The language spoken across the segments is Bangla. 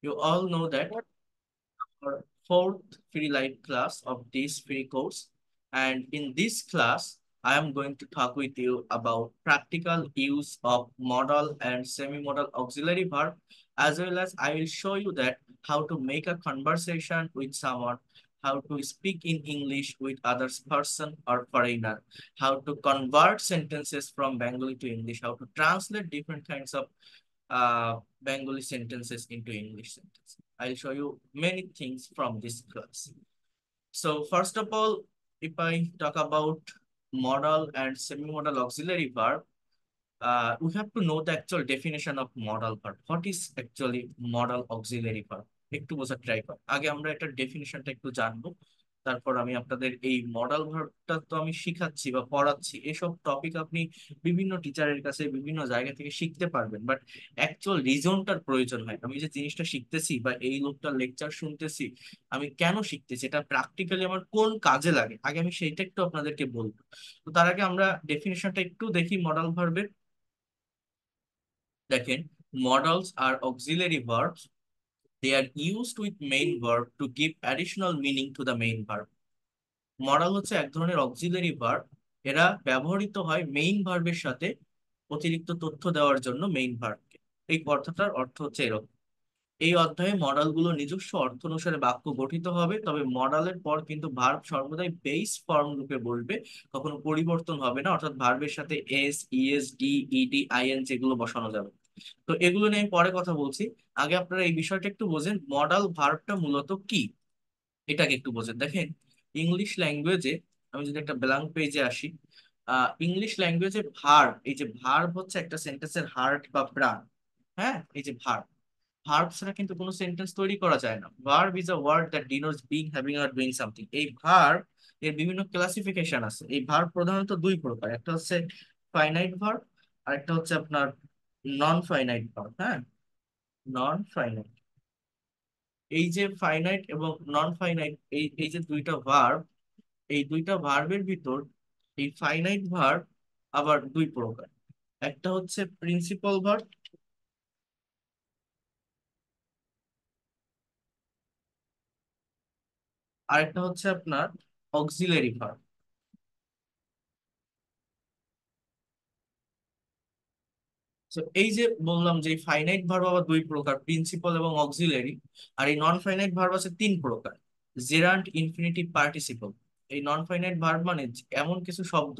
You all know that our fourth free live class of this free course. And in this class, I am going to talk with you about practical use of modal and semi-modal auxiliary verb, as well as I will show you that how to make a conversation with someone, how to speak in English with others person or foreigner, how to convert sentences from Bengali to English, how to translate different kinds of Bengali sentences into English sentences. I'll show you many things from this class. So first of all, if I talk about modal and semi-modal auxiliary verb, we have to know the actual definition of modal verb. What is actually modal auxiliary verb? একটু বোঝার ট্রাই কর। আগে আমরা এটার ডেফিনিশনটা একটু জানবো, তারপর আমি আপনাদের এই মডাল ভার্বটা তো আমি শিখাচ্ছি বা পড়াচ্ছি, এসব টপিক আপনি বিভিন্ন টিচারের কাছে বিভিন্ন জায়গা থেকে শিখতে পারবেন, বাট অ্যাকচুয়াল রিজনটার প্রয়োজন হয়। আমি যে জিনিসটা শিখতেছি বা এই লোকটার লেকচার শুনতেছি, আমি কেন শিখতেছি, এটা প্র্যাকটিক্যালি আমার কোন কাজে লাগে, আগে আমি সেইটা একটু আপনাদেরকে বলবো। তো তার আগে আমরা ডেফিনেশনটা একটু দেখি মডাল ভার্বের। দেখেন, modals are auxiliary verbs. They are used with main verb to give additional meaning to the main verb. Modal হচ্ছে এক ধরনের অক্সিলারি ভার্ব। এরা ব্যবহৃত হয় মেইন ভার্বের সাথে অতিরিক্ত তথ্য দেওয়ার জন্য মেইন ভার্বকে। এই কথাটার অর্থ হচ্ছে এরকম। এই অধ্যায়ে মডালগুলো নিজস্ব অর্থ অনুসারে বাক্য গঠিত হবে, তবে মডালের পর কিন্তু ভার্ব সর্বদাই বেস ফর্ম রূপে বসবে, কখনো পরিবর্তন হবে না। অর্থাৎ ভার্বের সাথে S, ES, D, ED, IN যেগুলো বসানো যাবে। তো এগুলো নিয়ে আমি পরে কথা বলছি। আগে আপনারা এই বিষয়টা একটু বোঝেন, মডাল ভার্বটা মূলত কি, এটাকে একটু বোঝেন। দেখেন, ইংলিশ ল্যাঙ্গুয়েজে, আমি যদি একটা ব্ল্যাঙ্ক পেজে আসি, ইংলিশ ল্যাঙ্গুয়েজে ভার্ব, এই যে ভার্ব হচ্ছে একটা সেন্টেন্সের হার্ট বা প্রাণ। হ্যাঁ, এই যে ভার্ব, ভার্ব ছাড়া কিন্তু কোনো সেন্টেন্স তৈরি করা যায় না। Verb is a word that denotes being, having or doing something. এই ভার্ব এর বিভিন্ন ক্লাসিফিকেশন আছে। এই ভার্ব প্রধানত দুই প্রকার, একটা হচ্ছে ফাইনাইট ভার্ব, আর একটা হচ্ছে আপনার নন ফাইনাইট ভার্ব। হ্যাঁ, নন ফাইনাইট, এই যে ফাইনাইট এবং নন ফাইনাইট, এই এই যে দুইটা ভার্ব, এই দুইটা ভার্বের ভিতর এই ফাইনাইট ভার্ব আবার দুই প্রকার। একটা হচ্ছে প্রিন্সিপাল ভার্ব, আর একটা হচ্ছে আপনার অক্সিলারি ভার্ব। তো এই যে বললাম যে ফাইনাইট ভার্ব আবার দুই প্রকার, প্রিন্সিপাল এবং অক্সিলারি। আর এই নন ফাইনাইট ভার্ব আছে তিন প্রকার, জেরান্ট, ইনফিনিটিভ, পার্টিসিপল। এই নন ফাইনাইট ভার্ব মানে এমন কিছু শব্দ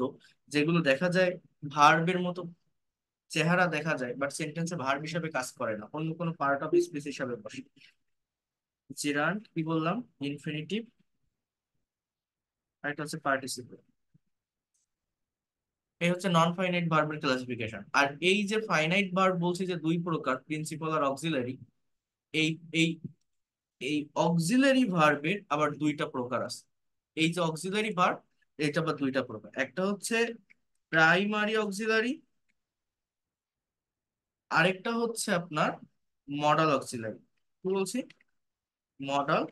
যেগুলো দেখা যায় ভার্বের মতো চেহারা দেখা যায়, বাট সেন্টেন্সে ভার্ব হিসাবে কাজ করে না, অন্য কোনো পার্ট অফ স্পিচ হিসাবে বসে। জেরান্ট কি বললাম, ইনফিনিটিভ, আর একটা হচ্ছে পার্টিসিপল। এই হচ্ছে নন ফাইনাইট ভার্বের ক্লাসিফিকেশন। আর এই যে ফাইনাইট ভার্ব বলছি যে দুই প্রকার, প্রিন্সিপাল আর অক্সিলারি, এই এই এই অক্সিলারি ভার্বের আবার দুইটা প্রকার আছে। এই যে অক্সিলারি ভার্ব, এটা আবার দুইটা প্রকার, একটা হচ্ছে প্রাইমারি অক্সিলারি, আরেকটা হচ্ছে আপনার মডাল অক্সিলারি। কি বলছি, মডাল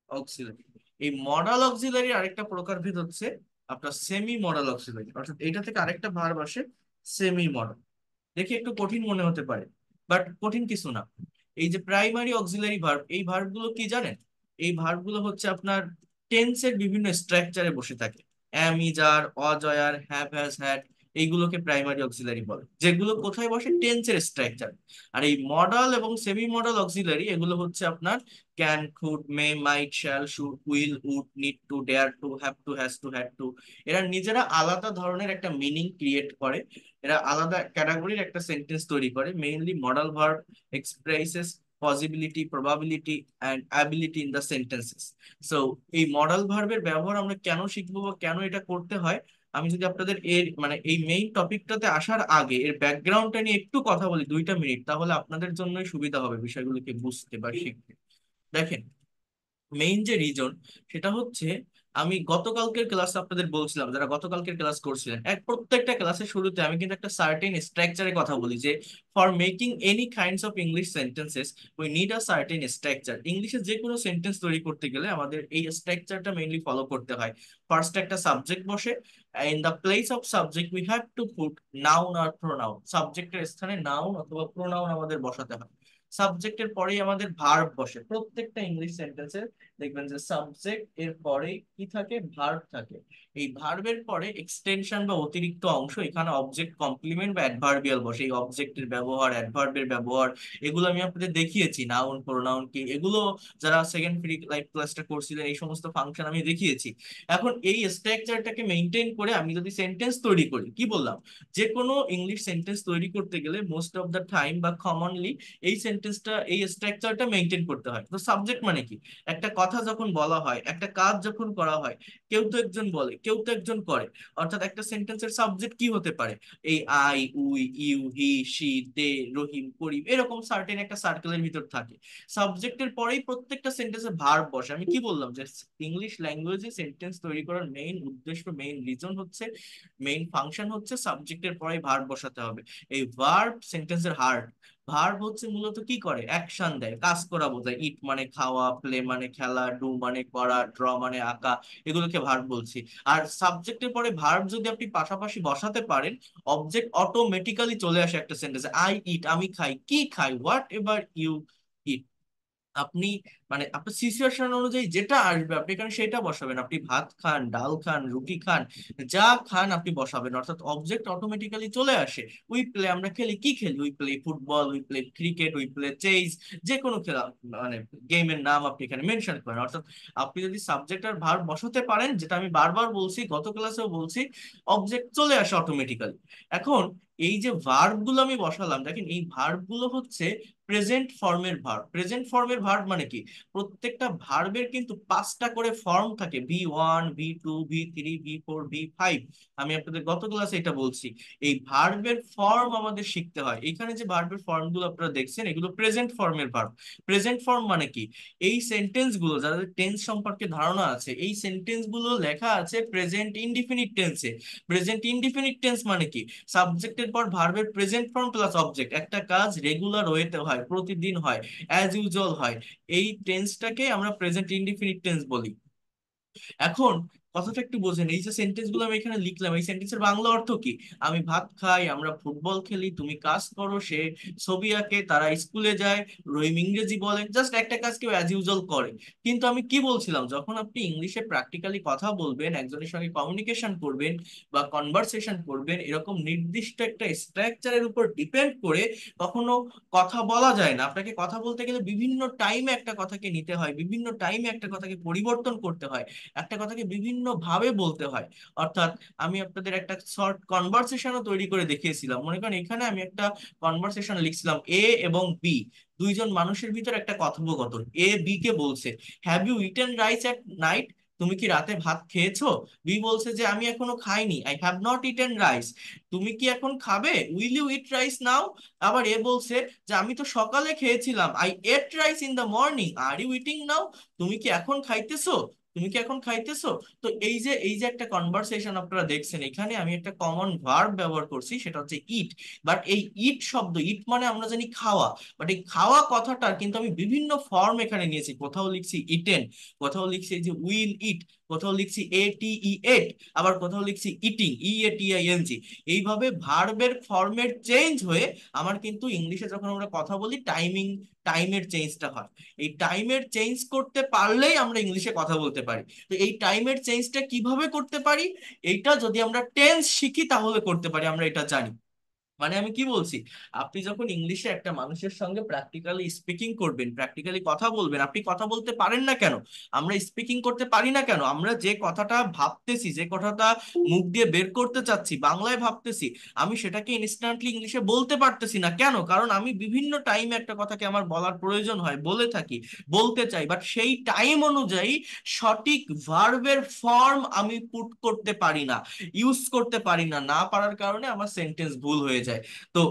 অক্সিলারি। এই মডাল অক্সিলারি আরেকটা প্রকারভেদ হচ্ছে আপনার সেমি মডাল অক্সিলারি, অর্থাৎ এটা থেকে আরেকটা ভার্ব আসে সেমি মডাল। দেখে একটু কঠিন মনে হতে পারে, বাট কঠিন কিছু না। এই যে প্রাইমারি অক্সিলারি ভার্ব, এই ভার্বগুলো কি জানেন? এই ভার্বগুলো হচ্ছে আপনার টেন্সের বিভিন্ন স্ট্রাকচারে বসে থাকে। Am, is, are, was, R, have, has, had, এইগুলোকে প্রাইমারি অক্সিলারি বলে, যেগুলো কোথায় বসে, টেন্সের স্ট্রাকচার। আর এই মডাল এবং সেমি মডাল অক্সিলারি এগুলো হচ্ছে আপনার can, could, may, might, shall, should, will, would, need to, dare to, have to, has to, had to. এরা নিজেরা আলাদা ধরনের একটা মিনিং ক্রিয়েট করে, এরা আলাদা ক্যাটাগরির একটা সেন্টেন্স তৈরি করে। Mainly modal verb expresses possibility, probability and ability in the sentences. So এই মডাল ভার্বের ব্যবহার আমরা কেন শিখবো বা কেন এটা করতে হয়, আমি যদি আপনাদের এর মানে এই মেইন টপিকটাতে আসার আগে এর ব্যাকগ্রাউন্ডটা নিয়ে একটু কথা বলি 2টা মিনিট, তাহলে আপনাদের জন্যই সুবিধা হবে বিষয়গুলোকে বুঝতে বা শিখতে। দেখেন, মেইন যে রিজন, সেটা হচ্ছে আমি গতকালকের ক্লাসে আপনাদের বলছিলাম, যারা গতকালকের ক্লাস করছিলেন, প্রত্যেকটা ক্লাসের শুরুতে আমি কিন্তু একটা সার্টেন স্ট্রাকচারে কথা বলি যে for making any kinds of English sentences we need a certain structure. ইংলিশে যে কোনো সেন্টেন্স তৈরি করতে গেলে আমাদের এই স্ট্রাকচারটা মেইনলি ফলো করতে হয়। ফার্স্ট একটা সাবজেক্ট বসে, in the place of subject we have to put noun আর প্রোনাউন। সাবজেক্টের স্থানে নাউন অথবা প্রোনাউন আমাদের বসাতে হয়। সাবজেক্টের পরেই আমাদের ভার্ব বসে প্রত্যেকটা ইংলিশ সেন্টেন্সে। দেখবেন যে সাবজেক্ট এর পরেই কি থাকে, ভার্ব থাকে। এই ভার্বের পরে এক্সটেনশন বা অতিরিক্ত অংশ, এখানে অবজেক্ট কমপ্লিমেন্ট বা অ্যাডভার্বিয়াল বসে। এই অবজেক্টের ব্যবহার, অ্যাডভার্বের ব্যবহার, এগুলো আমি আপনাদের দেখিয়েছি। নাউন, প্রোনাউন কি, এগুলো যারা সেকেন্ড ফ্রি লাইফ ক্লাসটা করছিলেন এই সমস্ত ফাংশন আমি দেখিয়েছি। এখন এই স্ট্রাকচারটাকে মেনটেন করে আমি যদি সেন্টেন্স তৈরি করি, কি বললাম, যে কোনো ইংলিশ সেন্টেন্স তৈরি করতে গেলে মোস্ট অফ দ্য টাইম বা কমনলি এই সেন্টেন্সটা, এই স্ট্রাকচারটা মেনটেন করতে হয়। তো সাবজেক্ট মানে কি, একটা কথা যখন বলা হয়, একটা কাজ যখন করা হয়, কেউ তো একজন বলে, কেউ তো একজন করে। অর্থাৎ একটা সেন্টেন্সের সাবজেক্ট কি হতে পারে, এই I, we, you, he, she, they, Rahim, Karim, এরকম সার্টেন একটা সার্কেলের ভিতর থাকে। সাবজেক্টের পরেই প্রত্যেকটা সেন্টেন্সে ভার্ব বসে। আমি কি বললাম যে ইংলিশ ল্যাঙ্গুয়েজে সেন্টেন্স তৈরি করার মেইন উদ্দেশ্য, মেইন রিজন হচ্ছে, মেইন ফাংশন হচ্ছে সাবজেক্টের পরেই ভার্ব বসাতে হবে। এই ভার্ব সেন্টেন্সের হার্ট। ভার্ব হচ্ছে মূলত কি করে, অ্যাকশন দেয়, কাজ করা বোঝায়। ইট মানে খাওয়া, প্লে মানে খেলা, ডু মানে করা, ড্র মানে আঁকা, এগুলোকে ভার্ব বলছি। আর সাবজেক্টের পরে ভার্ব যদি আপনি পাশাপাশি বসাতে পারেন, অবজেক্ট অটোমেটিক্যালি চলে আসে একটা সেন্টেন্সে। আই ইট, আমি খাই, কি খাই, হোয়াট এভার ইউ ইট। আপনি মানে আপনার সিচুয়েশন অনুযায়ী যেটা আসবে আপনি এখানে সেটা বসাবেন। আপনি ভাত খান, ডাল খান, রুটি খান, যা খান আপনি বসাবেন, অর্থাৎ অবজেক্ট অটোমেটিক্যালি চলে আসে। উই প্লে, আমরা খেলি, কি খেলি, we play football, we play cricket, we play chess, যে কোনো খেলা, মানে গেমের নাম আপনি এখানে মেনশন করেন। অর্থাৎ আপনি যদি সাবজেক্ট আর ভার্ব বসাতে পারেন, যেটা আমি বারবার বলছি, গত ক্লাসেও বলছি, অবজেক্ট চলে আসে অটোমেটিক্যালি। এখন এই যে ভার্ব গুলো আমি বসালাম, দেখেন এই ভার্ব গুলো হচ্ছে প্রেজেন্ট ফর্মের ভার্ব। প্রেজেন্ট ফর্মের ভার্ব মানে কি, প্রত্যেকটা ভার্বের কিন্তু 5টা করে ফর্ম থাকে, V1, V2, V3, V4, V5। আমি আপনাদের গত ক্লাসে এটা বলছি। এই ভার্বের ফর্ম আমাদের শিখতে হয়। এখানে যে ভার্বের ফর্ম গুলো আপনারা দেখছেন, এগুলো প্রেজেন্ট ফর্মের ভার্ব। প্রেজেন্ট ফর্ম মানে কি, এই সেন্টেন্স গুলো, যাদের টেন্স সম্পর্কে ধারণা আছে, এই সেন্টেন্স গুলো লেখা আছে প্রেজেন্ট ইনডিফিনিট টেন্সে। প্রেজেন্ট ইনডিফিনিট টেন্স মানে কি, সাবজেক্টের পর ভার্বের প্রেজেন্ট ফর্ম প্লাস অবজেক্ট। একটা কাজ রেগুলার ওয়েতে হয়, প্রতিদিন হয়, অ্যাজ ইউজুয়াল হয়, এই টেন্সটাকে আমরা প্রেজেন্ট ইনডিফিনিট টেন্স বলি। এখন কথাটা একটু বোঝেন, এই যে সেন্টেন্স গুলো আমি এখানে লিখলাম, এই সেন্টেন্সের বাংলা অর্থ কি, আমি ভাত খাই, আমরা ফুটবল খেলি, তুমি কাজ করো, সে ছবি আঁকে, তারা স্কুলে যায়, রহিম ইংরেজি বলে, জাস্ট একটা কাজ কেউ অ্যাজ ইউজুয়াল করে। কিন্তু আমি কি বলছিলাম, যখন আপনি ইংলিশে প্র্যাকটিক্যালি কথা বলবেন, একজনের সঙ্গে কমিউনিকেশন করবেন বা কনভারসেশন করবেন, এরকম নির্দিষ্ট একটা স্ট্রাকচারের উপর ডিপেন্ড করে কখনো কথা বলা যায় না। আপনাকে কথা বলতে গেলে বিভিন্ন টাইমে একটা কথাকে নিতে হয়, বিভিন্ন টাইমে একটা কথাকে পরিবর্তন করতে হয়, একটা কথাকে বিভিন্ন ভাবে বলতে হয়। অর্থাৎ আমি আপনাদের একটা শর্ট কনভারসেশনও তৈরি করে দেখিয়েছিলাম। মনে করেন এখানে আমি একটা কনভারসেশন লিখছিলাম, এ এবং বি, দুইজন মানুষের ভিতর একটা কথোপকথন। এ বি কে বলছে, have you eaten rice at night, তুমি কি রাতে ভাত খেয়েছো? বি বলছে যে আমি এখনো খাইনি, I have not eaten rice. তুমি কি এখন খাবে? Will you eat rice now? আবার এ বলছে যে আমি তো সকালে খেয়েছিলাম, I ate rice in the morning, are you eating now? তুমি কি এখন খাইতেছো? তুমি কি এখন খাইতেছো? তো এই যে একটা কনভারসেশন আপনারা দেখছেন, এখানে আমি একটা কমন ভার্ব ব্যবহার করছি, সেটা হচ্ছে ইট। বাট এই ইট শব্দ, ইট মানে আমরা জানি খাওয়া, বাট এই খাওয়া কথাটার কিন্তু আমি বিভিন্ন ফর্ম এখানে নিয়েছি। কোথাও লিখছি ইটেন, কোথাও লিখছি এই যে উইল ইট, কোথাও লিখছি এট, আবার কোথাও লিখছি ইটিং, EATING। এইভাবে ভার্বের ফর্মের চেঞ্জ হয়ে আমার কিন্তু ইংলিশে যখন আমরা কথা বলি টাইমের চেঞ্জটা হয়। এই টাইমের চেঞ্জ করতে পারলেই আমরা ইংলিশে কথা বলতে পারি। তো এই টাইমের চেঞ্জটা কিভাবে করতে পারি, এইটা যদি আমরা টেন্স শিখি তাহলে করতে পারি, আমরা এটা জানি। মানে আমি কি বলছি, আপনি যখন ইংলিশে একটা মানুষের সঙ্গে প্র্যাকটিক্যালি স্পিকিং করবেন, প্র্যাকটিক্যালি কথা বলবেন, আপনি কথা বলতে পারেন না কেন, আমরা স্পিকিং করতে পারি না কেন, আমরা যে কথাটা ভাবতেছি, যে কথাটা মুখ দিয়ে বের করতে চাচ্ছি, বাংলায় ভাবতেছি, আমি সেটাকে ইনস্ট্যান্টলি ইংলিশে বলতে পারতেছি না কেন, কারণ আমি বিভিন্ন টাইমে একটা কথাকে আমার বলার প্রয়োজন হয়, বলে থাকি, বলতে চাই, বাট সেই টাইম অনুযায়ী সঠিক ভার্বের ফর্ম আমি পুট করতে পারি না, ইউজ করতে পারি না। না পারার কারণে আমার সেন্টেন্স ভুল হয়ে যায়। তো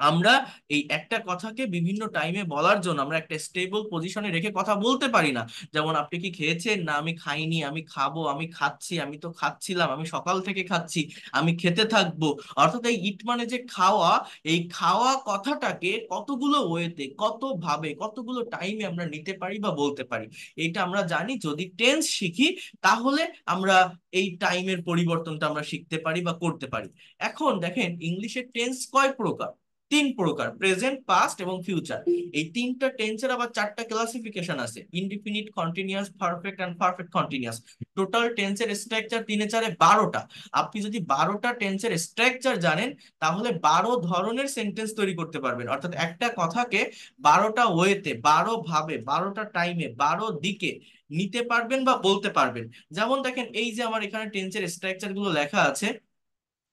আমরা এই একটা কথাকে বিভিন্ন টাইমে বলার জন্য আমরা একটা স্টেবল পজিশনে রেখে কথা বলতে পারি না। যেমন আপনি কি খেয়েছেন? না আমি খাইনি, আমি খাবো, আমি খাচ্ছি, আমি তো খাচ্ছিলাম, আমি সকাল থেকে খাচ্ছি, আমি খেতে থাকবো। অর্থাৎ এই ইট মানে যে খাওয়া, এই খাওয়া কথাটাকে কতগুলো ওয়েতে, কত ভাবে, কতগুলো টাইমে আমরা নিতে পারি বা বলতে পারি, এটা আমরা জানি। যদি টেন্স শিখি তাহলে আমরা এই টাইমের পরিবর্তনটা আমরা শিখতে পারি বা করতে পারি। এখন দেখেন ইংলিশের টেন্স কয় প্রকার। তিন প্রকার, প্রেজেন্ট, পাস্ট এবং ফিউচার। এই তিনটা টেন্সের আবার চারটা ক্লাসিফিকেশন আছে, indefinite, continuous, perfect and perfect continuous. Total টেন্সের স্ট্রাকচার তিনে চারে 12টা। আপনি যদি 12টা টেন্সের স্ট্রাকচার জানেন, তাহলে 12 ধরনের সেন্টেন্স তৈরি করতে পারবেন। অর্থাৎ একটা কথাকে 12টা ওয়েতে, 12 ভাবে, 12টা টাইমে, 12 দিকে নিতে পারবেন বা বলতে পারবেন। যেমন দেখেন, এই যে আমার এখানে টেন্সের স্ট্রাকচার গুলো লেখা আছে,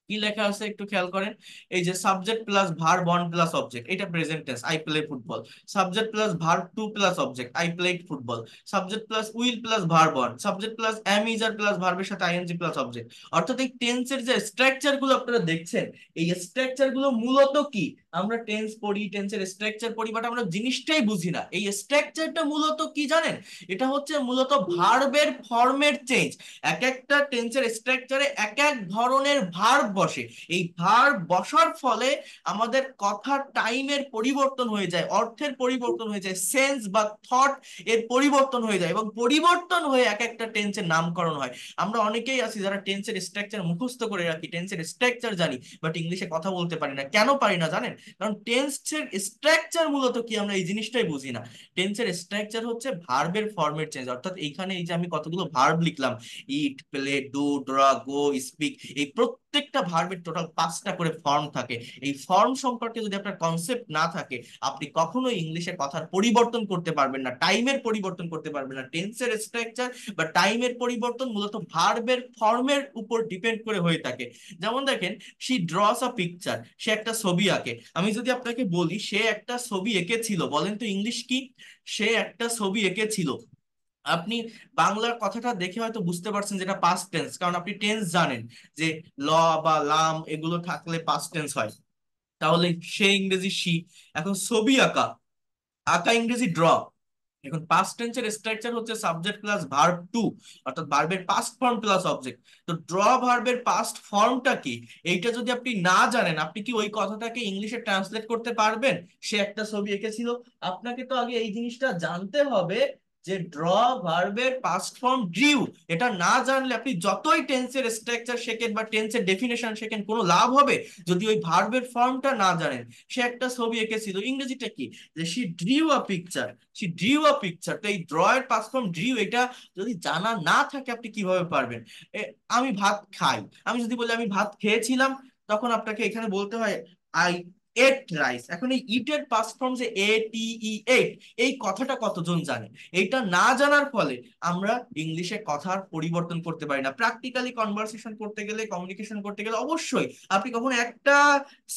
কি লেখা আছে একটু খেয়াল করেন। এই যে subject plus verb one plus object, এটা present tense, I play football. Subject plus verb two plus object, I played football. Subject plus will plus verb one, subject plus am is are plus ভার্বের সাথে আইএনজি প্লাস অবজেক্ট। অর্থাৎ এই টেন্সের যে স্ট্রাকচার গুলো আপনারা দেখছেন, এই স্ট্রাকচার গুলো মূলত কি, আমরা টেন্স পড়ি, টেন্সের স্ট্রাকচার পড়ি, বাট আমরা জিনিসটাই বুঝি না। এই স্ট্রাকচারটা মূলত কি জানেন? এটা হচ্ছে মূলত ভার্বের ফর্মের চেঞ্জ। এক একটা টেন্সের স্ট্রাকচারে এক এক ধরনের ভার্ব বসে। এই ভার্ব বসার ফলে আমাদের কথার টাইমের পরিবর্তন হয়ে যায়, অর্থের পরিবর্তন হয়ে যায়, সেন্স বা থট এর পরিবর্তন হয়ে যায়, এবং পরিবর্তন হয়ে এক একটা টেন্সের নামকরণ হয়। আমরা অনেকেই আছি যারা টেন্সের স্ট্রাকচার মুখস্থ করে রাখি, টেন্সের স্ট্রাকচার জানি, বাট ইংলিশে কথা বলতে পারি না। কেন পারি না জানেন? কারণ টেন্সের স্ট্রাকচার মূলত কি আমরা এই জিনিসটাই বুঝি না। টেন্সের স্ট্রাকচার হচ্ছে ভার্বের ফর্মের চেঞ্জ। অর্থাৎ এইখানে এই যে আমি কতগুলো ভার্ব লিখলাম, ইট, প্লে, ডু, ড্রা, গো, স্পিক, এই প্রত্যেকটা ভার্বের টোটাল 5টা করে ফর্ম থাকে। এই ফর্ম সম্পর্কে যদি আপনার কনসেপ্ট না থাকে, আপনি কখনোই ইংলিশে কথার পরিবর্তন করতে পারবেন না, টাইমের পরিবর্তন করতে পারবেন না। টেন্সের স্ট্রাকচার বা টাইমের পরিবর্তন মূলত ভার্বের ফর্মের উপর ডিপেন্ড করে হয়ে থাকে। যেমন দেখেন, শি ড্রস আ পিকচার, সে একটা ছবি আঁকে। আমি যদি আপনাকে বলি সে একটা ছবি এঁকেছিল, বলেন তো ইংলিশ কি? সে একটা ছবি এঁকেছিল। আপনি বাংলার কথাটা দেখে হয়তো বুঝতে পারছেন যেটা পাস্ট টেন্স, কারণ আপনি টেন্স জানেন যে ল বা লাম এগুলো থাকলে পাস্ট টেন্স হয়। তাহলে সে ইংরেজি শি। এখন ছবি আঁকা, আঁকা ইংরেজি ড্র। এখন পাস্ট টেন্সের স্ট্রাকচার হচ্ছে সাবজেক্ট প্লাস ভার্ব টু, অর্থাৎ ভার্বের পাস্ট ফর্ম প্লাস অবজেক্ট। তো ড্র ভার্বের পাস্ট ফর্মটা কি, এইটা যদি আপনি না জানেন, আপনি কি ওই কথাটাকে ইংলিশে ট্রান্সলেট করতে পারবেন? সে একটা ছবি এঁকেছিল। আপনাকে তো আগে এই জিনিসটা জানতে হবে যে ড্র ভার্বের পাস্ট ফর্ম ড্রিউ। এটা না জানলে আপনি যতই টেন্সের স্ট্রাকচার শেখেন বা টেন্সের ডেফিনেশন শেখেন, কোনো লাভ হবে যদি ওই ভার্বের ফর্মটা না জানেন। সে একটা ছবি এঁকেছিল, ইংরেজিটা কি? যে she drew a picture, say drew a picture. তো এই ড্র এর পাস্ট ফর্ম ড্রিউ, এটা যদি জানা না থাকে আপনি কিভাবে পারবেন? আমি ভাত খাই, আমি যদি বলি আমি ভাত খেয়েছিলাম, তখন আপনাকে এখানে বলতে হয় আই এট রাইস। এখন এই ইটের পাস্ট ফর্ম যে এ টি ই এট, এই কথাটা কতজন জানে? এইটা না জানার ফলে আমরা ইংলিশে কথার পরিবর্তন করতে পারি না। প্র্যাকটিক্যালি কনভারসেশন করতে গেলে, কমিউনিকেশন করতে গেলে অবশ্যই আপনি কখনো একটা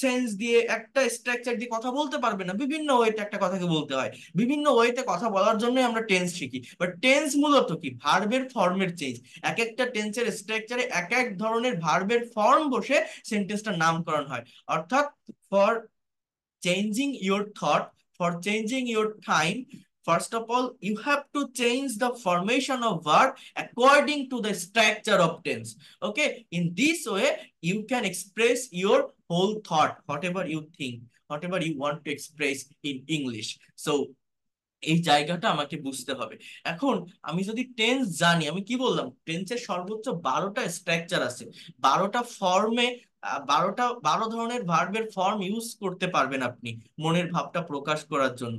সেন্স দিয়ে, একটা স্ট্রাকচার দিয়ে কথা বলতে পারবেন না। বিভিন্ন ওয়েতে একটা কথাকে বলতে হয়, বিভিন্ন ওয়েতে কথা বলার জন্য আমরা টেন্স শিখি। বাট টেন্স মূলত কি, ভার্বের ফর্মের চেঞ্জ। এক একটা টেন্সের স্ট্রাকচারে এক এক ধরনের ভার্বের ফর্ম বসে সেন্টেন্সটার নামকরণ হয়। অর্থাৎ for changing your thought, for changing your time, first of all you have to change the formation of verb according to the structure of tense. Okay, in this way you can express your whole thought, whatever you think, whatever you want to express in English. So এই জায়গাটা আমাকে বুঝতে হবে। এখন আমি যদি টেন্স জানি, আমি কি বললাম, টেন্সের সর্বোচ্চ 12টা স্ট্রাকচার আছে, 12টা ফর্মে, 12 ধরনের ভার্বের ফর্ম ইউজ করতে পারবেন আপনি মনের ভাবটা প্রকাশ করার জন্য।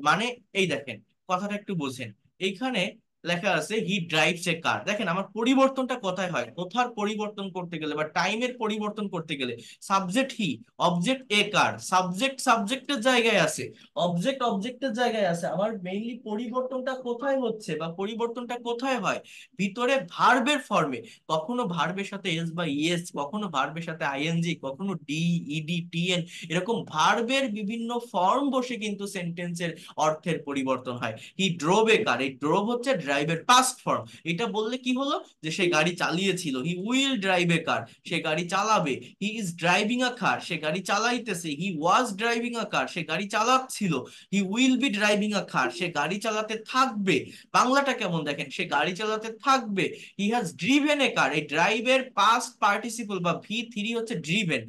মানে এই দেখেন, কথাটা একটু বোঝেন। এইখানে লেখা আছে হি ড্রাইভস এ কার। দেখেন আমার পরিবর্তনটা কোথায় হয়, কোথার পরিবর্তন করতে গেলে বা টাইমের পরিবর্তন করতে গেলে, subject he, object a car, subject সাবজেক্টের জায়গায় আছে, অবজেক্ট অবজেক্টের জায়গায় আছে। আমার মেইনলি পরিবর্তনটা কোথায় হচ্ছে বা পরিবর্তনটা কোথায় হয়? ভিতরে ভার্বের ফর্মে। কখনো ভার্বের সাথে এস বা ইএস, কখনো ভার্বের সাথে আইএনজি, কখনো ডি, ইডি, টিএন, এরকম ভার্বের বিভিন্ন ফর্ম বসে কিন্তু সেন্টেন্সের অর্থের পরিবর্তন হয়। হি ড্রোভ এ কার, এই ড্রোভ হচ্ছে ড্রাইভের পাস্ট ফর্ম। এটা বললে কি হলো, যে সে গাড়ি চালিয়েছিল। He will drive A car, সে গাড়ি চালাবে। He is driving a car, সে গাড়ি চালাইতেছে। হি ওয়াজ ড্রাইভিং আ কার, সে গাড়ি চালাচ্ছিল। He will be driving a car, সে গাড়ি চালাতে থাকবে। বাংলাটা কেমন দেখেন, সে গাড়ি চালাতে থাকবে। হি হ্যাজ ড্রিভেন এ কার, এই ড্রাইভের পাস্ট পার্টিসিপল বা ভি থ্রি হচ্ছে ড্রিভেন।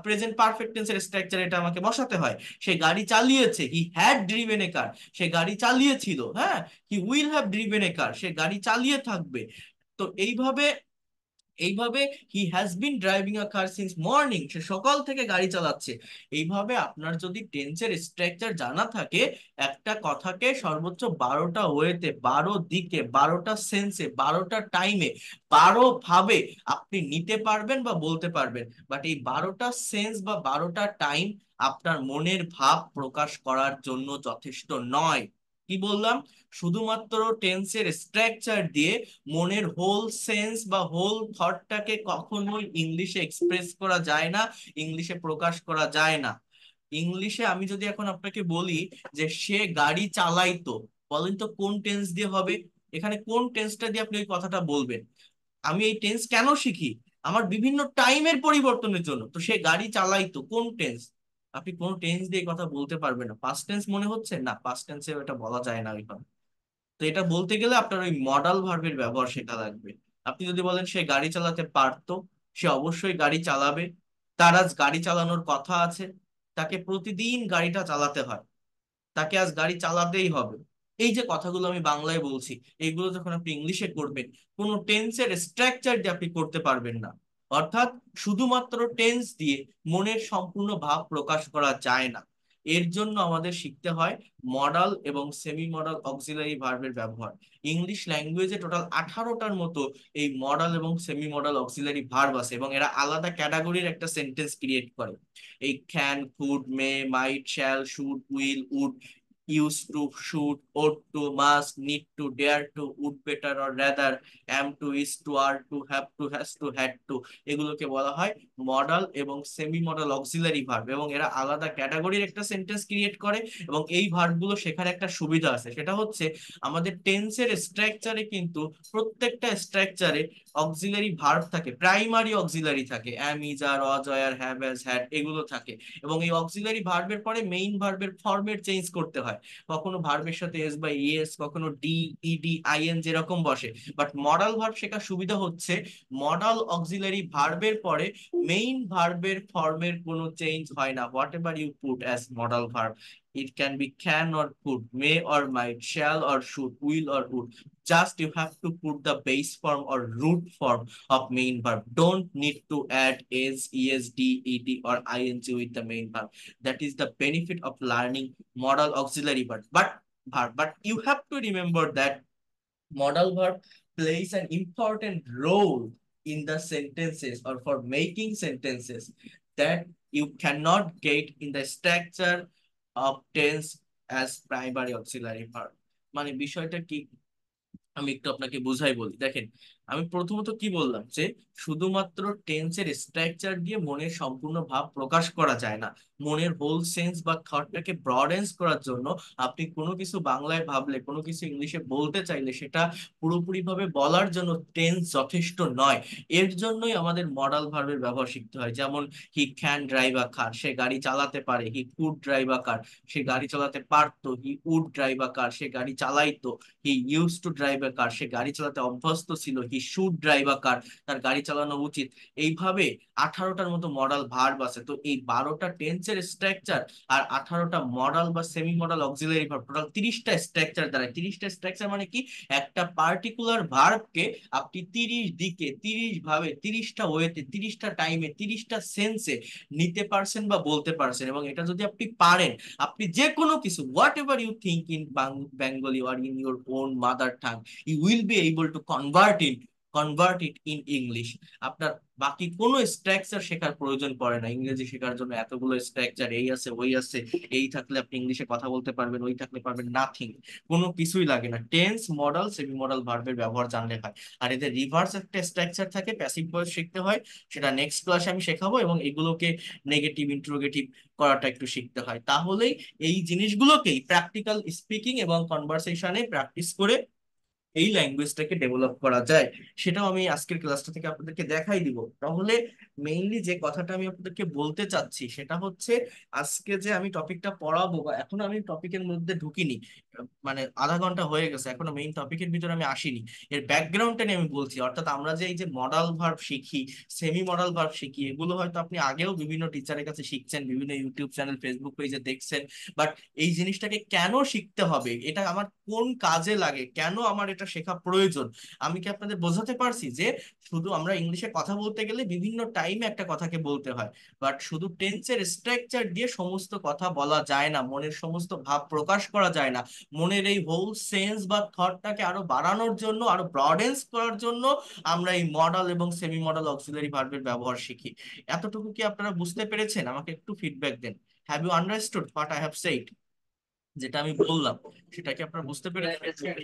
প্রেজেন্ট পারফেক্ট টেন্সের স্ট্রাকচার এটা আমাকে বসাতে হয়। সে গাড়ি চালিয়েছে, he had driven a car, সে গাড়ি চালিয়েছিল। হ্যাঁ, he will have driven a car, সে গাড়ি চালিয়ে থাকবে। তো এইভাবে এইভাবে he has been driving a car since morning, সে সকাল থেকে গাড়ি চালাচ্ছে। এইভাবে আপনার যদি টেন্সের স্ট্রাকচার জানা থাকে, একটা কথাকে সর্বোচ্চ 12টা ওয়েতে, 12 দিকে, 12টা সেন্সে, 12টা টাইমে, 12 ভাবে আপনি নিতে পারবেন বা বলতে পারবেন। বাট এই 12টা সেন্স বা 12টা টাইম আপনার মনের ভাব প্রকাশ করার জন্য যথেষ্ট নয়। কি বললাম? শুধুমাত্র টেন্সের স্ট্রাকচার দিয়ে মনের হোল সেন্স বা হোল থটটাকে কখনোই ইংলিশে এক্সপ্রেস করা যায় না, ইংলিশে প্রকাশ করা যায় না। ইংলিশে আমি যদি এখন আপনাকে বলি যে সে গাড়ি চালাইতো, বলেন তো কোন টেন্স দিয়ে হবে? এখানে কোন টেন্সটা দিয়ে আপনি ওই কথাটা বলবেন? আমি এই টেন্স কেন শিখি? আমার বিভিন্ন টাইমের পরিবর্তনের জন্য। তো সে গাড়ি চালাইতো কোন টেন্স? আপনি কোন টেন্স দিয়ে এই কথা বলতে পারবেন না। পাস্ট টেন্স মনে হচ্ছে না, পাস্ট টেন্সে এটা বলা যায় না ওইভাবে। তো এটা বলতে গেলে আপনার ওই মডাল ভার্বের ব্যবহার শেখা লাগবে। আপনি যদি বলেন সে গাড়ি চালাতে পারতো, সে অবশ্যই গাড়ি চালাবে। তার আজ গাড়ি চালানোর কথা আছে, তাকে প্রতিদিন গাড়িটা চালাতে হয়, তাকে আজ গাড়ি চালাতেই হবে। এই যে কথাগুলো আমি বাংলায় বলছি, এইগুলো যখন আপনি ইংলিশে করবেন, কোনো টেন্সের স্ট্রাকচার দিয়ে আপনি করতে পারবেন না। অর্থাৎ শুধুমাত্র টেন্স দিয়ে মনের সম্পূর্ণ ভাব প্রকাশ করা যায় না। এর জন্য আমাদের শিখতে হয় মডাল এবং সেমি মডাল অক্সিলারি ভার্বের ব্যবহার। ইংলিশ ল্যাঙ্গুয়েজে টোটাল 18টার মতো এই মডাল এবং সেমি মডাল অক্সিলারি ভার্ব আছে, এবং এরা আলাদা ক্যাটাগরির একটা সেন্টেন্স ক্রিয়েট করে। এই can, could, may, might, shall, should, will, would, used to, should, ought to, must, need to, dare to, would better or rather, am to, is to, are to, have to, has to, had to, এগুলোকে বলা হয় মডাল এবং সেমি মডাল অক্সিলারি ভার্ব, এবং এরা আলাদা ক্যাটাগরির একটা সেন্টেন্স ক্রিয়েট করে। এবং এই ভার্বগুলো শেখার একটা সুবিধা আছে, সেটা হচ্ছে আমাদের টেন্সের স্ট্রাকচারে কিন্তু প্রত্যেকটা স্ট্রাকচারে অক্সিলারি ভার্ব থাকে, প্রাইমারি অক্সিলারি থাকে, am, is, are, was, were, have, has, had, এগুলো থাকে। এবং এই অক্সিলারি ভার্বের পরে মেইন ভার্বের ফরম্যাট চেঞ্জ করতে হয়। কখনো ভার্বের সাথে এস বা ইএস, কখনো ডি, ইডি, আইএন যেরকম বসে। বাট মডাল ভার্ব শেখার সুবিধা হচ্ছে মডাল অক্সিলারি ভার্বের পরে মেইন ভার্বের ফর্মের কোনো চেঞ্জ হয় না। Whatever you put as modal verb, it can be can or could, may or might, shall or should, will or would, just you have to put the base form or root form of main verb. Don't need to add s, es, d, ed or ing with the main verb. That is the benefit of learning modal auxiliary but you have to remember that modal verb plays an important role in the sentences or for making sentences that you cannot get in the structure of tense as primary auxiliary verb. মানে বিষয়টা কি আমি একটু আপনাকে বুঝাই বলি, দেখেন। আমি প্রথমত কি বললাম যে শুধুমাত্র টেন্সের স্ট্রাকচার দিয়ে মনের সম্পূর্ণ ভাব প্রকাশ করা যায় না। মনের হোল সেন্স বা থটটাকে ব্রডেন্স করার জন্য আপনি কোনো কিছু বাংলায় ভাবলে, কোনো কিছু ইংলিশে বলতে চাইলে সেটা পুরোপুরি ভাবে বলার জন্য টেন্স যথেষ্ট নয়। এর জন্যই আমাদের মডাল ভার্বের ব্যবহার শিখতে হয়। যেমন he can drive a car, সে গাড়ি চালাতে পারে। He could drive a car, সে গাড়ি চালাতে পারতো। He would drive a car, সে গাড়ি চালাইতো। He use to drive a car, সে গাড়ি চালাতে অভ্যস্ত ছিল। He should drive a car, তার গাড়ি চালানো উচিত। এইভাবে 18টার মতো মডাল ভার্ব আছে। তো এই 12টা টেন্সের স্ট্রাকচার আর 18টা মডাল বা semi modal auxiliary verb, total 30টা স্ট্রাকচার দ্বারা, 30টা স্ট্রাকচার মানে কি, একটা পার্টিকুলার ভার্বকে আপনি 30 দিকে, 30 ভাবে, 30টা ওয়েতে, 30টা টাইমে, 30টা সেন্সে নিতে পারছেন বা বলতে পারছেন। এবং এটা যদি আপনি পারেন, আপনি যে কোনো কিছু, whatever you think in Bengali or in your own mother tongue, you will be able to convert it in English. আপনার বাকি কোনো স্ট্রাকচার শেখার প্রয়োজন পড়ে না। ইংরেজি শেখার জন্য এতগুলো স্ট্রাকচার, এই আছে ওই আছে, এই থাকলে আপনি ইংলিশে কথা বলতে পারবেন, ওই থাকলে পারবেন, নাথিং। কোনো কিছুই লাগে না, টেন্স, মডাল, সেমি মডাল ভার্বের ব্যবহার জানলে হয়। আর এদের রিভার্স একটা স্ট্রাকচার থাকে, প্যাসিভ ভয়েস শিখতে হয়, সেটা নেক্সট ক্লাসে আমি শেখাবো। এবং এগুলোকে নেগেটিভ, ইন্ট্রোগেটিভ করাটা একটু শিখতে হয়। তাহলেই এই জিনিসগুলোকেই প্র্যাকটিক্যাল স্পিকিং এবং কনভারসেশনে প্র্যাকটিস করে এই ল্যাঙ্গুয়েজটাকে ডেভেলপ করা যায়। সেটাও আমি আজকের ক্লাসটা থেকে আপনাদেরকে দেখাই দিব। তাহলে মেইনলি যে কথাটা আমি আপনাদেরকে বলতে চাচ্ছি সেটা হচ্ছে, আজকে যে আমি টপিকটা পড়াবো বা এখনো আমি টপিকের মধ্যে ঢুকিনি, মানে আধা ঘন্টা হয়ে গেছে, এখনো মেইন টপিকের ভিতরে আমি আসিনি। এর ব্যাকগ্রাউন্ডটা নিয়ে আমি বলছি। অর্থাৎ আমরা যে এই যে মডাল ভার্ব শিখি, সেমি মডাল ভার্ব শিখি, এগুলো হয়তো আপনি আগেও বিভিন্ন টিচারের কাছে শিখছেন, বিভিন্ন ইউটিউব চ্যানেল, ফেসবুক পেজে দেখছেন। বাট এই জিনিসটাকে কেন শিখতে হবে, এটা আমার কোন কাজে লাগে, কেন আমার এটা শেখা প্রয়োজন। আমি কি আপনাদের বোঝাতে পারছি যে শুধু আমরা ইংলিশে কথা বলতে গেলে বিভিন্ন টাইমে একটা কথাকে বলতে হয়, বাট শুধু টেন্সের স্ট্রাকচার দিয়ে সমস্ত কথা বলা যায় না, মনের সমস্ত ভাব প্রকাশ করা যায় না। মনের এই হোল সেন্স বা থটটাকে আরো বাড়ানোর জন্য, আরো ব্রডেন্স করার জন্য আমরা এই মডাল এবং সেমি মডাল অক্সিলারি ভার্বের ব্যবহার শিখি। এতটুকু কি আপনারা বুঝতে পেরেছেন? আমাকে একটু ফিডব্যাক দেন। Have you understood what I have said? যেটা আমি বললাম সেটা কি আপনারা বুঝতে পেরেছেন?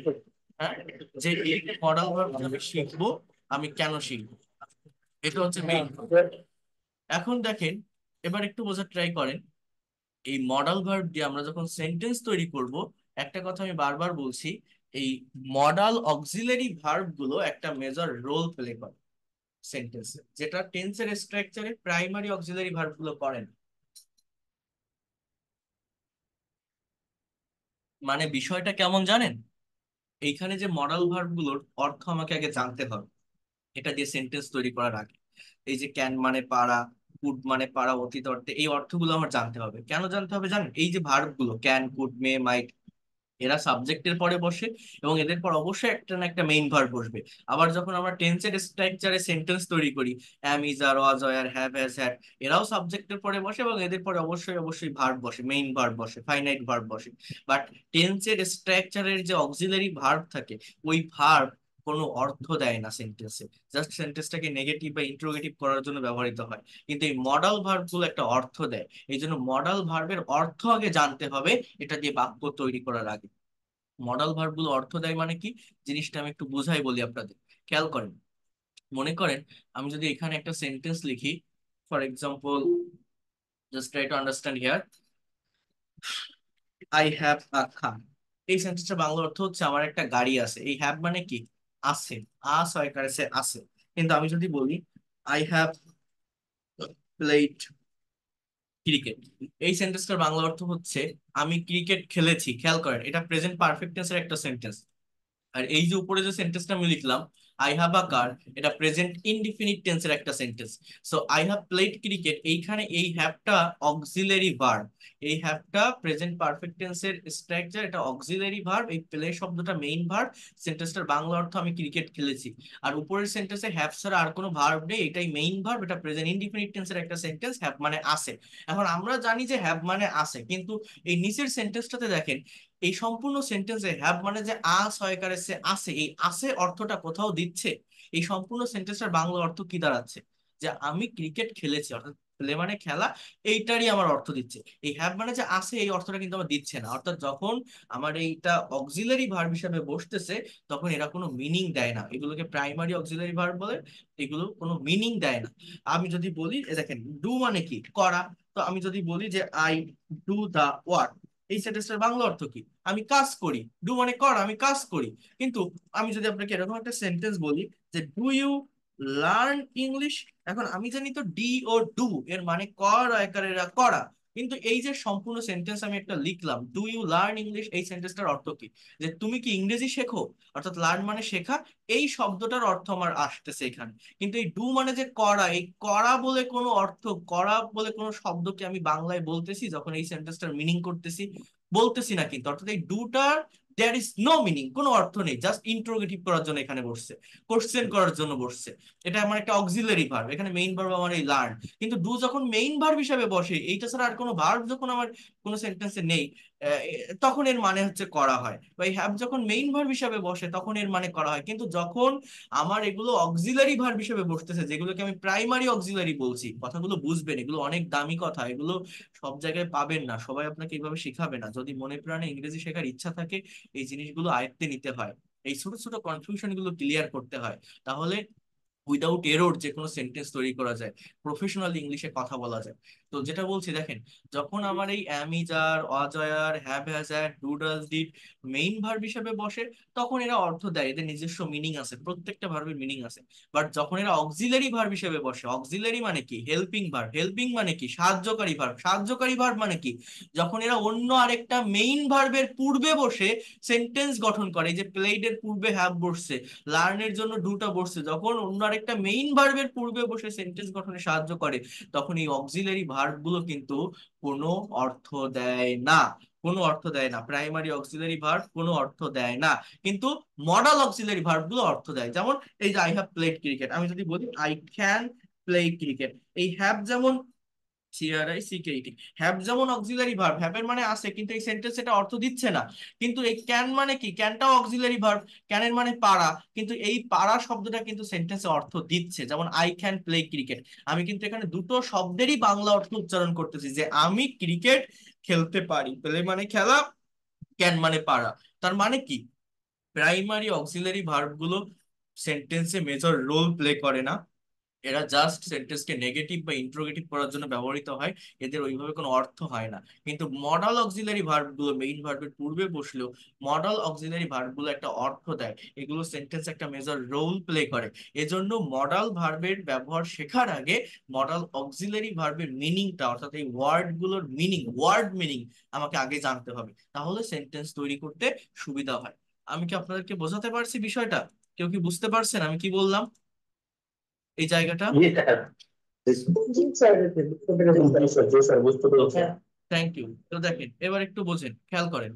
হ্যাঁ, যে এই মডাল ভার্ব আমি শিখবো, আমি কেন শিখবো, এটা হচ্ছে মেইন। এখন দেখেন, এবার একটু বোঝার ট্রাই করেন। এই মডাল ভার্ব দিয়ে আমরা যখন সেন্টেন্স তৈরি করব, একটা কথা আমি বারবার বলছি, এই মডাল অক্সিলারি ভার্ব গুলো একটা মেজর রোল প্লে করে সেন্টেন্সে, যেটা টেন্সের স্ট্রাকচারে প্রাইমারি অক্সিলারি ভার্ব গুলো করেন। মানে বিষয়টা কেমন জানেন? এইখানে যে মডাল ভার্ব গুলোর অর্থ আমাকে আগে জানতে হবে এটা দিয়ে সেন্টেন্স তৈরি করার আগে। এই যে ক্যান মানে পারা, কুড মানে পারা অতীত অর্থে, এই অর্থগুলো আমার জানতে হবে। কেন জানতে হবে জানেন? এই যে ভার্ব গুলো ক্যান, কুড, মে, মাইট, এরা সাবজেক্টের পরে বসে এবং এদের পর অবশ্যই একটা না একটা মেইন ভার্ব বসবে। আবার যখন আমরা টেন্সের স্ট্রাকচারে সেন্টেন্স তৈরি করি, am, is, are, was, were, have, has, had, এরাও সাবজেক্টের পরে বসে এবং এদের পরে অবশ্যই অবশ্যই ভার্ব বসে, মেইন ভার্ব বসে, ফাইনাইট ভার্ব বসে। বাট টেন্সের স্ট্রাকচারের যে অক্সিলারি ভার্ব থাকে, ওই ভার্ব কোনো অর্থ দেয় না সেন্টেন্সে, জাস্ট সেন্টেন্সটাকে নেগেটিভ বা ইন্ট্রোগেটিভ করার জন্য ব্যবহৃত হয়। কিন্তু এই মডাল ভার্ব গুলো একটা অর্থ দেয়। এই জন্য মডাল ভার্বের অর্থ আগে জানতে হবে এটা দিয়ে বাক্য তৈরি করার আগে। মডাল ভার্ব গুলো অর্থ দেয় মানে কি, জিনিসটা আমি একটু বুঝাই বলি আপনাদের। খেয়াল করেন, মনে করেন আমি যদি এখানে একটা সেন্টেন্স লিখি, for example, just try to understand here, I have a car. এই সেন্টেন্সটা বাংলা অর্থ হচ্ছে আমার একটা গাড়ি আছে। এই হ্যাভ মানে কি? আছে। হয় কারেছে আছে। কিন্তু আমি যদি বলি আই হ্যাভ প্লেড ক্রিকেট, এই সেন্টেন্সটার বাংলা অর্থ হচ্ছে আমি ক্রিকেট খেলেছি। খেয়াল করেন, এটা প্রেজেন্ট পারফেক্ট টেন্সের একটা সেন্টেন্স। আর এই যে উপরে যে সেন্টেন্সটা আমি লিখলাম, আই হ্যাভ আ কার, এটা প্রেজেন্ট ইনডিফিনিট টেন্সের একটা sentence. So I have played cricket, এইখানে এই হ্যাভটা অক্সিলারি ভার্ব। এই হ্যাভটা প্রেজেন্ট পারফেক্ট টেন্সের স্ট্রাকচার, এটা অক্সিলারি ভার্ব, এই প্লে শব্দটা মেইন ভার্ব। সেন্টেন্সটার বাংলা অর্থ আমি ক্রিকেট খেলেছি। আর উপরের সেন্টেন্সে হ্যাভ ছাড়া আর কোনো ভার্ব নেই, এটাই মেইন ভার্ব, এটা প্রেজেন্ট ইনডিফিনিট টেন্সের একটা সেন্টেন্স, হ্যাভ মানে আছে। এখন আমরা জানি যে হ্যাভ মানে আছে, কিন্তু এই নিচের সেন্টেন্সটাতে দেখেন, এই সম্পূর্ণ সেন্টেন্সে হ্যাভ মানে যে সহায়কারে সে আছে, এই আছে অর্থটা কোথাও দিচ্ছে? এই সম্পূর্ণ সেন্টেন্সটার বাংলা অর্থ কি দাঁড়াচ্ছে? যে আমি ক্রিকেট খেলেছি, অর্থাৎ প্লে মানে খেলা, এইটারই আমার অর্থ দিচ্ছে। এই হ্যাভ মানে যে আছে এই অর্থটা কিন্তু আমার দিচ্ছে না। অর্থাৎ যখন আমার এইটা অক্সিলারি ভার্ব হিসাবে বসতেছে, তখন এরা কোনো মিনিং দেয় না। এগুলোকে প্রাইমারি অক্সিলারি ভার্ব বলে। এগুলো কোনো মিনিং দেয় না। আমি যদি বলি, দেখেন, ডু মানে কি? করা। তো আমি যদি বলি যে আই ডু দা ওয়ার্ক, এই সেন্টেন্সটার বাংলা অর্থ কি? আমি কাজ করি। ডু মানে করা, আমি কাজ করি। কিন্তু আমি যদি আপনাকে এরকম একটা সেন্টেন্স বলি যে ডু ইউ লার্ন ইংলিশ, এখন আমি জানি তো ডি ও ডু এর মানে কর আকারেরা করা। কিন্তু এই যে সম্পূর্ণ সেন্টেন্স আমি একটা লিখলাম, ডু ইউ লার্ন ইংলিশ, এই সেন্টেন্সটার অর্থ কি? যে তুমি কি ইংরেজি শেখো? অর্থাৎ লার্ন মানে শেখা, এই শব্দটার অর্থ আমার আসতেছে এখানে। কিন্তু এই ডু মানে যে করা, এই করা বলে কোনো অর্থ, করা বলে কোনো শব্দকে আমি বাংলায় বলতেছি যখন এই সেন্টেন্সটার মিনিং করতেছি? বলতেছি না। কিন্তু অর্থাৎ এই ডুটার দেয়ার ইজ নো মিনিং, কোনো অর্থ নেই, জাস্ট ইন্টারোগেটিভ করার জন্য এখানে বসছে, কোশ্চেন করার জন্য বসছে। এটা আমার একটা অক্সিলারি ভার্ব, এখানে মেইন ভার্ব আমার এই লার্ন। কিন্তু ডু যখন মেইন ভার্ব হিসাবে বসে, এইটা ছাড়া আর কোনো ভার্ব যখন আমার কোনো সেন্টেন্সে নেই, তখন এর মানে হচ্ছে করা হয়। বা এই হ্যাভ যখন মেইন ভার্ব হিসাবে বসে, তখন এর মানে করা হয়। কিন্তু যখন আমার এগুলো অক্সিলারি ভার্ব হিসেবে বসতেছে, যেগুলোকে আমি প্রাইমারি অক্সিলারি বলছি, কথাগুলো বুঝবেন, এগুলো অনেক দামি কথা, এগুলো সব জায়গায় পাবেন না, সবাই আপনাকে এইভাবে শিখাবে না। যদি মনে প্রাণে ইংরেজি শেখার ইচ্ছা থাকে, এই জিনিসগুলো আয়ত্তে নিতে হয়, এই ছোট ছোট কনফিউশন গুলো ক্লিয়ার করতে হয়। তাহলে উইদাউট এরর যে কোনো সেন্টেন্স তৈরি করা যায়, প্রফেশনাল ইংলিশে কথা বলা যায়। তো যেটা বলছি দেখেন, যখন আমার এই am, is, are, were, have, has, had, do, does, did main verb হিসেবে বসে, তখন এরা অর্থ দেয়, এদের নিজস্ব মিনিং আছে, প্রত্যেকটা ভার্বের মিনিং আছে। বাট যখন এরা অক্সিলারি ভার্ব হিসেবে বসে, অক্সিলারি মানে কি? Helping verb. হেল্পিং মানে কি? সাহায্যকারী ভার্ব। সাহায্যকারী ভার্ব মানে কি? যখন এরা অন্য আরেকটা মেইন ভার্বের পূর্বে বসে সেন্টেন্স গঠন করে, এই যে প্লেড এর পূর্বে হ্যাভ বসছে, লার্নের জন্য ডুটা বসছে, যখন অন্য আরেকটা মেইন ভার্বের পূর্বে বসে সেন্টেন্স গঠনে সাহায্য করে, তখন এই অক্সিলারি ভার্ব গুলো কিন্তু কোনো অর্থ দেয় না। কোনো অর্থ দেয় না, প্রাইমারি অক্সিলারি ভার্ব কোনো অর্থ দেয় না। কিন্তু মডাল অক্সিলারি ভার্ব গুলো অর্থ দেয়। যেমন এই যে আই হ্যাভ প্লেড ক্রিকেট, আমি যদি বলি আই ক্যান প্লে ক্রিকেট, এই হ্যাভ যেমন সিআরআইসিকেইটি, হ্যাভ যেমন অক্সিলারি ভার্ব, হ্যাভের মানে আছে, কিন্তু এই সেন্টেন্স এটা অর্থ দিচ্ছে না। কিন্তু এই ক্যান মানে কি, ক্যানটাও অক্সিলারি ভার্ব, ক্যানের মানে পারা, কিন্তু এই পারা শব্দটা কিন্তু সেন্টেন্সে অর্থ দিচ্ছে। যেমন আই ক্যান প্লে ক্রিকেট, আমি কিন্তু এখানে দুটো শব্দেরই বাংলা অর্থ উচ্চারণ করতেছি, যে আমি ক্রিকেট খেলতে পারি। প্লে মানে খেলা, ক্যান মানে পারা। তার মানে কি, প্রাইমারি অক্সিলারি ভার্ব গুলো সেন্টেন্সে মেজর রোল প্লে করে না, এরা জাস্ট সেন্টেন্সকে নেগেটিভ বা ইন্ট্রোগেটিভ করার জন্য ব্যবহৃত হয়, এদের ওইভাবে কোনো অর্থ হয় না। কিন্তু মডাল অক্সিলারি ভার্ব গুলো মেইন ভার্বের পূর্বে বসলেও মডাল অক্সিলারি ভার্ব গুলো একটা অর্থ দেয়, এগুলো সেন্টেন্স একটা মেজর রোল প্লে করে। এজন্য মডাল ভার্বের ব্যবহার শেখার আগে মডাল অক্সিলারি ভার্বের মিনিংটা, অর্থাৎ এই ওয়ার্ড গুলোর মিনিং, ওয়ার্ড মিনিং আমাকে আগে জানতে হবে, তাহলে সেন্টেন্স তৈরি করতে সুবিধা হয়। আমি কি আপনাদেরকে বোঝাতে পারছি বিষয়টা? কেউ কি বুঝতে পারছেন আমি কি বললাম এই জায়গাটা? জি স্যার। জি স্যার, জি স্যার, জি স্যার, বুঝতে পেরেছি। Thank you. তো দেখেন এবার একটু বোঝেন, খেয়াল করেন।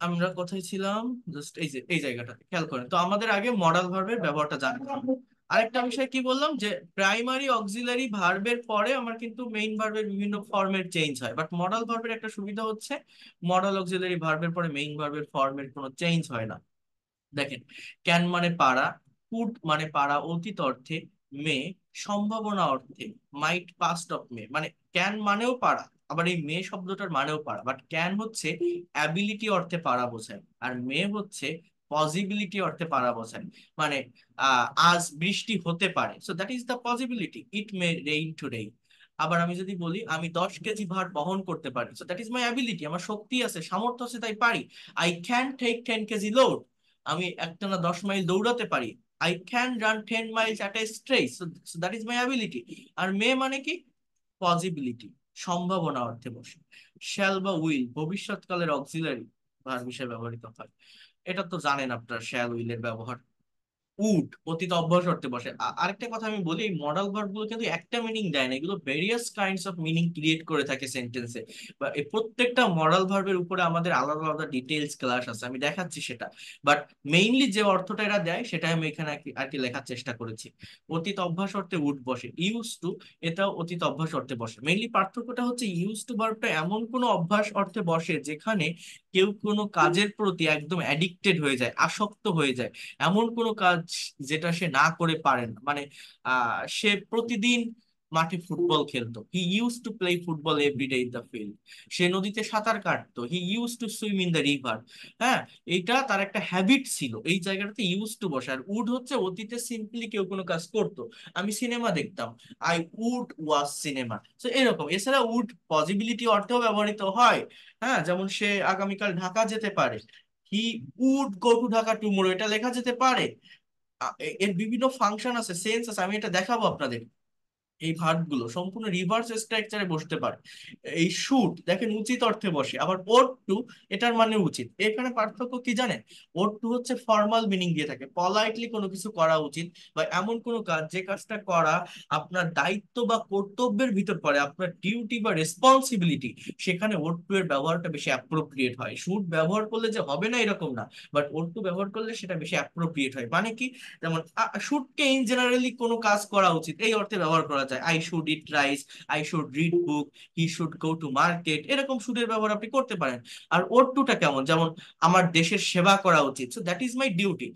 আমরা কোথায় ছিলাম, জাস্ট এই যে এই জায়গাটাতে খেয়াল করেন। তো আমাদের আগে মডাল ভার্বের ব্যবহারটা জানতে হবে। আরেকটা বিষয় কি বললাম, যে প্রাইমারি অক্সিলারি ভার্বের পরে আমার কিন্তু মেইন ভার্বের বিভিন্ন ফর্মের চেঞ্জ হয়, বাট মডাল ভার্বের একটা সুবিধা হচ্ছে মডাল অক্সিলারি ভার্বের পরে মেইন ভার্বের ফর্মের কোনো চেঞ্জ হয় না। দেখেন, ক্যান মানে পারা, কুড মানে পারা অতীত অর্থে, মে সম্ভাবনা অর্থে, মাইট পাস্ট অফ মে, মানে ক্যান মানেও পারা, আবার এই মে শব্দটার মানেও পারা, বাট ক্যান হচ্ছে অ্যাবিলিটি অর্থে পারা বোঝায়, আর মে হচ্ছে পসিবিলিটি অর্থে পারা বোঝায়। মানে আজ বৃষ্টি হতে পারে, so that is the possibility, it may rain today. আবার আমি যদি বলি আমি 10 কেজি ভার বহন করতে পারি, so that is my ability, আমার শক্তি আছে, সামর্থ্য আছে, তাই পারি। I can take 10 kg load, আমি একটানা 10 মাইল দৌড়াতে পারি। I can run 10 miles at a stretch, so that is my ability. আর মে মানে কি, পসিবিলিটি, সম্ভাবনা অর্থে বসে। শ্যাল বা উইল ভবিষ্যৎকালের অক্সিলারি ভার্ব হিসেবে ব্যবহৃত হয়। এটা তো জানেন আপনার শ্যাল উইলের ব্যবহার। উড অতীত অভ্যাস অর্থে বসে। আরেকটা কথা আমি বলি, এই মডাল ভার্ব গুলো কিন্তু একটা মিনিং দেয় না, এগুলো various kinds of meaning create করে থাকে সেন্টেন্সে। বা এই প্রত্যেকটা মডাল ভার্বের উপরে আমাদের আলাদা আলাদা ডিটেইলস ক্লাস আছে, আমি দেখাচ্ছি সেটা। বাট মেইনলি যে অর্থটা এরা দেয় সেটা আমি এখানে আর কি লেখার চেষ্টা করেছি। অতীত অভ্যাস অর্থে উড বসে, ইউজ টু এটাও অতীত অভ্যাস অর্থে বসে। মেইনলি পার্থক্যটা হচ্ছে ইউজ টু ভার্বটা এমন কোনো অভ্যাস অর্থে বসে যেখানে কেউ কোনো কাজের প্রতি একদম অ্যাডিক্টেড হয়ে যায়, আসক্ত হয়ে যায়, এমন কোনো কাজ যেটা সে না করে পারে না। মানে সে প্রতিদিন মাঠে ফুটবল খেলতো, he use to play football every day in the field. সে নদীতে সাঁতার কাটতো, he use to swim in the river. হ্যাঁ, এইটা তার একটা হ্যাবিট ছিল, এই জায়গাটাতে ইউজ টু বসে। আর উড হচ্ছে অতীতে সিম্পলি কেউ কোনো কাজ করতো, আমি সিনেমা দেখতাম, আই উড ওয়াচ সিনেমা, তো এরকম। এছাড়া উড পসিবিলিটি অর্থেও ব্যবহৃত হয়। হ্যাঁ, যেমন সে আগামীকাল ঢাকা যেতে পারে, he would go to Dhaka tomorrow, এটা লেখা যেতে পারে। এর বিভিন্ন ফাংশন আছে, সেন্স আছে, আমি এটা দেখাবো আপনাদের। এই ভার্ব গুলো সম্পূর্ণ রিভার্স স্ট্রাকচারে বসতে পারে। এই শুড দেখেন উচিত অর্থে বসে, আবার ওট টু এটার মানে উচিত। এখানে পার্থক্য কি জানেন, ওট টু হচ্ছে ফর্মাল মিনিং দিয়ে থাকে, পলাইটলি কোনো কিছু করা উচিত, বা এমন কোনো কাজ যে কাজটা করা আপনার দায়িত্ব বা কর্তব্যের ভিতর পড়ে, আপনার ডিউটি বা রেসপন্সিবিলিটি, সেখানে ওট টু এর ব্যবহারটা বেশি অ্যাপ্রোপ্রিয়েট হয়। শুড ব্যবহার করলে যে হবে না এরকম না, বাট ওট টু ব্যবহার করলে সেটা বেশি অ্যাপ্রোপ্রিয়েট হয়। মানে কি, যেমন শুডকে ইন জেনারেলি কোনো কাজ করা উচিত এই অর্থে ব্যবহার করা যায়, I should eat rice, I should read book, he should go to market, এরকম শুডের ব্যবহার আপনি করতে পারেন। আর ওট টুটা কেমন, যেমন আমার দেশের সেবা করা উচিত, so that is my duty,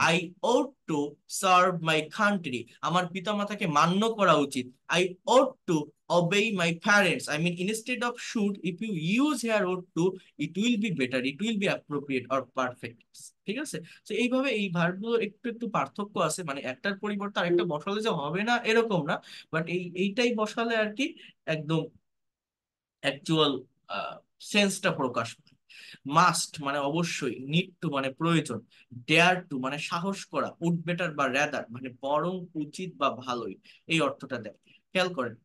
I ought to serve my country, আমার পিতামাতাকে মান্য করা উচিত, I ought to obey my parents. I mean, instead of should, if you use here ought to, it will be better, it will be appropriate or perfect. ঠিক আছে? তো এইভাবে এই ভার্বগুলো একটু একটু পার্থক্য আছে, মানে একটার পরিবর্তে আরেকটা বসালে যে হবে না এরকম না, বাট এইটাই বসালে আর কি একদম অ্যাকচুয়াল সেন্সটা প্রকাশ পায়। মাস্ট মানে অবশ্যই, নিড টু মানে প্রয়োজন, ডেয়ার টু মানে সাহস করা, উড বেটার বা র্যাদার মানে বরং, উচিত বা ভালোই, এই অর্থটা দেয়। খেয়াল করেন,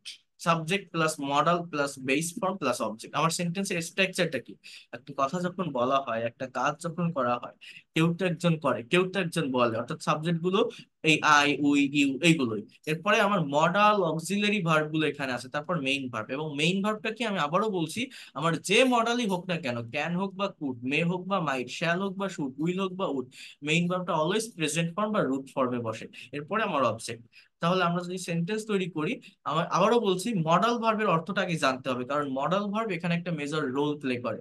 subject plus modal plus base form plus object. আমার সেন্টেন্সের স্ট্রাকচারটা কি, একটা কথা যখন বলা হয়, একটা কাজ যখন করা হয়, কেউ তো একজন করে, কেউ তো একজন বলে, অর্থাৎ সাবজেক্ট গুলো এই আই, উই, ইউ এইগুলোই। এরপরে আমার মডাল অক্সিলারি ভার্ব গুলো এখানে আছে, তারপর মেইন ভার্ব। এবং মেইন ভার্বটা কি আমি আবারও বলছি, আমার যে মডালই হোক না কেন, ক্যান হোক বা কুড, মে হোক বা মাইট, শ্যাল হোক বা শুড, উইল হোক বা উড, মেইন ভার্বটা অলওয়েজ প্রেজেন্ট ফর্ম বা রুট ফর্মে বসে। এরপরে আমার অবজেক্ট। তাহলে আমরা যদি সেন্টেন্স তৈরি করি, আমার আবারও বলছি মডাল ভার্বের অর্থটা আগে জানতে হবে, কারণ মডাল ভার্ব এখানে একটা মেজর রোল প্লে করে।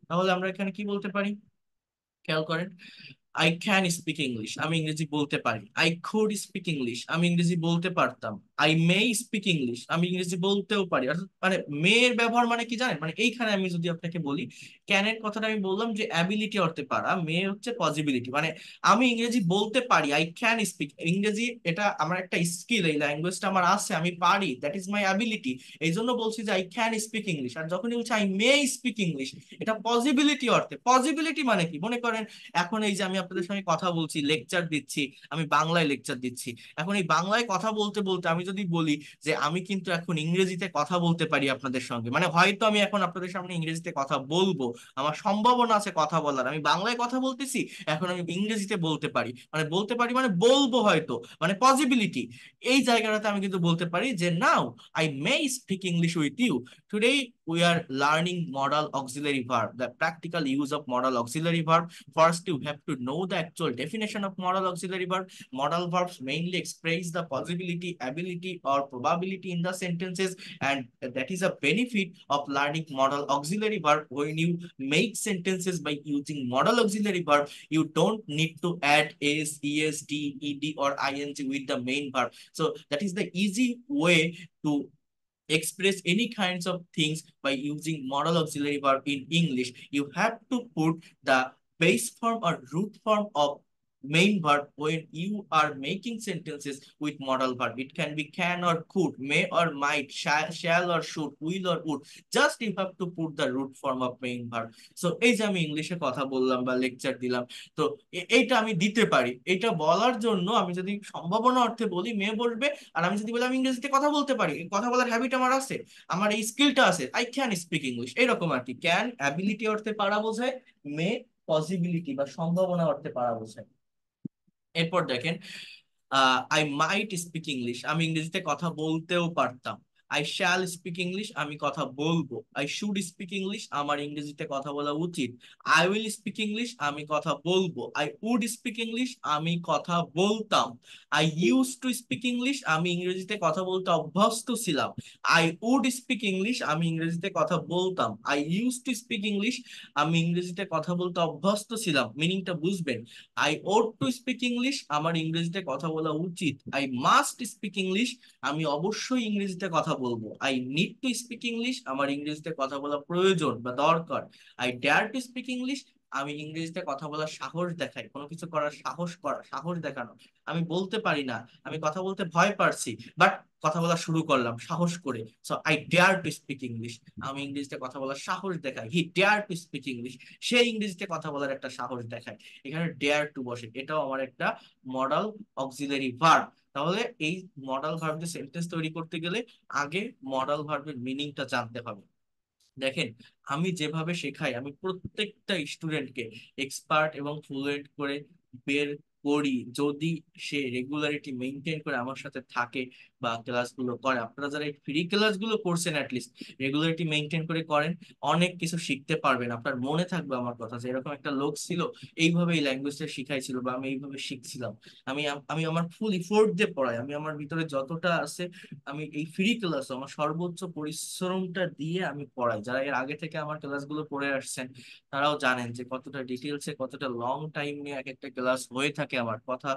তাহলে আমরা এখানে কি বলতে পারি, খেয়াল করেন। আই ক্যান স্পিক ইংলিশ, আমি ইংরেজি বলতে পারি। আই কুড স্পিক ইংলিশ, আমি ইংরেজি বলতে পারতাম। আই মে স্পিক ইংলিশ, আমি ইংরেজি বলতেও পারি। অর্থাৎ মানে মে এর ব্যবহার মানে কি জানেন, মানে এইখানে আমি যদি আপনাকে বলি, ক্যানের কথাটা আমি বললাম যে অ্যাবিলিটি অর্থে পারা, মে হচ্ছে পসিবিলিটি। মানে আমি ইংরেজি বলতে পারি, আই ক্যান স্পিক ইংরেজি, এটা আমার একটা স্কিল, এই ল্যাঙ্গুয়েজটা আমার আছে, আমি পারি, দ্যাট ইজ মাই অ্যাবিলিটি। এই জন্য বলছি যে আই ক্যান স্পিক ইংলিশ। আর যখনই বলছি আই মে স্পিক ইংলিশ, এটা পসিবিলিটি অর্থে। পসিবিলিটি মানে কি, মনে করেন এখন এই যে আমি আপনাদের সঙ্গে কথা বলছি, লেকচার দিচ্ছি, আমি বাংলায় লেকচার দিচ্ছি। এখন এই বাংলায় কথা বলতে বলতে আমি যদি বলি যে আমি কিন্তু এখন ইংরেজিতে কথা বলতে পারি আপনাদের সঙ্গে, মানে হয়তো আমি এখন আপনাদের সামনে ইংরেজিতে কথা বলবো, আমার সম্ভাবনা আছে কথা বলার, আমি বাংলায় কথা বলতেছি, এখন আমি ইংরেজিতে বলতে পারি, মানে বলতে পারি মানে বলবো হয়তো, মানে পসিবিলিটি। এই জায়গাটাতে আমি কিন্তু বলতে পারি যে now I may speak English with you. Today we are learning modal auxiliary verb, the practical use of modal auxiliary verb. First, you have to know the actual definition of modal auxiliary verb. Modal verbs mainly express the possibility, ability, or probability in the sentences, and that is a benefit of learning modal auxiliary verb. When you make sentences by using modal auxiliary verb, you don't need to add s, es, d, ed, or ing with the main verb. So that is the easy way to express any kinds of things by using modal auxiliary verb in English. You have to put the base form or root form of main verb when you are making sentences with modal verb. It can be can or could, may or might, shall or should, will or would. Just you have to put the root form of main verb. So এই যে আমি ইংলিশে কথা বললাম বা লেকচার দিলাম, তো এইটা আমি দিতে পারি। এটা বলার জন্য আমি যদি সম্ভাবনা অর্থে বলি মে বলবে, আর আমি যদি বলি আমি ইংরেজিতে কথা বলতে পারি, এই কথা বলার হ্যাবিট আমার আছে, আমার এই স্কিলটা আছে, আই ক্যান স্পিক ইংলিশ, এরকম আর কি। ক্যান অ্যাবিলিটি অর্থে পারা বোঝায়, মে পসিবিলিটি বা সম্ভাবনা অর্থে পারা বোঝায়। এরপর দেখেন, আই মাইট স্পিক ইংলিশ, আমি ইংরেজিতে কথা বলতেও পারতাম। আই শ্যাল স্পিক ইংলিশ, আমি কথা বলবো। আই শুড স্পিক ইংলিশ, আমার ইংরেজিতে কথা বলা উচিত। আই উইল স্পিক ইংলিশ, আমি কথা বলবো। আই উড স্পিক ইংলিশ, আমি কথা বলতাম। I use to speak English, আমি ইংরেজিতে কথা বলতে অভ্যস্ত ছিলাম। আই উড স্পিক ইংলিশ, আমি ইংরেজিতে কথা বলতাম। I use to speak English, আমি ইংরেজিতে কথা বলতে অভ্যস্ত ছিলাম। মিনিংটা বুঝবেন। I ought to speak English, আমার ইংরেজিতে কথা বলা উচিত। আই মাস্ট স্পিক ইংলিশ, আমি অবশ্যই ইংরেজিতে কথা বলবো। I need to speak English, আমার ইংরেজিতে কথা বলা প্রয়োজন বা দরকার। I dare to speak English, আমি ইংরেজিতে কথা বলার সাহস দেখাই, কোনো কিছু করার সাহস, করা সাহস দেখানো। আমি বলতে পারি না, আমি কথা বলতে ভয় পাচ্ছি, বাট কথা বলা শুরু করলাম সাহস করে। So I dare to speak English, আমি ইংরেজিতে কথা বলার সাহস দেখাই। He dare to speak English, সে ইংরেজিতে কথা বলার একটা সাহস দেখায়। এখানে ডেয়ার টু বসে, এটাও আমার একটা মডাল অক্সিলারি ভার্ব। তাহলে এই মডাল ভার্ব দিয়ে সেন্টেন্স তৈরি করতে গেলে আগে মডাল ভার্বের মিনিংটা জানতে হবে। দেখেন, আমি যেভাবে শেখাই, আমি প্রত্যেকটা স্টুডেন্টকে এক্সপার্ট এবং ফ্লুয়েন্ট করে বের করি যদি সে রেগুলারিটি মেনটেন করে আমার সাথে থাকে বা ক্লাসগুলো করে। আপনারা যারা এই ফ্রি ক্লাসগুলো করছেন অ্যাটলিস্ট রেগুলারিটি মেনটেন করে করেন, অনেক কিছু শিখতে পারবেন। আপনার মনে থাকবে আমার কথা যে এরকম একটা লোক ছিল, এইভাবে এই ল্যাঙ্গুয়েজটা শিখাইছিল বা আমি এইভাবে শিখছিলাম। আমি আমি আমার ফুল ইফোর্ট দিয়ে পড়াই, আমি আমার ভিতরে যতটা আছে, আমি এই ফ্রি ক্লাস আমার সর্বোচ্চ পরিশ্রমটা দিয়ে আমি পড়াই। যারা এর আগে থেকে আমার ক্লাসগুলো পড়ে আসছেন তারাও জানেন যে কতটা ডিটেলসে, কতটা লং টাইম নিয়ে এক একটা ক্লাস হয়ে থাকে। আমার কথা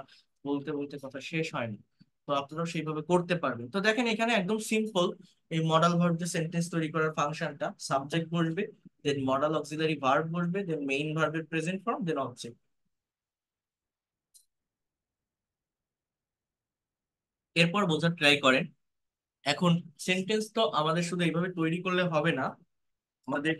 বলতে বলতে কথা শেষ হয় না। তো আপনারাও সেইভাবে করতে পারবেন। তো দেখেন এখানে একদম সিম্পল, এই মডাল ভার্ব দিয়ে সেন্টেন্স তৈরি করার ফাংশনটা, সাবজেক্ট বসবে, দেন মডাল অক্সিলারি ভার্ব বসবে, দেন মেইন ভার্বের প্রেজেন্ট ফর্ম, দেন অবজেক্ট। এরপর বোঝার ট্রাই করেন। এখন সেন্টেন্স তো আমাদের শুধু এইভাবে তৈরি করলে হবে না, আমাদের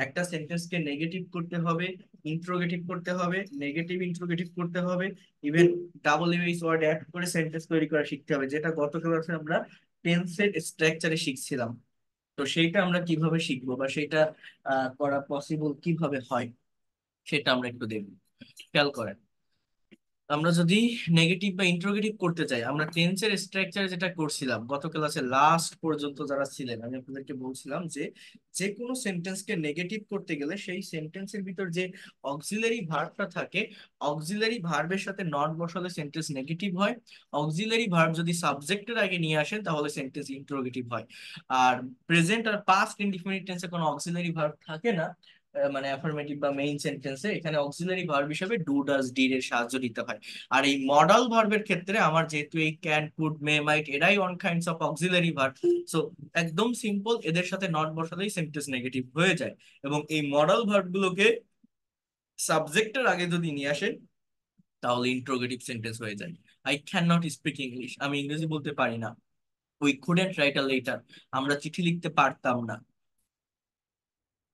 একটা সেন্টেন্সকে নেগেটিভ করতে হবে, ইন্ট্রোগেটিভ করতে হবে, নেগেটিভ ইন্ট্রোগেটিভ করতে হবে, even double US word add করে সেন্টেন্স তৈরি করা শিখতে হবে, যেটা গত ক্লাসে আমরা টেন্সের স্ট্রাকচারে শিখছিলাম। তো সেইটা আমরা কিভাবে শিখবো বা সেটা করা পসিবল কিভাবে হয়, সেটা আমরা একটু দেখব। খেয়াল করেন, আমরা যদি নেগেটিভ বা ইন্টারোগেটিভ করতে চাই, আমরা টেন্সের স্ট্রাকচার যেটা করছিলাম গত ক্লাসে লাস্ট পর্যন্ত যারা ছিলেন, আমি আপনাদেরকে বলছিলাম যে যে কোনো সেন্টেন্সকে নেগেটিভ করতে গেলে সেই সেন্টেন্সের ভিতর যে অক্সিলারি ভার্বটা থাকে, অক্সিলারি ভার্বের সাথে নট বসালে সেন্টেন্স নেগেটিভ হয়। অক্সিলারি ভার্ব যদি সাবজেক্টের আগে নিয়ে আসেন তাহলে সেন্টেন্স ইন্টারোগেটিভ হয়। আর প্রেজেন্ট আর পাস্ট ইনডিফিনিট টেন্সে কোনো অক্সিলারি ভার্ব থাকে না, মানে অ্যাফার্মেটিভ বা মেইন সেন্টেন্সে এখানে অক্সিলারি ভার্ব হিসেবে ডু ডাজ ডিড এর সাহায্য নিতে হয়। আর এই মডাল ভার্বের ক্ষেত্রে আমার যেহেতু এই ক্যান কুড মে মাইট এরাই on kinds of auxiliary verb, so একদম সিম্পল, এদের সাথে নট বসালেই সেন্টেন্স নেগেটিভ হয়ে যায়। এবং এই মডাল ভার্ব গুলোকে সাবজেক্টের আগে যদি নিয়ে আসেন তাহলে ইন্ট্রোগেটিভ সেন্টেন্স হয়ে যায়। I can not speak English, আমি ইংরেজি বলতে পারি না। We couldn't write a letter, আমরা চিঠি লিখতে পারতাম না।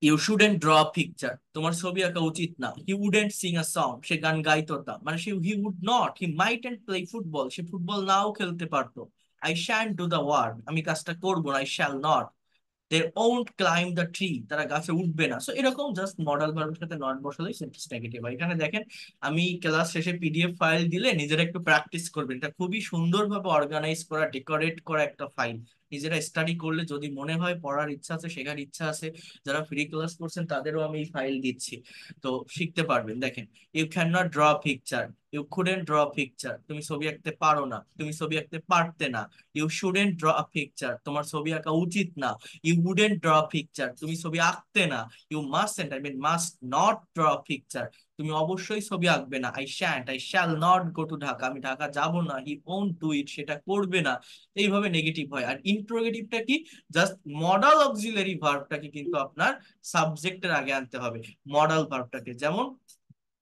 ইউ শুডেন্ট ড্র পিকচার, তোমার ছবি আঁকা উচিত না। He wouldn't sing a song, সে গান গাইতো না, মানে সে he would not, he might and play football, সে ফুটবল নাও খেলতে পারতো। I shan't do the work, আমি কাজটা করবো না। I shall not, they won't climb the tree, তারা গাছে উঠবে না। সো এরকম জাস্ট মডাল ভার্বের সাথে নট বসালেই সেন্টেন্স নেগেটিভ হয়। এখানে দেখেন, আমি ক্লাস শেষে পিডিএফ ফাইল দিলে নিজেরা একটু প্র্যাকটিস করবেন, এটা খুবই সুন্দরভাবে অর্গানাইজ করা, ডেকোরেট করা একটা ফাইল। নিজেরা স্টাডি করলে যদি মনে হয় পড়ার ইচ্ছা আছে, শেখার ইচ্ছা আছে, যারা ফ্রি ক্লাস করছেন তাদেরও আমি এই ফাইল দিচ্ছি, তো শিখতে পারবেন। দেখেন, you can not draw picture, you couldn't draw picture, তুমি ছবি আঁকতে পারো না, তুমি ছবি আঁকতে পারতে না। ইউ শুডেন্ট ড্র পিকচার, তোমার ছবি আঁকা উচিত না। ইউ উডেন্ট ড্র পিকচার, তুমি ছবি আঁকতে না। You mustn't, I mean must not draw picture, তুমি অবশ্যই ছবি আঁকবে না। I shan't, I shall not go to Dhaka, আমি ঢাকা যাব না। হি ওন্ট ডু ইট, সেটা করবে না। এইভাবে নেগেটিভ হয়। আর ইন্ট্রোগেটিভটা কি, জাস্ট মডাল অক্সিলারি ভার্বটাকে কিন্তু আপনার সাবজেক্টের আগে আনতে হবে, মডাল ভার্বটাকে। যেমন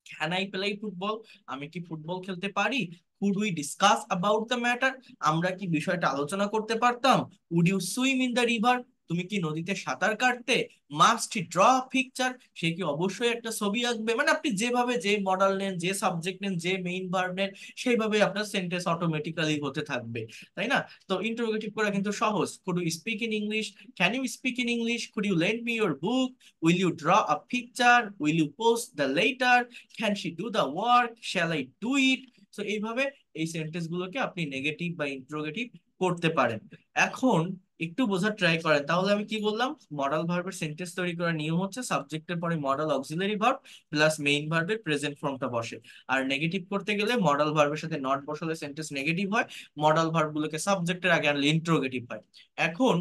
ক্যান আই প্লে ফুটবল, আমি কি ফুটবল খেলতে পারি। Could we discuss about the matter, আমরা কি বিষয়টা আলোচনা করতে পারতাম। Would you swim in the river, তুমি কি নদীতে সাঁতার কাটতে। মাস্ট হি ড্র পিকচার, সে কি অবশ্যই একটা ছবি আঁকবে। মানে আপনি যেভাবে যে মডাল নেন, যে সাবজেক্ট নেন, যে মেইন ভার্ব নেন, সেইভাবে আপনার সেন্টেন্স অটোমেটিক্যালি হতে থাকবে, তাই না? তো ইন্টারোগেটিভ করা কিন্তু সহজ। Could you speak in English, can you speak in English, could you lend me your book, will you draw a picture, will you post the letter, can she do the work, shall I do it. তো এইভাবে এই সেন্টেন্স গুলোকে আপনি নেগেটিভ বা ইন্ট্রোগেটিভ করতে পারেন। এখন একটু বোঝার ট্রাই করেন, তাহলে আমি কি বললাম, মডাল ভার্বের সেন্টেন্স তৈরি করার নিয়ম হচ্ছে সাবজেক্টের পরে modal auxiliary verb plus main ভার্বের প্রেজেন্ট ফর্মটা বসে। আর নেগেটিভ করতে গেলে মডাল ভার্বের সাথে নট বসালে সেন্টেন্স নেগেটিভ হয়, মডাল ভার্ব গুলোকে সাবজেক্টের আগে আনলে ইন্ট্রোগেটিভ হয়। এখন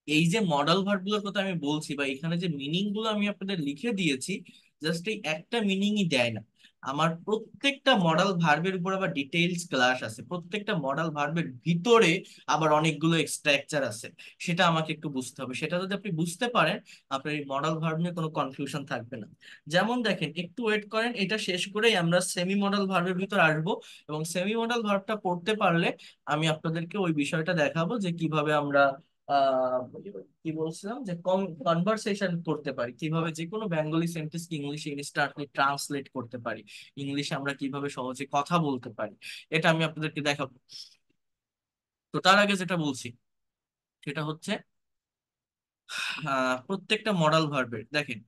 এই যে মডাল ভার্ব গুলোর কথা আমি বলছি, বা এখানে যে মিনিং গুলো আমি আপনাদের লিখে দিয়েছি, জাস্ট এই একটা মিনিংই দেয় না। আমার প্রত্যেকটা মডাল ভার্বের উপর আবার ডিটেইলস ক্লাস আছে, প্রত্যেকটা মডাল ভার্বের ভিতরে আবার অনেকগুলো স্ট্রাকচার আছে। সেটা আমাকে একটু বুঝতে হবে, সেটা যদি আপনি বুঝতে পারেন আপনার এই মডাল ভার্ব নিয়ে কোনো কনফিউশন থাকবে না। যেমন দেখেন, একটু ওয়েট করেন, এটা শেষ করেই আমরা সেমি মডাল ভার্বের ভিতর আসবো। এবং সেমি মডাল ভার্বটা পড়তে পারলে আমি আপনাদেরকে ওই বিষয়টা দেখাবো যে কিভাবে আমরা আহ কি বলছিলাম, যে কনভারসেশন করতে পারি, কিভাবে যে কোনো বেঙ্গলি সেন্টেন্স ইংলিশে ইনস্ট্যান্টলি ট্রান্সলেট করতে পারি, ইংলিশে আমরা কিভাবে সহজে কথা বলতে পারি, এটা আমি আপনাদেরকে দেখাবো। তো তার আগে যেটা বলছি সেটা হচ্ছে, প্রত্যেকটা মডাল ভার্বের দেখেন,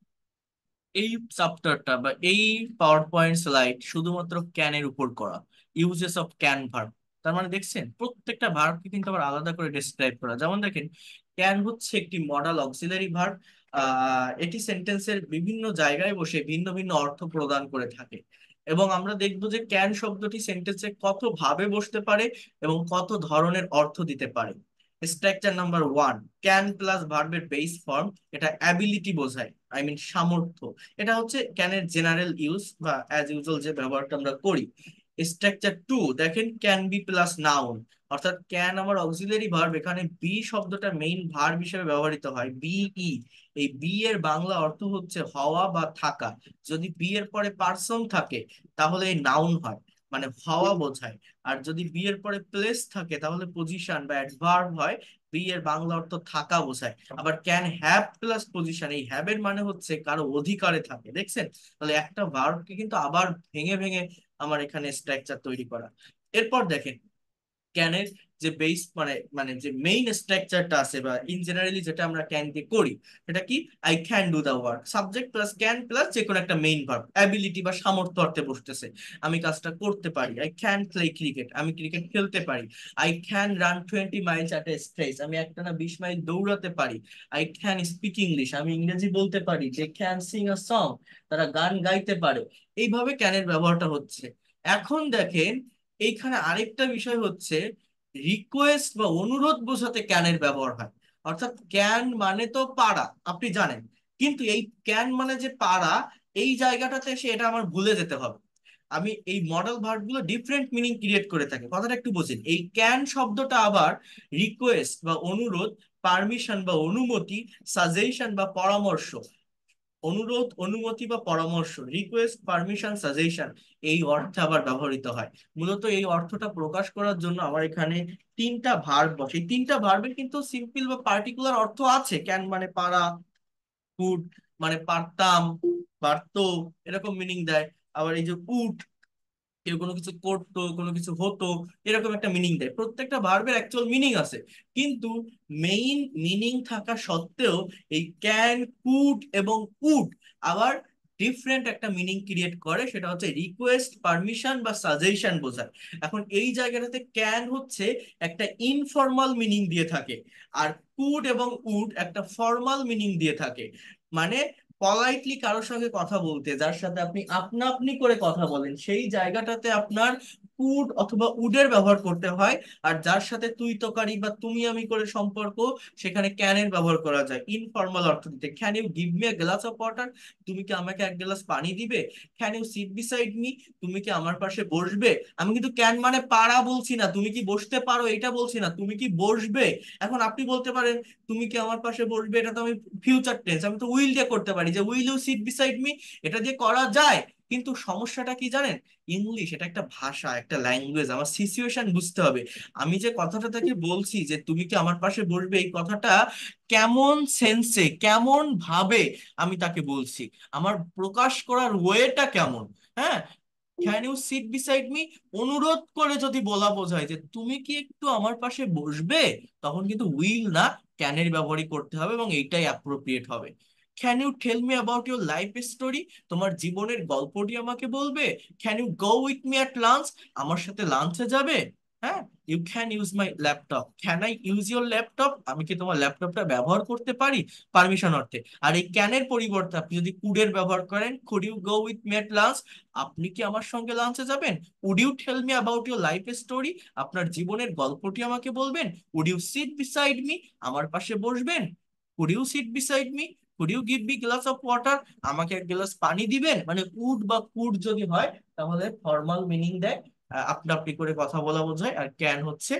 এই চ্যাপ্টারটা বা এই পাওয়ার পয়েন্ট স্লাইড শুধুমাত্র ক্যানের উপর করা, ইউজেস অফ ক্যান ভার্ব। তার মানে দেখছেন প্রত্যেকটা ভার্বকে কিন্তু আবার আলাদা করে ডেসক্রাইব করা। যেমন দেখেন, ক্যান হচ্ছে একটি মডাল অক্সিলারি ভার্ব, এটি সেন্টেন্সের বিভিন্ন জায়গায় বসে ভিন্ন ভিন্ন অর্থ প্রদান করে থাকে। এবং আমরা দেখবো যে ক্যান শব্দটি সেন্টেন্সে কত ভাবে বসতে পারে এবং কত ধরনের অর্থ দিতে পারে। Structure number one, can plus ভার্বের বেস ফর্ম, এটা অ্যাবিলিটি বোঝায়, আই মিন সামর্থ্য। এটা হচ্ছে ক্যানের জেনারেল ইউজ বা অ্যাজ ইউজুয়াল যে ব্যবহারটা আমরা করি। স্ট্রাকচার টু দেখেন, ক্যান বি প্লাস নাউন, অর্থাৎ ক্যান আমার অক্সিলারি ভার্ব, এখানে বি শব্দটা মেইন ভার্ব হিসেবে ব্যবহৃত হয়, বিই। এই বি এর বাংলা অর্থ হচ্ছে হওয়া বা থাকা। যদি বি এর পরে পার্সন থাকে তাহলে এই নাউন হয়, মানে হওয়া বোঝায়। আর যদি বি এর পরে প্লেস থাকে তাহলে পজিশন বা অ্যাডভার্ব হয়, বি এর বাংলা অর্থ থাকা বোঝায়। আবার ক্যান হ্যাভ প্লাস পজিশন, এই হ্যাভ এর মানে হচ্ছে কারো অধিকারে থাকে, দেখছেন? তাহলে একটা ভার্বকে কিন্তু আবার ভেঙে ভেঙে আমার এখানে স্ট্রাকচার তৈরি করা। এরপর দেখেন, ক্যানের যে বেস মানে মানে যে মেইন স্ট্রাকচারটা আছে বা ইন জেনারেলি যেটা আমরা ক্যান দিয়ে করি, সেটা কি? I can do the work, subject plus can plus যে কোনো একটা মেইন ভার্ব, অ্যাবিলিটি বা সামর্থ্য অর্থে বসতেছে। আমি কাজটা করতে পারি। আই ক্যান প্লে ক্রিকেট, আমি ক্রিকেট খেলতে পারি। I can run 20 Miles at a stretch, আমি একটানা 20 মাইল দৌড়াতে পারি। আই ক্যান স্পিক ইংলিশ, আমি ইংরেজি বলতে পারি। যে ক্যান সিং আ সং, তারা গান গাইতে পারে। এইভাবে ক্যানের ব্যবহারটা হচ্ছে। এখন দেখেন এইখানে আরেকটা বিষয় হচ্ছে, রিকোয়েস্ট বা অনুরোধ বোঝাতে ক্যানের ব্যবহার হয়। অর্থাৎ ক্যান মানে তো পারা, আপনি জানেন। কিন্তু এই ক্যান মানে যে পারা, এই জায়গাটাতে এসে এটা আমার ভুলে যেতে হবে। আমি এই মডেল ভার্ব গুলো ডিফারেন্ট মিনিং ক্রিয়েট করে থাকে, কথাটা একটু বোঝেন। এই ক্যান শব্দটা আবার রিকোয়েস্ট বা অনুরোধ, পারমিশন বা অনুমতি, সাজেশন বা পরামর্শ, অনুরোধ, অনুমতি বা পরামর্শ, রিকোয়েস্ট, পারমিশন, সাজেশন, এই অর্থে আবার ব্যবহৃত হয়। মূলত এই অর্থটা প্রকাশ করার জন্য আমার এখানে তিনটা ভার্ব বসে। এই তিনটা ভার্বের কিন্তু সিম্পল বা পার্টিকুলার অর্থ আছে। ক্যান মানে পারা, কুড মানে পারতাম, পারতো, এরকম মিনিং দেয়। আবার এই যে উড, কেউ কোনো কিছু করতো, কোনো কিছু হতো, এরকম একটা মিনিং দেয়। প্রত্যেকটা ভার্বের অ্যাকচুয়াল মিনিং আছে, কিন্তু মেইন মিনিং থাকা সত্ত্বেও এই ক্যান, কুড এবং উড আবার ডিফারেন্ট একটা মিনিং ক্রিয়েট করে, সেটা হচ্ছে রিকোয়েস্ট, পারমিশন বা সাজেশন বোঝায়। এখন এই জায়গাটাতে ক্যান হচ্ছে একটা ইনফর্মাল মিনিং দিয়ে থাকে, আর কুড এবং উড একটা ফর্মাল মিনিং দিয়ে থাকে। মানে পলাইটলি কারোর সঙ্গে কথা বলতে, যার সাথে আপনি আপনা আপনি করে কথা বলেন, সেই জায়গাটাতে আপনার কুড অথবা উডের ব্যবহার করতে হয়। আর যার সাথে তুই তোকারি বা তুমি আমি করে সম্পর্ক, সেখানে ক্যানের ব্যবহার করা যায় ইনফর্মাল অর্থ দিতে। Can you give me a glass of water, তুমি কি আমাকে এক গ্লাস পানি দিবে? Can you sit beside me, তুমি কি আমার পাশে বসবে? আমি কিন্তু ক্যান মানে পারা বলছি না, তুমি কি বসতে পারো এটা বলছি না, তুমি কি বসবে। এখন আপনি বলতে পারেন তুমি কি আমার পাশে বসবে, এটা তো আমি ফিউচার টেন্স, আমি তো উইল দিয়ে করতে পারি, যে will you sit beside me, এটা দিয়ে করা যায়। কিন্তু সমস্যাটা কি জানেন? ইংলিশ এটা একটা ভাষা, একটা ল্যাঙ্গুয়েজ, আমার সিচুয়েশন বুঝতে হবে। আমি যে কথাটা তাকে বলছি যে তুমি কি আমার পাশে বসবে, এই কথাটা কেমন সেন্সে, কেমন ভাবে আমি তাকে বলছি, আমার প্রকাশ করার ওয়েটা কেমন। হ্যাঁ, can you sit beside me, অনুরোধ করে যদি বলা বোঝায় যে তুমি কি একটু আমার পাশে বসবে, তখন কিন্তু উইল না, ক্যানের ব্যবহারই করতে হবে, এবং এইটাই অ্যাপ্রোপ্রিয়েট হবে। Can you tell me about your life story, তোমার জীবনের গল্পটি আমাকে বলবে। Can you go with me at lunch, আমার সাথে লাঞ্চে যাবে। হ্যাঁ, you can use my laptop, can I use your laptop, আমি কি তোমার ল্যাপটপটা ব্যবহার করতে পারি, পারমিশন অর্থে। আর এই ক্যানের পরিবর্তে আপনি যদি কুডের ব্যবহার করেন, could you go with me at lunch, আপনি কি আমার সঙ্গে লাঞ্চে যাবেন। Would you tell me about your life story, আপনার জীবনের গল্পটি আমাকে বলবেন। Would you sit beside me, আমার পাশে বসবেন। Could you sit beside me, could you give me glass of water, আমাকে এক গ্লাস পানি দিবেন। মানে উড বা কুড যদি হয়, তাহলে ফর্মাল মিনিং দেয়, আপনা আপনি করে কথা বলা বোঝায়। আর ক্যান হচ্ছে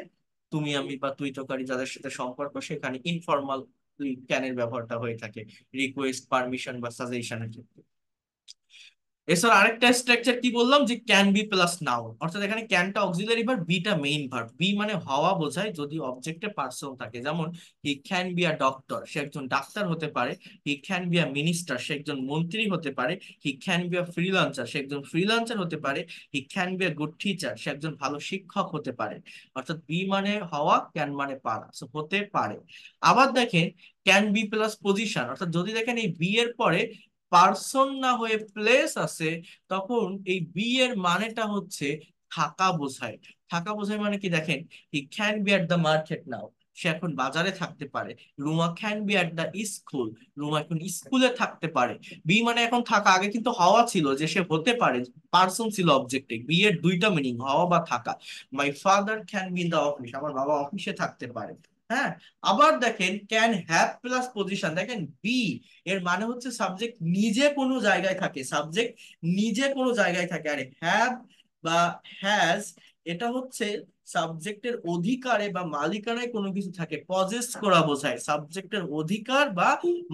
তুমি আমি বা তুই তোকারি যাদের সাথে সম্পর্ক, সেখানে ইনফর্মাল ক্যানের ব্যবহারটা হয়ে থাকে রিকোয়েস্ট, পারমিশন বা সাজেশনের ক্ষেত্রে। এছাড়া আরেকটা স্ট্রাকচার কি বললাম, যে ক্যান বি প্লাস নাউন, অর্থাৎ এখানে ক্যানটা অক্সিলারি ভার্ব, বিটা মেইন ভার্ব। বি মানে হওয়া বোঝায় যদি অবজেক্টে পার্সন থাকে, যেমন he can be a doctor, সে একজন ডাক্তার হতে পারে। He can be a minister, সে একজন মন্ত্রী হতে পারে। He can be a freelancer, সে একজন ফ্রিল্যান্সার হতে পারে। He can be a good teacher, সে একজন ভালো শিক্ষক হতে পারে। অর্থাৎ বি মানে হওয়া, ক্যান মানে পারা, সো হতে পারে। আবার দেখেন ক্যান বি প্লাস পজিশন, অর্থাৎ যদি দেখেন এই বি এর পরে পার্সন না হয়ে প্লেস আছে, তখন এই বি এর মানেটা হচ্ছে থাকা বোঝায়। থাকা বোঝায় মানে কি দেখেন, he can be at the market now, সে এখন বাজারে থাকতে পারে। Ruma can be at the school, Ruma এখন স্কুলে থাকতে পারে। বি মানে এখন থাকা, আগে কিন্তু হওয়া ছিল, যে সে হতে পারে, পার্সন ছিল অবজেক্টে। বি এর দুইটা মিনিং, হওয়া বা থাকা। My father can be in the office, আমার বাবা অফিসে থাকতে পারে। হ্যাঁ, আবার দেখেন ক্যান হ্যাভ প্লাস পজিশন, দেখেন বি এর মানে হচ্ছে সাবজেক্ট নিজে কোনো জায়গায় থাকে, সাবজেক্ট নিজে কোনো জায়গায় থাকে। আর হ্যাভ বা হ্যাজ, এটা হচ্ছে সাবজেক্টের অধিকারে বা মালিকানায় কোনো কিছু থাকে, পজেস করা বোঝায়, সাবজেক্টের অধিকার বা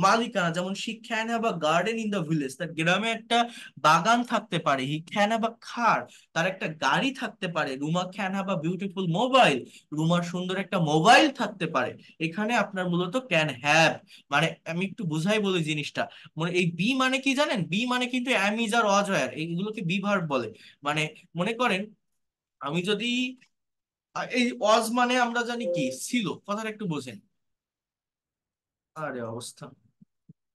মালিকানা। যেমন she can have a garden in the village, তার গ্রামে একটা বাগান থাকতে পারে। He can have a car, তার একটা গাড়ি থাকতে পারে। Ruma can have a beautiful mobile, রুমার সুন্দর একটা মোবাইল থাকতে পারে। এখানে আপনার মূলত ক্যান হ্যাভ, মানে আমি একটু বুঝাই বলি জিনিসটা। মানে এই বি মানে কি জানেন, বি মানে কিন্তু অ্যাম, ইজ আর ওয়াজ ওয়্যার, এইগুলোকে বি ভার্ব বলে। মানে মনে করেন আমি যদি এই ওয়াজ মানে আমরা জানি কি ছিল, কথাটা একটু বোঝেন। আরে অবস্থা,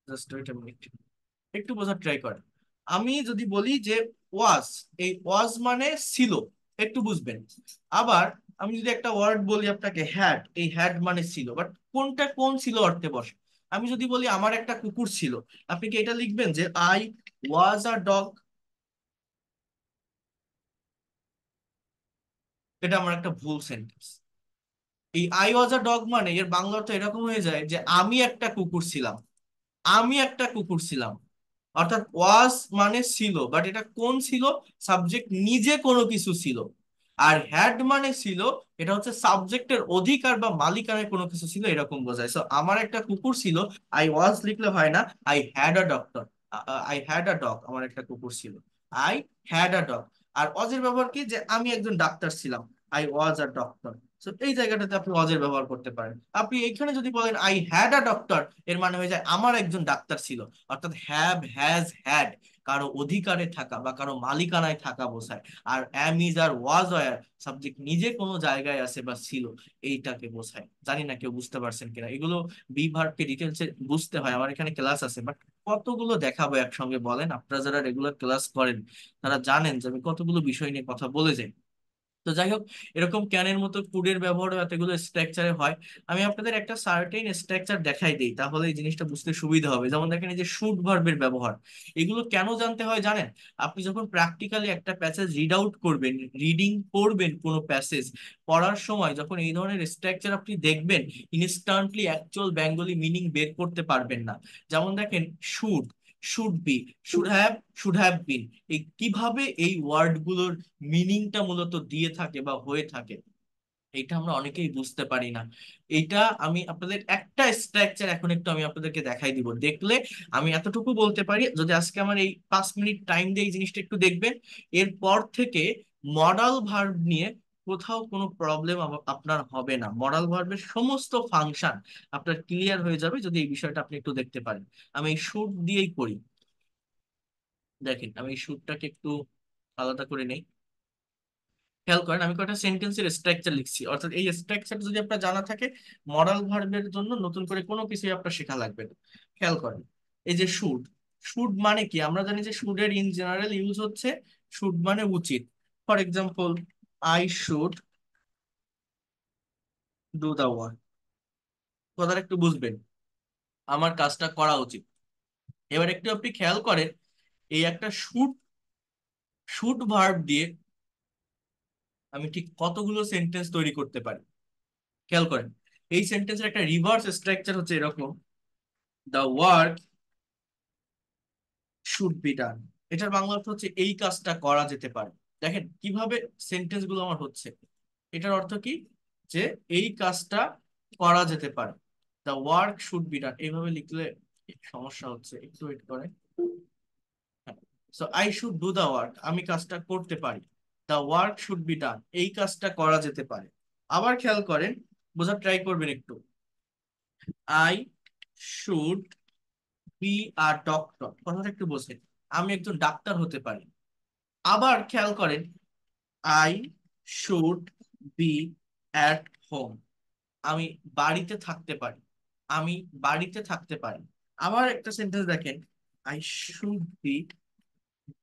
জাস্ট ওয়েট আ মিনিট, একটু বোঝার ট্রাই করেন। আমি যদি বলি যে ওয়াজ, এই ওয়াজ মানে ছিল, একটু বুঝবেন। আবার আমি যদি একটা ওয়ার্ড বলি আপনাকে হ্যাড, এই হ্যাড মানে ছিল, বাট কোনটা কোন ছিল অর্থে বসে। আমি যদি বলি আমার একটা কুকুর ছিল, আপনি কি এটা লিখবেন যে আই ওয়াজ আ ডগ? এটা আমার একটা ভুল সেন্টেন্স। এই আই ওয়াজ আ ডগ মানে এর বাংলা অর্থ এরকম হয়ে যায় যে আমি একটা কুকুর ছিলাম, আমি একটা কুকুর ছিলাম। অর্থাৎ ওয়াজ মানে ছিল, বাট এটা কোন ছিল, সাবজেক্ট নিজে কোনো কিছু ছিল। আর হ্যাড মানে ছিল, এটা হচ্ছে সাবজেক্টের অধিকার বা মালিকানায় কোনো কিছু ছিল, এরকম বোঝায়। সো আমার একটা কুকুর ছিল, আই ওয়াজ লিখলে হয় না, I had a doctor, I had a dog, আমার একটা কুকুর ছিল, আই হ্যাড আ ডগ। আর অজের ব্যবহার কি, যে আমি একজন ডাক্তার ছিলাম, আই ওয়াজ আ ডক্টর। তো এই জায়গাটাতে আপনি অজের ব্যবহার করতে পারেন। আপনি এখানে যদি বলেন আই হ্যাড আ ডক্টর, এর মানে হয়ে যায় আমার একজন ডাক্তার ছিল। অর্থাৎ হ্যাভ, হ্যাজ, হ্যাড কারো অধিকারে থাকা বা কারো মালিকানায় থাকা বোঝায়। আর am, is are was were subject নিজে কোনো জায়গায় আছে বা ছিল, এইটাকে বোঝায়। জানি না কেউ বুঝতে পারছেন কিনা, এগুলো বি ভার্বকে ডিটেলসে বুঝতে হয়, আমার এখানে ক্লাস আছে, বাট কতগুলো দেখাবো একসঙ্গে বলেন? আপনারা যারা রেগুলার ক্লাস করেন তারা জানেন যে আমি কতগুলো বিষয় নিয়ে কথা বলে যাই। তো যাই হোক, এরকম ক্যানের মতো ফুডের ব্যবহার এতগুলো স্ট্রাকচারে হয়। আমি আপনাদের একটা সার্টেন স্ট্রাকচার দেখাই দিই, তাহলে এই জিনিসটা বুঝতে সুবিধা হবে। যেমন দেখেন, এই যে শুড ভার্বের ব্যবহার, এগুলো কেন জানতে হয় জানেন? আপনি যখন প্র্যাকটিক্যালি একটা প্যাসেজ রিড আউট করবেন, রিডিং করবেন কোনো প্যাসেজ, পড়ার সময় যখন এই ধরনের স্ট্রাকচার আপনি দেখবেন, ইনস্ট্যান্টলি অ্যাকচুয়াল বেঙ্গলি মিনিং বের করতে পারবেন না। যেমন দেখেন, should, should be, should have বিন, এই কিভাবে এই ওয়ার্ড গুলোর মিনিংটা মূলত দিয়ে থাকে বা হয়ে থাকে, এটা আমরা অনেকেই বুঝতে পারি না। এটা আমি আপনাদের একটা স্ট্রাকচার এখন একটু আমি আপনাদেরকে দেখাই দিব, দেখলে আমি এতটুকু বলতে পারি, যদি আজকে আমার এই 5 মিনিট টাইম দিয়ে এই জিনিসটা একটু দেখবেন, এরপর থেকে মডাল ভার্ব নিয়ে কোথাও কোনো প্রবলেম আপনার হবে না। মডাল ভার্বের সমস্ত ফাংশন আপনার ক্লিয়ার হয়ে যাবে যদি এই বিষয়টা আপনি একটু দেখতে পারেন। আমি এই শুট দিয়েই করি। দেখেন, আমি এই শুটটাকে একটু আলাদা করে নেই। খেয়াল করেন, আমি কয়েকটা সেন্টেন্সের স্ট্রাকচার লিখছি, অর্থাৎ এই স্ট্রাকচার যদি আপনার জানা থাকে, মডাল ভার্বের জন্য নতুন করে কোনো কিছুই আপনার শেখা লাগবে না। খেয়াল করেন, এই যে শুড, শুড মানে কি আমরা জানি যে শুডের ইন জেনারেল ইউজ হচ্ছে শুড মানে উচিত। For example, I should do the work, কথাটা একটু বুঝবেন, আমার কাজটা করা উচিত। এবার একটু আপনি খেয়াল করেন, এই একটা শুড, শুড ভার্ব দিয়ে আমি ঠিক কতগুলো সেন্টেন্স তৈরি করতে পারি। খেয়াল করেন, এই সেন্টেন্সের একটা রিভার্স স্ট্রাকচার হচ্ছে এরকম, দ্য ওয়ার্ক শুড বি ডান। এটার বাংলা অর্থ হচ্ছে এই কাজটা করা যেতে পারে। দেখেন কিভাবে সেন্টেন্স গুলো আমার হচ্ছে। এটার অর্থ কি, যে এই কাজটা করা যেতে পারে। The work should be done, এইভাবে লিখলে সমস্যা হচ্ছে, একটু ওয়েট করেন। So I should do the work, আমি কাজটা করতে পারি। The work should be done, এই কাজটা করা যেতে পারে। আবার খেয়াল করেন, বোঝার ট্রাই করবেন একটু, I should B a doctor, কথাটা একটু বোঝেন, আমি একজন ডাক্তার হতে পারি। আবার খেয়াল করেন, I should B at home, আমি বাড়িতে থাকতে পারি, আমি বাড়িতে থাকতে পারি। আবার একটা সেন্টেন্স দেখেন, I should be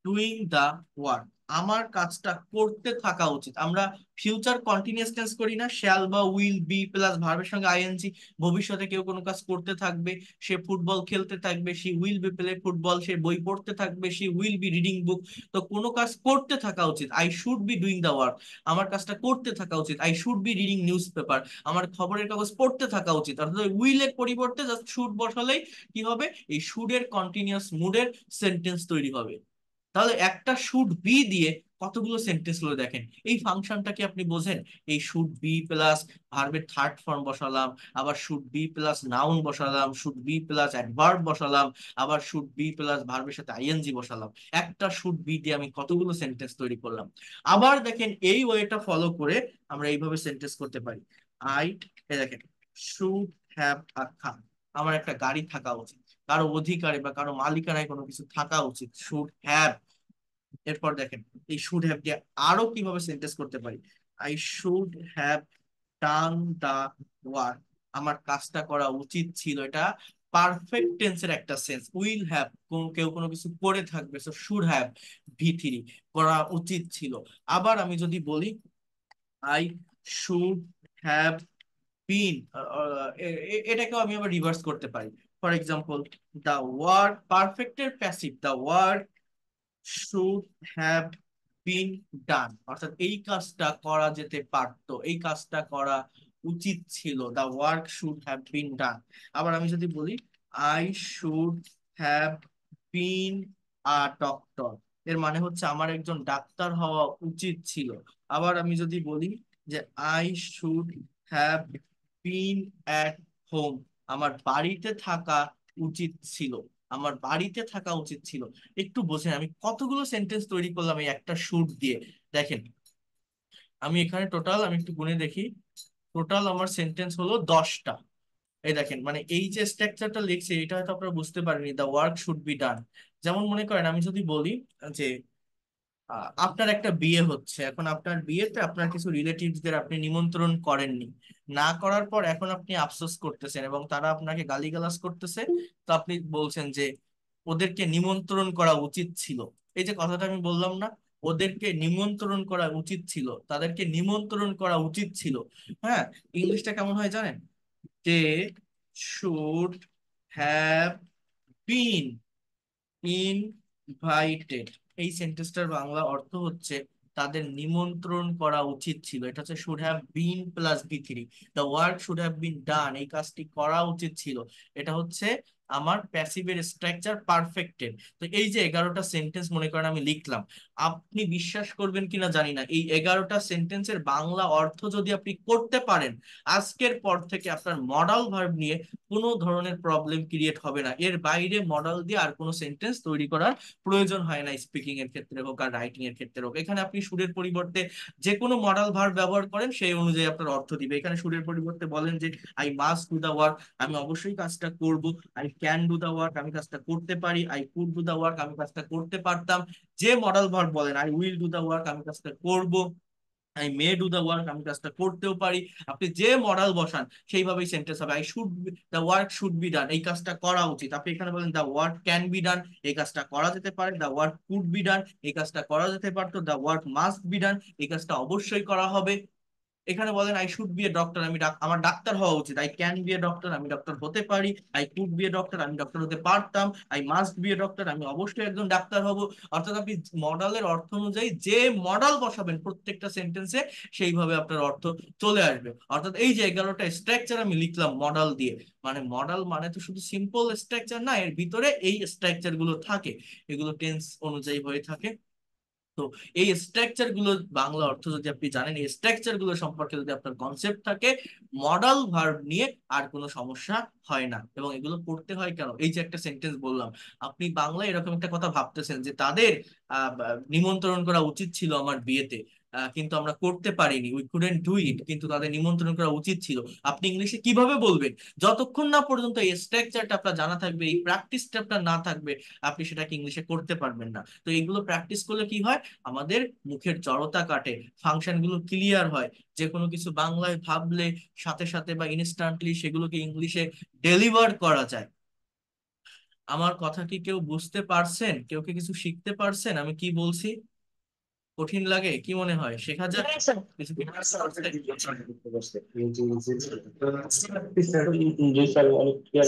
doing the work, আমার কাজটা করতে থাকা উচিত। আমরা ফিউচার কন্টিনিউয়াস টেন্স করি না, শ্যাল বা উইল বি প্লাস ভার্বের সঙ্গে আইএনজি। ভবিষ্যতে কেউ কোনো কাজ করতে থাকবে, সে ফুটবল খেলতে থাকবে, সে উইল বি প্লে ফুটবল, সে বই পড়তে থাকবে, সে উইল বি রিডিং বুক। তো কোনো কাজ করতে থাকা উচিত, I should be doing the work, আমার কাজটা করতে থাকা উচিত। I should be reading newspaper, আমার খবরের কাগজ পড়তে থাকা উচিত। অর্থাৎ উইলের পরিবর্তে জাস্ট শুড বসালেই কি হবে, এই শুডের কন্টিনিউয়াস মুডের সেন্টেন্স তৈরি হবে। তাহলে একটা শুড বি দিয়ে কতগুলো সেন্টেন্স হলো দেখেন, এই ফাংশনটা কি আপনি বোঝেন? এই শুড বি প্লাস ভার্বের থার্ড ফর্ম বসালাম, আবার শুড বি প্লাস নাউন বসালাম, শুড বি প্লাস অ্যাডভার্ব বসালাম, আবার শুড বি প্লাস ভার্বের সাথে আইএনজি বসালাম। একটা শুড বি দিয়ে আমি কতগুলো সেন্টেন্স তৈরি করলাম। আবার দেখেন, এই ওয়েটা ফলো করে আমরা এইভাবে সেন্টেন্স করতে পারি। আই, এই দেখেন, শুড হ্যাভ আ কার, আমার একটা গাড়ি থাকা উচিত, কারো অধিকারে বা কারো মালিকানায় কোনো কিছু থাকা উচিত, শুড হ্যাভ। এরপর দেখেন, এই শুড হ্যাভ দিয়ে আরো কিভাবে সেন্টেন্স করতে পারি। I should have done the work, আমার কাজটা করা উচিত ছিল। এটা পারফেক্ট টেন্সের একটা সেন্স। উইল হ্যাভ, কেউ কোনো কিছু করে থাকবে, সো শুড হ্যাভ ভি3, করা উচিত ছিল। আবার আমি যদি বলি আই শুড হ্যাভ বিন, এটাকেও আমি আবার রিভার্স করতে পারি। ফর এক্সাম্পল, দ্য ওয়ার্ক, পারফেক্টের passive, the work should have been done, অর্থাৎ এই কাজটা করা যেতে পারতো, এই কাজটা করা উচিত ছিল। The work should have been done. আবার আমি যদি বলি I should have been a doctor, এর মানে হচ্ছে আমার একজন ডাক্তার হওয়া উচিত ছিল। আবার আমি যদি বলি যে I should have bin at home, আমার বাড়িতে থাকা উচিত ছিল, আমার বাড়িতে থাকা উচিত ছিল। একটু বোঝেন আমি কতগুলো সেন্টেন্স তৈরি করলাম এই একটা শুট দিয়ে। দেখেন আমি এখানে টোটাল, আমি একটু গুণে দেখি, টোটাল আমার সেন্টেন্স হলো 10টা। এই দেখেন, মানে এই যে স্ট্রাকচারটা লিখছি এটা হয়তো আপনারা বুঝতে পারেনি, দ্য ওয়ার্ক শুড বি ডান। যেমন মনে করেন আমি যদি বলি যে আপনার একটা বিয়ে হচ্ছে, এখন আপনার বিয়েতে আপনার কিছু রিলেটিভসদের আপনি নিমন্ত্রণ করেননি, না করার পর এখন আপনি আফসোস করতেছেন এবং তারা আপনাকে গালিগালাজ করতেছে। তো আপনি বলছেন যে ওদেরকে নিমন্ত্রণ করা উচিত ছিল। এই যে কথাটা আমি বললাম না, ওদেরকে নিমন্ত্রণ করা উচিত ছিল, তাদেরকে নিমন্ত্রণ করা উচিত ছিল। হ্যাঁ, ইংলিশটা কেমন হয় জানেন? They should have been invited. এই সেন্টেন্সটার বাংলা অর্থ হচ্ছে তাদের নিমন্ত্রণ করা উচিত ছিল। এটা হচ্ছে শুড হ্যাভ বিন প্লাস বি3। The work should have been done, এই কাজটি করা উচিত ছিল। এটা হচ্ছে আমার প্যাসিভের স্ট্রাকচার পারফেক্টেড। তো এই যে 11টা সেন্টেন্স মনে করেন আমি লিখলাম, আপনি বিশ্বাস করবেন কিনা জানি না, এই 11টা সেন্টেন্সের বাংলা অর্থ যদি আপনি করতে পারেন, আজকের পর থেকে আপনার মডাল ভার্ব নিয়ে কোনো ধরনের প্রবলেম ক্রিয়েট হবে না। এর বাইরে মডেল দিয়ে আর কোনো সেন্টেন্স তৈরি করার প্রয়োজন হয় না, স্পিকিং এর ক্ষেত্রে হোক আর রাইটিং এর ক্ষেত্রে হোক। এখানে আপনি সুরের পরিবর্তে যে কোনো মডেল ভার্ব ব্যবহার করেন, সেই অনুযায়ী আপনার অর্থ দিবে। এখানে সুরের পরিবর্তে বলেন যে I must do the work, আমি অবশ্যই কাজটা করব। I can do the work, আমি কাজটা করতে পারি। I could do the work, আমি কাজটা করতে পারতাম। যে মডেল ভার্ব বলেন, I will do the work, আমি কাজটা করব। I may do the work, আমি কাজটা করতেও পারি। আপনি যে মডেল বসান সেইভাবেই সেন্টেন্স হবে। I should, the work should be done, এই কাজটা করা উচিত। আপনি এখানে বলেন the work can be done, এই কাজটা করা যেতে পারে। The work could be done, এই কাজটা করা যেতে পারতো। The work must be done, এই কাজটা অবশ্যই করা হবে। এখানে বলেন I should B a doctor, আমি আমার ডাক্তার হওয়া উচিত। I can B a doctor, আমি ডক্টর হতে পারি। I could B a doctor, আমি ডক্টর হতে পারতাম। I must B a doctor, আমি অবশ্যই একজন ডাক্তার হব। অর্থাৎ আপনি মডেলের অর্থ অনুযায়ী যে মডেল বসাবেন প্রত্যেকটা সেন্টেন্সে, সেইভাবে আপনার অর্থ চলে আসবে। অর্থাৎ এই যে 11টা স্ট্রাকচার আমি লিখলাম মডেল দিয়ে, মানে মডেল মানে তো শুধু সিম্পল স্ট্রাকচার না, এর ভিতরে এই স্ট্রাকচার গুলো থাকে, এগুলো টেন্স অনুযায়ী হয়ে থাকে। তো এই স্ট্রাকচার গুলো বাংলা অর্থ যদি আপনি জানেন, এই স্ট্রাকচার গুলো সম্পর্কে যদি আপনার কনসেপ্ট থাকে, মডাল ভার্ব নিয়ে আর কোনো সমস্যা হয় না। এবং এগুলো পড়তে হয় কেন, এই যে একটা সেন্টেন্স বললাম, আপনি বাংলায় এরকম একটা কথা ভাবতেছেন যে তাদের নিমন্ত্রণ করা উচিত ছিল আমার বিয়েতে, কিন্তু আমরা করতে পারিনি, উই কুডেন্ট ডু ইট, কিন্তু তাদের নিমন্ত্রণ করা উচিত ছিল। আপনি ইংলিশে কিভাবে বলবেন? যতক্ষণ না পর্যন্ত এই স্ট্রাকচারটা আপনার জানা থাকবে, এই প্র্যাকটিসটা আপনার না থাকবে, আপনি সেটাকে ইংলিশে করতে পারবেন না। তো এইগুলো প্র্যাকটিস করলে কি হয়, আমাদের মুখের জড়তা কাটে, ফাংশন গুলো ক্লিয়ার হয়, যে কোনো কিছু বাংলায় ভাবলে সাথে সাথে বা ইনস্ট্যান্টলি সেগুলোকে ইংলিশে ডেলিভার করা যায়। আমার কথা কি কেউ বুঝতে পারছেন? কেউ কি কিছু শিখতে পারছেন আমি কি বলছি? কঠিন লাগে কি মনে হয়, শেখা যায় কিছু কি? জি স্যার, অনেক ক্লিয়ার।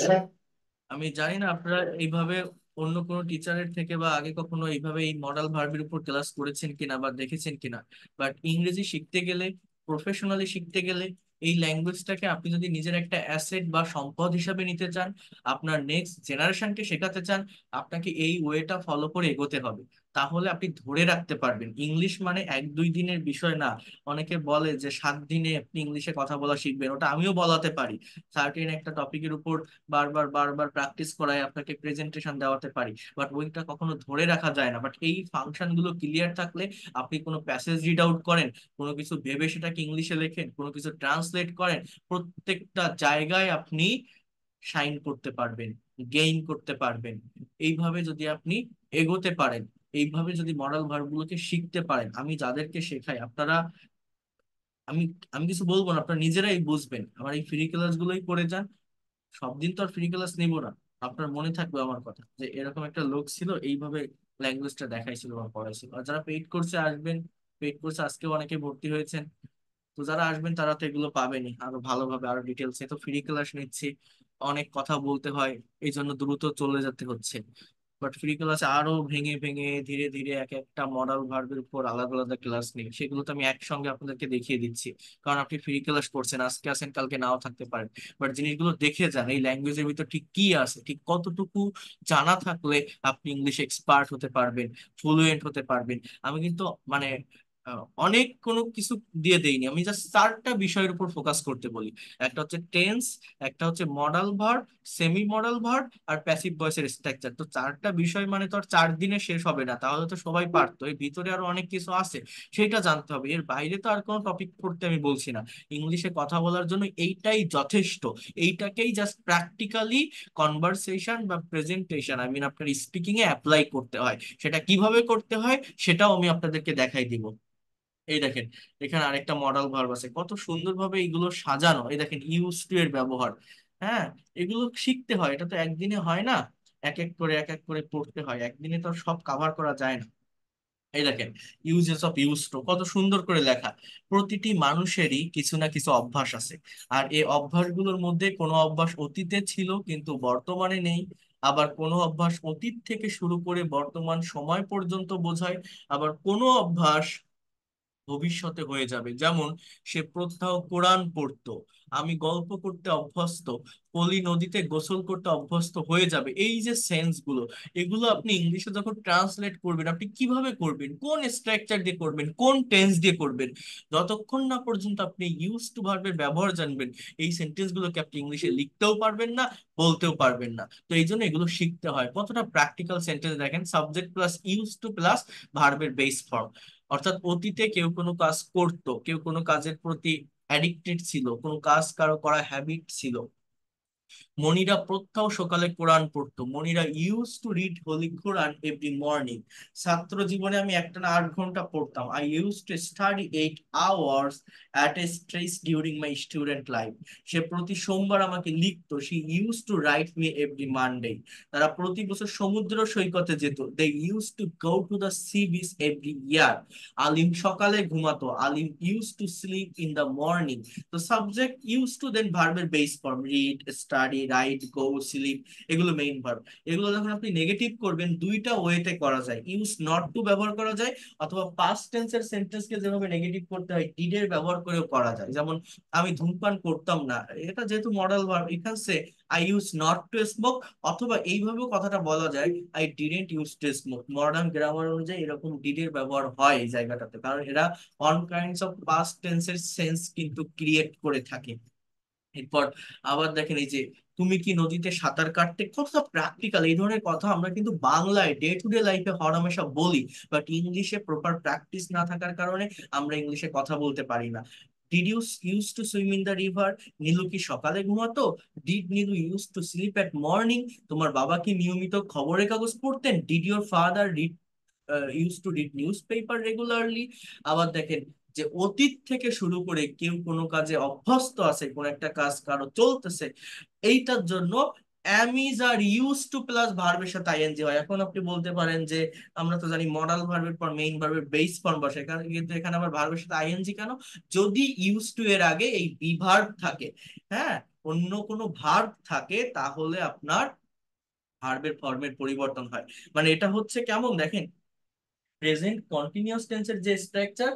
আমি জানি না আপনারা এইভাবে অন্য কোনো টিচারের থেকে বা আগে কখনো এইভাবে এই মডাল ভার্বের উপর ক্লাস করেছেন কিনা বা দেখেছেন কিনা, বাট ইংরেজি শিখতে গেলে, প্রফেশনালি শিখতে গেলে, এই ল্যাঙ্গুয়েজটাকে আপনি যদি নিজের একটা অ্যাসেট বা সম্পদ হিসাবে নিতে চান, আপনার নেক্সট জেনারেশনকে শেখাতে চান, আপনাকে এই ওয়েটা ফলো করে এগোতে হবে। তাহলে আপনি ধরে রাখতে পারবেন। ইংলিশ মানে 1-2 দিনের বিষয় না। অনেকে বলে যে 7 দিনে আপনি ইংলিশে কথা বলা শিখবেন, ওটা আমিও বলাতে পারি। সার্টেন একটা টপিকের উপর বারবার বারবার প্র্যাকটিস করায় আপনাকে প্রেজেন্টেশন দেওয়াতে পারি, বাট ওইটা কখনো ধরে রাখা যায় না। বাট এই ফাংশন গুলো ক্লিয়ার থাকলে, আপনি কোনো প্যাসেজ রিড আউট করেন, কোনো কিছু ভেবে সেটাকে ইংলিশে লেখেন, কোনো কিছু ট্রান্সলেট করেন, প্রত্যেকটা জায়গায় আপনি শাইন করতে পারবেন, গেইন করতে পারবেন। এইভাবে যদি আপনি এগোতে পারেন, এইভাবে যদি মডেল ভার্ব গুলোকে শিখতে পারেন, আমি যাদেরকে শেখাই আপনারা আমি আমি কিছু বলবো না, আপনারা নিজেরাই বুঝবেন। আমার এই ফ্রি ক্লাস গুলোই করে যান, সব দিন তো আর ফ্রি ক্লাস নিবো না। আপনার মনে থাকবে আমার কথা, যে এরকম একটা লোক ছিল, এইভাবে ল্যাঙ্গুয়েজটা দেখাইছিল বা পড়াইছিল। আর যারা পেইড করছে আসবেন, পেইড করছে আজকেও অনেকে ভর্তি হয়েছেন। তো যারা আসবেন তারা তো এগুলো পাবেনই আরো ভালোভাবে, আরো ডিটেলসে। তো ফ্রি ক্লাস নিচ্ছি, অনেক কথা বলতে হয়, এই জন্য দ্রুত চলে যেতে হচ্ছে। বাট ফ্রি ক্লাসে আরো ভেঙে ভেঙে ধীরে ধীরে এক একটা মডাল ভার্বের উপর আলাদা আলাদা ক্লাস নিই, সেগুলো তো আমি একসঙ্গে আপনাদেরকে দেখিয়ে দিচ্ছি। কারণ আপনি ফ্রি ক্লাস করছেন, আজকে আছেন কালকে নাও থাকতে পারেন। বাট জিনিসগুলো দেখে যান, এই ল্যাঙ্গুয়েজের ভিতর ঠিক কি আছে, ঠিক কতটুকু জানা থাকলে আপনি ইংলিশ এক্সপার্ট হতে পারবেন, ফ্লুয়েন্ট হতে পারবেন। আমি কিন্তু মানে অনেক কোনো কিছু দিয়ে দেইনি, আমি জাস্ট চারটা বিষয়ের উপর ফোকাস করতে বলি। একটা হচ্ছে টেন্স, একটা হচ্ছে modal verb, semi modal verb, আর প্যাসিভ ভয়েসের স্ট্রাকচার। তো চারটা বিষয় মানে তো আর 4 দিনে শেষ হবে না, তাহলে তো সবাই পারতো। এর ভিতরে আরো অনেক কিছু আছে, সেটা জানতে হবে। এর বাইরে তো আর কোনো টপিক পড়তে আমি বলছি না। ইংলিশে কথা বলার জন্য এইটাই যথেষ্ট। এইটাকেই জাস্ট প্র্যাকটিক্যালি কনভারসেশন বা প্রেজেন্টেশন, আই মিন আপনার স্পিকিং এ অ্যাপ্লাই করতে হয়। সেটা কিভাবে করতে হয় সেটাও আমি আপনাদেরকে দেখাই দিব। এই দেখেন, এখানে আরেকটা মডাল ভার্ব আছে, কত সুন্দরভাবে এগুলো সাজানো। এই দেখেন ইউজ টু এর ব্যবহার। হ্যাঁ, এগুলো শিখতে হয়, এটা তো একদিনে হয় না। এক এক করে এক এক করে পড়তে হয়, একদিনে তো আর সব কাভার করা যায় না। এই দেখেন ইউজেস অফ ইউজ টু কত সুন্দর করে লেখা। প্রতিটি মানুষেরই কিছু না কিছু অভ্যাস আছে। আর এই অভ্যাসগুলোর মধ্যে কোনো অভ্যাস অতীতে ছিল কিন্তু বর্তমানে নেই। আবার কোনো অভ্যাস অতীত থেকে শুরু করে বর্তমান সময় পর্যন্ত বোঝায়। আবার কোনো অভ্যাস ভবিষ্যতে হয়ে যাবে। যেমন সে প্রত্যহ কোরআন পড়তো, আমি গল্প করতে অভ্যস্ত, পলি নদীতে গোসল করতে অভ্যস্ত হয়ে যাবে। এই যে সেন্স গুলো, এগুলো আপনি ইংলিশে যখন ট্রান্সলেট করবেন, আপনি কিভাবে করবেন, কোন স্ট্রাকচার দিয়ে করবেন, কোন টেন্স দিয়ে করবেন, যতক্ষণ না পর্যন্ত আপনি ইউজ টু ভার্বের ব্যবহার জানবেন, এই সেন্টেন্স গুলোকে আপনি ইংলিশে লিখতেও পারবেন না, বলতেও পারবেন না। তো এই জন্য এগুলো শিখতে হয়। কতটা প্র্যাকটিক্যাল সেন্টেন্স দেখেন, subject plus use to plus ভার্বের বেস ফর্ম। অর্থাৎ অতীতে কেউ কোনো কাজ করতো, কেউ কোনো কাজের প্রতি অ্যাডিক্টেড ছিল, কোনো কাজ কারো করা হ্যাবিট ছিল। মনিরা প্রত্যহ সকালে কোরআন পড়তো, Monira use to read holy Koran every morning. ছাত্র জীবনে আমি একটানা 8 ঘন্টা পড়তাম, I use to study 8 hours at a stretch during my student life. সে প্রতি সোমবার আমাকে লিখতো, she use to write me every Monday. তারা প্রতি বছর সমুদ্র সৈকতে যেত, they use to go to the sea beach every year. Alim সকালে ঘুমাতো, Alim use to sleep in the morning. তো সাবজেক্ট ইউজ টু দেন ভার্বের base form, read, study, write, go, sleep, এগুলো মেইন ভার্ব। এগুলো যখন আপনি নেগেটিভ করবেন, দুইটা ওয়েতে করা যায়, ইউজ নট টু ব্যবহার করা যায়, অথবা পাস্ট টেন্সের সেন্টেন্সকে যেভাবে নেগেটিভ করতে হয় ডিডের ব্যবহার করেও করা যায়। যেমন আমি ধূমপান করতাম না, এটা যেহেতু মডেল ভার্ব, এখান সে I use not to smoke. অথবা এইভাবেও কথাটা বলা যায়, I didn't use to smoke. Modern grammar অনুযায়ী এরকম ডিডের ব্যবহার হয় এই জায়গাটাতে, কারণ এরা অন কাইন্ডস অফ পাস্ট টেন্সের সেন্স কিন্তু ক্রিয়েট করে থাকে। এরপর আবার দেখেন এই যে, তুমি কি নদীতে সাঁতার কাটতে, কতটা প্র্যাকটিক্যাল। এই ধরনের কথা আমরা কিন্তু বাংলায় ডে টু ডে লাইফে হরহামেশা বলি, বাট ইংলিশে প্রপার প্র্যাকটিস না থাকার কারণে আমরা ইংলিশে কথা বলতে পারি না। Did you use to swim in the river? Nilu কি সকালে ঘুমাতো? Did Nilu use to sleep at morning? তোমার বাবা কি নিয়মিত খবরের কাগজ পড়তেন? Did your father read use to read newspaper regularly? আবার দেখেন যে অতীত থেকে শুরু করে কেউ কোনো কাজে অভ্যস্ত আছে, কোন একটা কাজ কারো চলতেছে, এইটার জন্য অ্যামিজ আর ইউজ টু প্লাস ভার্বের সাথে আইএনজি হয়। এখন আপনি বলতে পারেন যে আমরা তো জানি মডাল ভার্বের পর মেইন ভার্বের বেস ফর্ম বসে, এখানে কিন্তু এখানে আবার ভার্বের সাথে আইএনজি কেন? যদি ইউজ টু এর আগে এই বি ভার্ব থাকে, হ্যাঁ, অন্য কোনো ভার্ব থাকে, তাহলে আপনার ভার্বের ফর্মের পরিবর্তন হয়। মানে এটা হচ্ছে কেমন দেখেন, প্রেজেন্ট কন্টিনিউয়াস টেন্সের যে স্ট্রাকচার,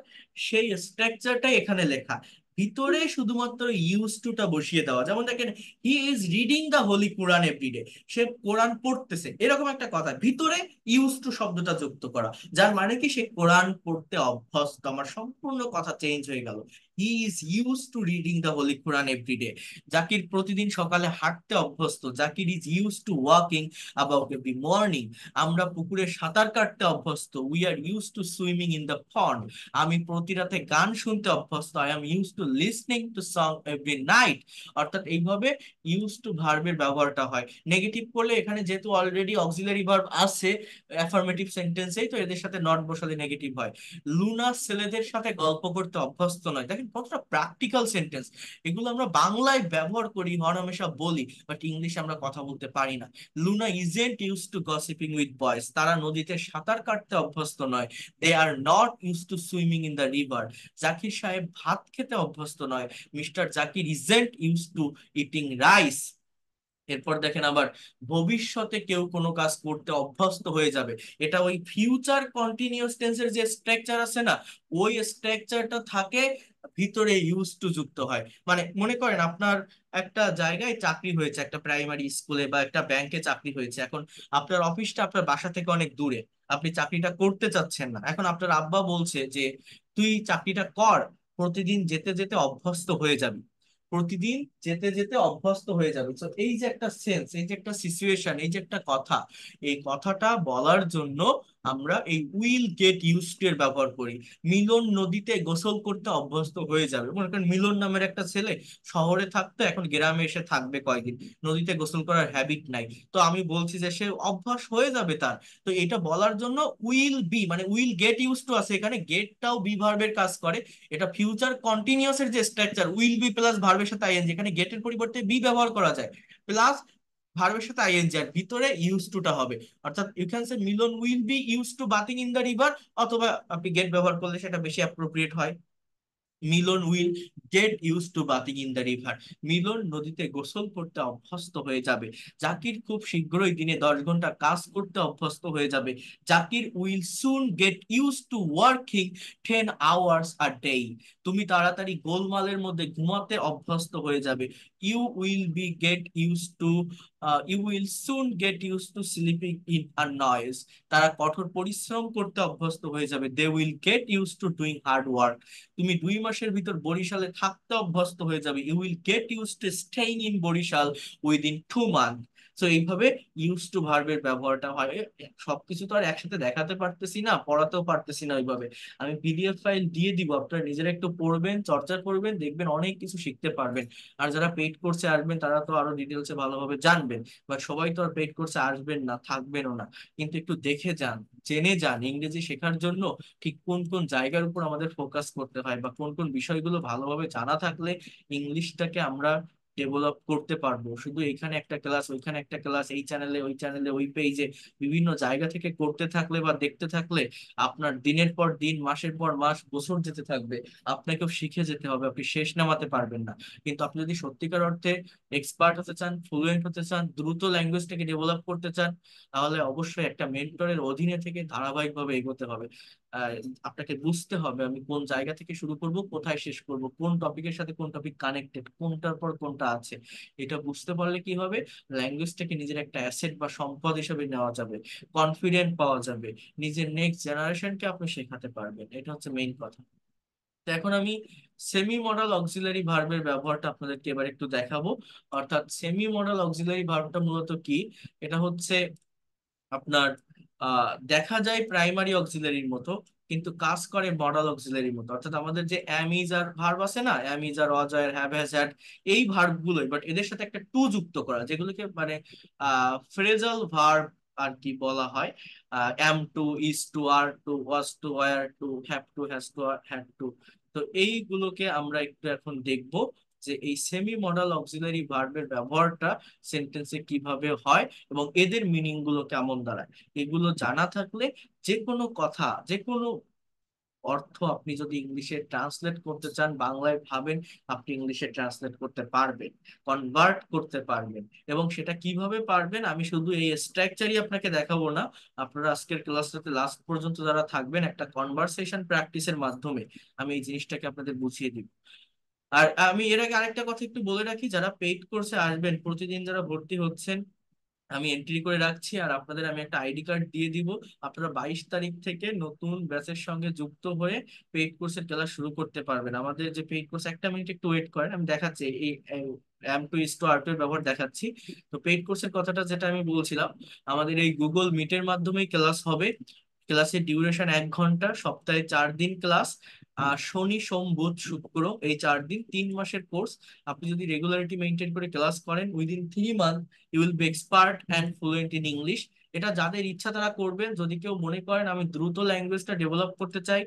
সেই স্ট্রাকচারটাই এখানে লেখা, ভিতরে শুধুমাত্র ইউজ টু টা বসিয়ে দেওয়া। যেমন দেখেন, he is reading the holy Quran everyday, সে কোরআন পড়তেছে, এরকম একটা কথা, ভিতরে ইউজ টু শব্দটা যুক্ত করা, যার মানে কি সে কোরআন পড়তে অভ্যস্ত। আমার সম্পূর্ণ কথা চেঞ্জ হয়ে গেল। He is use to reading the holy Quran everyday. Zakir প্রতিদিন সকালে হাঁটতে অভ্যস্ত, Zakir is use to walking about every morning. আমরা পুকুরে সাঁতার কাটতে অভ্যস্ত, we are use to swimming in the pond. আমি প্রতি রাতে গান শুনতে অভ্যস্ত, I am use to listening to song every night. অর্থাৎ এইভাবে ইউজ টু ভার্বের ব্যবহারটা হয়। নেগেটিভ করলে এখানে যেহেতু অলরেডি অক্সিলারি ভার্ব আছে অ্যাফার্মেটিভ সেন্টেন্সেই, তো এদের সাথে নট বসালে নেগেটিভ হয়। লুনা ছেলেদের সাথে গল্প করতে অভ্যস্ত নয়। দেখেন কতটা প্র্যাকটিক্যাল সেন্টেন্স। এগুলো আমরা বাংলায় ব্যবহার করি, হরহামেশা বলি, বাট ইংলিশে আমরা কথা বলতে পারি না। Luna isn't use to gossiping with boys. তারা নদীতে সাঁতার কাটতে অভ্যস্ত নয়। They are not use to swimming in the river. Zakir সাহেব ভাত খেতে অভ্যস্ত নয়। Mister Zakir isn't use to eating rice. এরপর দেখেন আবার, ভবিষ্যতে কেউ কোনো কাজ করতে অভ্যস্ত হয়ে যাবে। এটা ওই ফিউচার কন্টিনিউয়াস টেন্সের যে স্ট্রাকচার আছে না, ওই স্ট্রাকচারটা থাকে ভিতরে ইউজ টু যুক্ত হয়। মানে মনে করেন আপনার একটা জায়গায় চাকরি হয়েছে, একটা প্রাইমারি স্কুলে বা একটা ব্যাংকে চাকরি হয়েছে। এখন আপনার অফিসটা আপনার বাসা থেকে অনেক দূরে, আপনি চাকরিটা করতে চাচ্ছেন না। এখন আপনার আব্বা বলছে যে তুই চাকরিটা কর, প্রতিদিন যেতে যেতে অভ্যস্ত হয়ে যাবি, প্রতিদিন যেতে যেতে অভ্যস্ত হয়ে যাবে। তো এই যে একটা সেন্স, এই যে একটা সিচুয়েশন, এই যে একটা কথা, এই কথাটা বলার জন্য আমরা এই উইল গেট ইউজ টু এর ব্যবহার করি। মিলন নদীতে গোসল করতে অভ্যস্ত হয়ে যাবে। মনে করেন মিলন নামের একটা ছেলে শহরে থাকতো, এখন গ্রামে এসে থাকবে কয়দিন, নদীতে গোসল করার হ্যাবিট নাই। তো আমি বলছি যে সে অভ্যাস হয়ে যাবে তার। তো এটা বলার জন্য উইল বি মানে উইল গেট ইউজ টু আছে, এখানে গেটটাও বি ভার্বের কাজ করে। এটা ফিউচার কন্টিনিউয়াস এর যে স্ট্রাকচার, উইল বি প্লাস ভার্বের সাথে আইএনজি, এখানে গেটের পরিবর্তে বি ব্যবহার করা যায়, প্লাস ভার্বের সাথে আইএনজি, আর ভিতরে ইউজ টুটা হবে। অর্থাৎ you can say Milan will be use to bathing in the river, অথবা আপনি গেট ব্যবহার করলে সেটা বেশি অ্যাপ্রোপ্রিয়েট হয়। Milan will get use to bathing in the river. Milan নদীতে গোসল করতে অভ্যস্ত হয়ে যাবে। জাকির খুব শীঘ্রই দিনে 10 ঘন্টা কাজ করতে অভ্যস্ত হয়ে যাবে। Zakir will soon get use to working 10 hours a day। তুমি তাড়াতাড়ি গোলমালের মধ্যে ঘুমাতে অভ্যস্ত হয়ে যাবে। You will be get use to you will soon get use to sleeping in a noise. তারা কঠোর পরিশ্রম করতে অভ্যস্ত হয়ে যাবে। They will get use to doing hard work. তুমি 2 মাসের ভিতর বরিশালে থাকতে অভ্যস্ত হয়ে যাবে। You will get use to staying in Barishal within 2 month. তো এইভাবে ইউজ টু ভার্বের ব্যবহারটা হয়। সবকিছু তো আর একসাথে দেখাতে পারতেছি না, পড়াতেও পারতেছি না ওইভাবে। আমি পিডিএফ ফাইল দিয়ে দিব, আপনারা নিজেরা একটু পড়বেন, চর্চা করবেন, দেখবেন অনেক কিছু শিখতে পারবেন। আর যারা পেইড কোর্সে আসবেন তারা তো আরো ডিটেলসে ভালোভাবে জানবেন। বাট সবাই তো আর পেইড কোর্সে আসবেন না, থাকবেনও না। কিন্তু একটু দেখে যান, জেনে যান ইংরেজি শেখার জন্য ঠিক কোন কোন জায়গার উপর আমাদের ফোকাস করতে হয়, বা কোন কোন বিষয়গুলো ভালোভাবে জানা থাকলে ইংলিশটাকে আমরা ডেভেলপ করতে পারবো। শুধু এখানে একটা ক্লাস, ওইখানে একটা ক্লাস, এই চ্যানেলে ওই চ্যানেলে ওই পেজে বিভিন্ন জায়গা থেকে করতে থাকলে বা দেখতে থাকলে আপনার দিনের পর দিন, মাসের পর মাস, বছর যেতে থাকবে, আপনাকেও শিখে যেতে হবে, আপনি শেষ নামাতে পারবেন না। কিন্তু আপনি যদি সত্যিকার অর্থে এক্সপার্ট হতে চান, ফ্লুয়েন্ট হতে চান, দ্রুত ল্যাঙ্গুয়েজটাকে ডেভেলপ করতে চান, তাহলে অবশ্যই একটা মেন্টরের অধীনে থেকে ধারাবাহিকভাবে এগোতে হবে। আহ, আপনাকে বুঝতে হবে আমি কোন জায়গা থেকে শুরু করব, কোথায় শেষ করব, কোন টপিকের সাথে কোন টপিক কানেক্টেড, কোনটার পর কোনটা আছে। এটা বুঝতে পারলে কি হবে, ল্যাঙ্গুয়েজটাকে নিজের একটা অ্যাসেট বা সম্পদ হিসেবে নেওয়া যাবে, কনফিডেন্ট পাওয়া যাবে, নিজের নেক্সট জেনারেশনকে আপনি শেখাতে পারবেন। এটা হচ্ছে মেইন কথা। তো এখন আমি সেমি মডাল অক্সিলারি ভার্বের ব্যবহারটা আপনাদেরকে এবার একটু দেখাবো। অর্থাৎ সেমি মডাল অক্সিলারি ভার্বটা মূলত কি, এটা হচ্ছে আপনার দেখা যায় প্রাইমারি অক্সিলারির মতো, কিন্তু কাজ করে মডাল অক্সিলারির মতো। অর্থাৎ আমাদের যে অ্যাম ইজ আর ভার্ব আছে না, am is are was R have has had, এই ভার্ব গুলোই, বাট এদের সাথে একটা টু যুক্ত করা, যেগুলোকে মানে ফ্রেজাল ভার্ব আর কি বলা হয়। Am to, is to, are to, was to, were to, have to, has to, had to. তো এইগুলোকে আমরা একটু এখন দেখবো যে এই সেমি মডাল অক্সিলারি ভার্বের ব্যবহারটা সেন্টেন্সে কিভাবে হয় এবং এদের মিনিং গুলো কেমন দাঁড়ায়। এগুলো জানা থাকলে যে কোনো কথা, যে কোনো অর্থ আপনি যদি ইংলিশে ট্রান্সলেট করতে চান, বাংলায় ভাবেন, আপনি ইংলিশে ট্রান্সলেট করতে পারবেন, কনভার্ট করতে পারবেন। এবং সেটা কিভাবে পারবেন আমি শুধু এই স্ট্রাকচারই আপনাকে দেখাবো না, আপনারা আজকের ক্লাসটাতে লাস্ট পর্যন্ত যারা থাকবেন, একটা কনভারসেশন প্র্যাকটিসের মাধ্যমে আমি এই জিনিসটাকে আপনাদের বুঝিয়ে দিব। আর আমি এর আগে আরেকটা কথা একটু বলে রাখি, যারা পেইড কোর্সে আসবেন, প্রতিদিন যারা ভর্তি হচ্ছেন, আমি এন্ট্রি করে রাখছি আর আপনাদের আমি একটা আইডি কার্ড দিয়ে দিব। আপনারা 22 তারিখ থেকে নতুন ব্যাচের সঙ্গে যুক্ত হয়ে পেইড কোর্সের ক্লাস শুরু করতে পারবেন। আমাদের যে পেইড কোর্স, একটা মিনিট একটু ওয়েট করেন, আমি দেখাচ্ছি এই am to is to are to এর ব্যবহার দেখাচ্ছি। তো পেইড কোর্সের কথাটা যেটা আমি বলছিলাম, আমাদের এই গুগল মিটের মাধ্যমেই ক্লাস হবে। ক্লাসের ডিউরেশন 1 ঘন্টা, সপ্তাহে 4 দিন ক্লাস। শনি সোম বুধ শুক্র, এই 4 দিন, 3 মাসের কোর্স। আপনি যদি রেগুলারিটি মেনটেন করে ক্লাস করেন, within 3 month you will be expert and fluent in English. এটা যাদের ইচ্ছা তারা করবেন। যদি কেউ মনে করেন আমি দ্রুত ল্যাঙ্গুয়েজটা ডেভেলপ করতে চাই,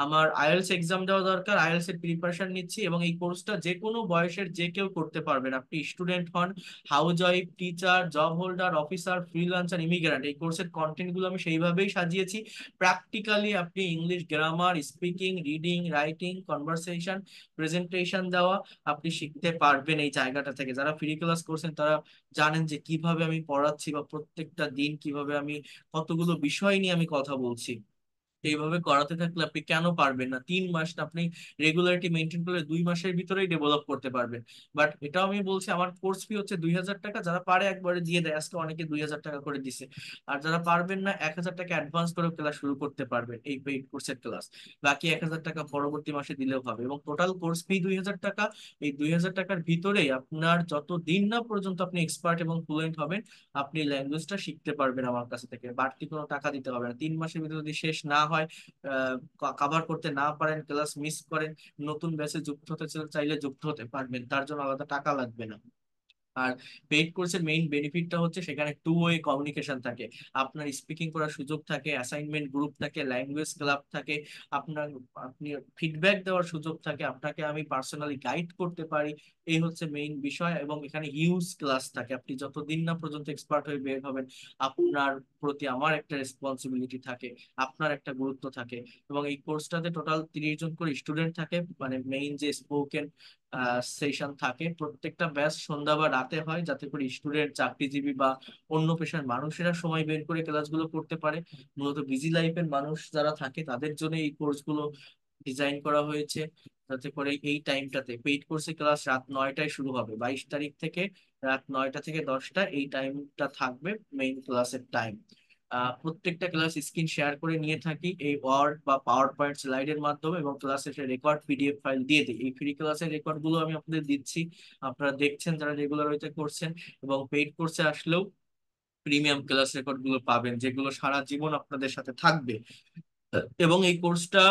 আমার আইএলটিএস এক্সাম দেওয়া দরকার, আইএলটিএস এর প্রিপারেশন নিচ্ছি, এবং এই কোর্সটা যে কোনো বয়সের যে কেউ করতে পারবেন, আপনি স্টুডেন্ট হন, house wife, teacher, job holder, officer, freelancer, immigrant, এই কোর্সের কন্টেন্ট গুলো আমি সেইভাবেই সাজিয়েছি। প্র্যাকটিক্যালি আপনি English grammar, speaking, reading, writing, conversation, presentation দেওয়া আপনি শিখতে পারবেন এই জায়গাটা থেকে। যারা ফ্রি ক্লাস করছেন তারা জানেন যে কিভাবে আমি পড়াচ্ছি, বা প্রত্যেকটা দিন কিভাবে আমি কতগুলো বিষয় নিয়ে আমি কথা বলছি। এইভাবে করাতে থাকলে আপনি কেন পারবেন না? 3 মাস আপনি রেগুলারিটি মেনটেন করলে 2 মাসের ভিতরেই ডেভেলপ করতে পারবেন। বাট এটাও আমি বলছি, আমার কোর্স ফি হচ্ছে 2,000 টাকা। যারা পারে একবারে দিয়ে দেয়, আজকে অনেকে 2,000 টাকা করে দিছে। আর যারা পারবেন না, 1,000 টাকা অ্যাডভান্স করে ক্লাস শুরু করতে পারবেন, এই পেইড কোর্সের ক্লাস। বাকি 1,000 টাকা পরবর্তী মাসে দিলেও হবে, এবং টোটাল কোর্স ফি 2,000 টাকা। এই 2,000 টাকার ভিতরেই আপনার যত দিন না পর্যন্ত আপনি এক্সপার্ট এবং ফ্লুয়েন্ট হবেন, আপনি ল্যাঙ্গুয়েজটা শিখতে পারবেন আমার কাছ থেকে। বাড়তি কোনো টাকা দিতে হবে না। 3 মাসের ভিতরে যদি শেষ না হয়, কাভার করতে না পারেন, ক্লাস মিস করেন, নতুন ব্যাচে যুক্ত হতে চাইলে যুক্ত হতে পারবেন, তার জন্য আলাদা টাকা লাগবে না। আর পেইড কোর্সের মেইন বেনিফিটটা হচ্ছে সেখানে টু ওয়ে কমিউনিকেশন থাকে। আপনার স্পিকিং করার সুযোগ থাকে, অ্যাসাইনমেন্ট গ্রুপ থাকে, ল্যাঙ্গুয়েজ ক্লাব থাকে, আপনার আপনি ফিডব্যাক দেওয়ার সুযোগ থাকে, আপনাকে আমি পার্সোনালি গাইড করতে পারি। এই হচ্ছে মেইন বিষয়। এবং এখানে হিউজ ক্লাস থাকে। আপনি যতদিন না পর্যন্ত এক্সপার্ট হয়ে বের হবেন, আপনার প্রতি আমার একটা রেসপন্সিবিলিটি থাকে, আপনার একটা গুরুত্ব থাকে। এবং এই কোর্সটাতে টোটাল 30 জন করে স্টুডেন্ট থাকে। মানে মেইন যে স্পোকেন সেশন থাকে, প্রত্যেকটা ব্যাচ সন্ধ্যা বা রাতে হয়, যাতে করে স্টুডেন্ট, চাকরিজীবী বা অন্য পেশার মানুষেরা সময় বের করে ক্লাসগুলো করতে পারে। মূলত বিজি লাইফের মানুষ যারা থাকে তাদের জন্য এই কোর্সগুলো ডিজাইন করা হয়েছে, যাতে করে এই টাইমটাতে পেইড কোর্সে ক্লাস রাত 9টায় শুরু হবে, 22 তারিখ থেকে রাত 9টা থেকে 10টা এই টাইমটা থাকবে মেইন ক্লাসের টাইম। প্রত্যেকটা ক্লাস স্ক্রিন শেয়ার করে নিয়ে থাকি এই ওয়ার্ড বা পাওয়ার পয়েন্ট স্লাইডের মাধ্যমে, এবং ক্লাসের রেকর্ড পিডিএফ ফাইল দিয়ে দিই। এই ফ্রি ক্লাসের রেকর্ড গুলো আমি আপনাদের দিচ্ছি, আপনারা দেখছেন যারা রেগুলার হইতে করছেন। এবং পেইড কোর্সে আসলেও প্রিমিয়াম ক্লাস রেকর্ড গুলো পাবেন, যেগুলো সারা জীবন আপনাদের সাথে থাকবে। এবং এই কোর্সটা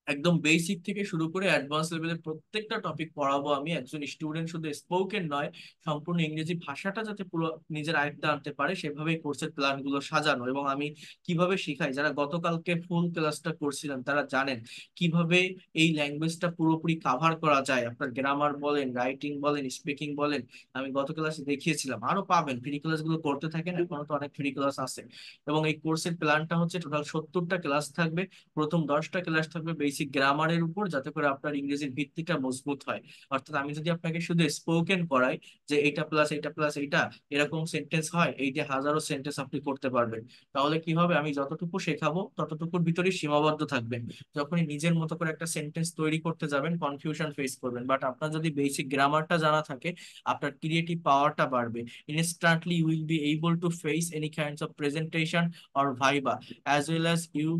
একদম বেসিক থেকে শুরু করে অ্যাডভান্স লেভেলের প্রত্যেকটা টপিক পড়াবো আমি। একজন স্টুডেন্ট শুধু স্পোকেন নয়, সম্পূর্ণ ইংরেজি ভাষাটা যাতে পুরো নিজের আয়ত্তে আনতে পারে, সেভাবেই কোর্সের প্ল্যান গুলো সাজানো। এবং আমি কিভাবে শিখাই, যারা গতকালকে ফুল ক্লাসটা করছিলেন তারা জানেন কিভাবে এই ল্যাঙ্গুয়েজটা পুরোপুরি কাভার করা যায়। আপনার গ্রামার বলেন, রাইটিং বলেন, স্পিকিং বলেন, আমি গত ক্লাসে দেখিয়েছিলাম। আরো পাবেন, ফ্রি ক্লাস গুলো করতে থাকেন, এখনো তো অনেক ফ্রি ক্লাস আছে। এবং এই কোর্সের প্ল্যানটা হচ্ছে টোটাল 70টা ক্লাস থাকবে। প্রথম 10টা ক্লাস থাকবে বেসিক গ্রামারের উপর, যাতে করে আপনার ইংরেজির ভিত্তিটা মজবুত হয়। অর্থাৎ আমি যদি আপনাকে শুধু স্পোকেন করাই, যে এইটা প্লাস এইটা প্লাস এইটা এরকম সেন্টেন্স হয়, এই যে হাজারো সেন্টেন্স আপনি করতে পারবেন, তাহলে কি হবে? আমি যতটুকু শেখাবো ততটুকুর ভিতরেই সীমাবদ্ধ থাকবেন। যখনই নিজের মতো করে একটা সেন্টেন্স তৈরি করতে যাবেন, কনফিউশন ফেস করবেন। বাট আপনার যদি বেসিক গ্রামারটা জানা থাকে, আপনার ক্রিয়েটিভ পাওয়ারটা বাড়বে। Instantly you will be able to face any kinds of presentation or viva, as well as you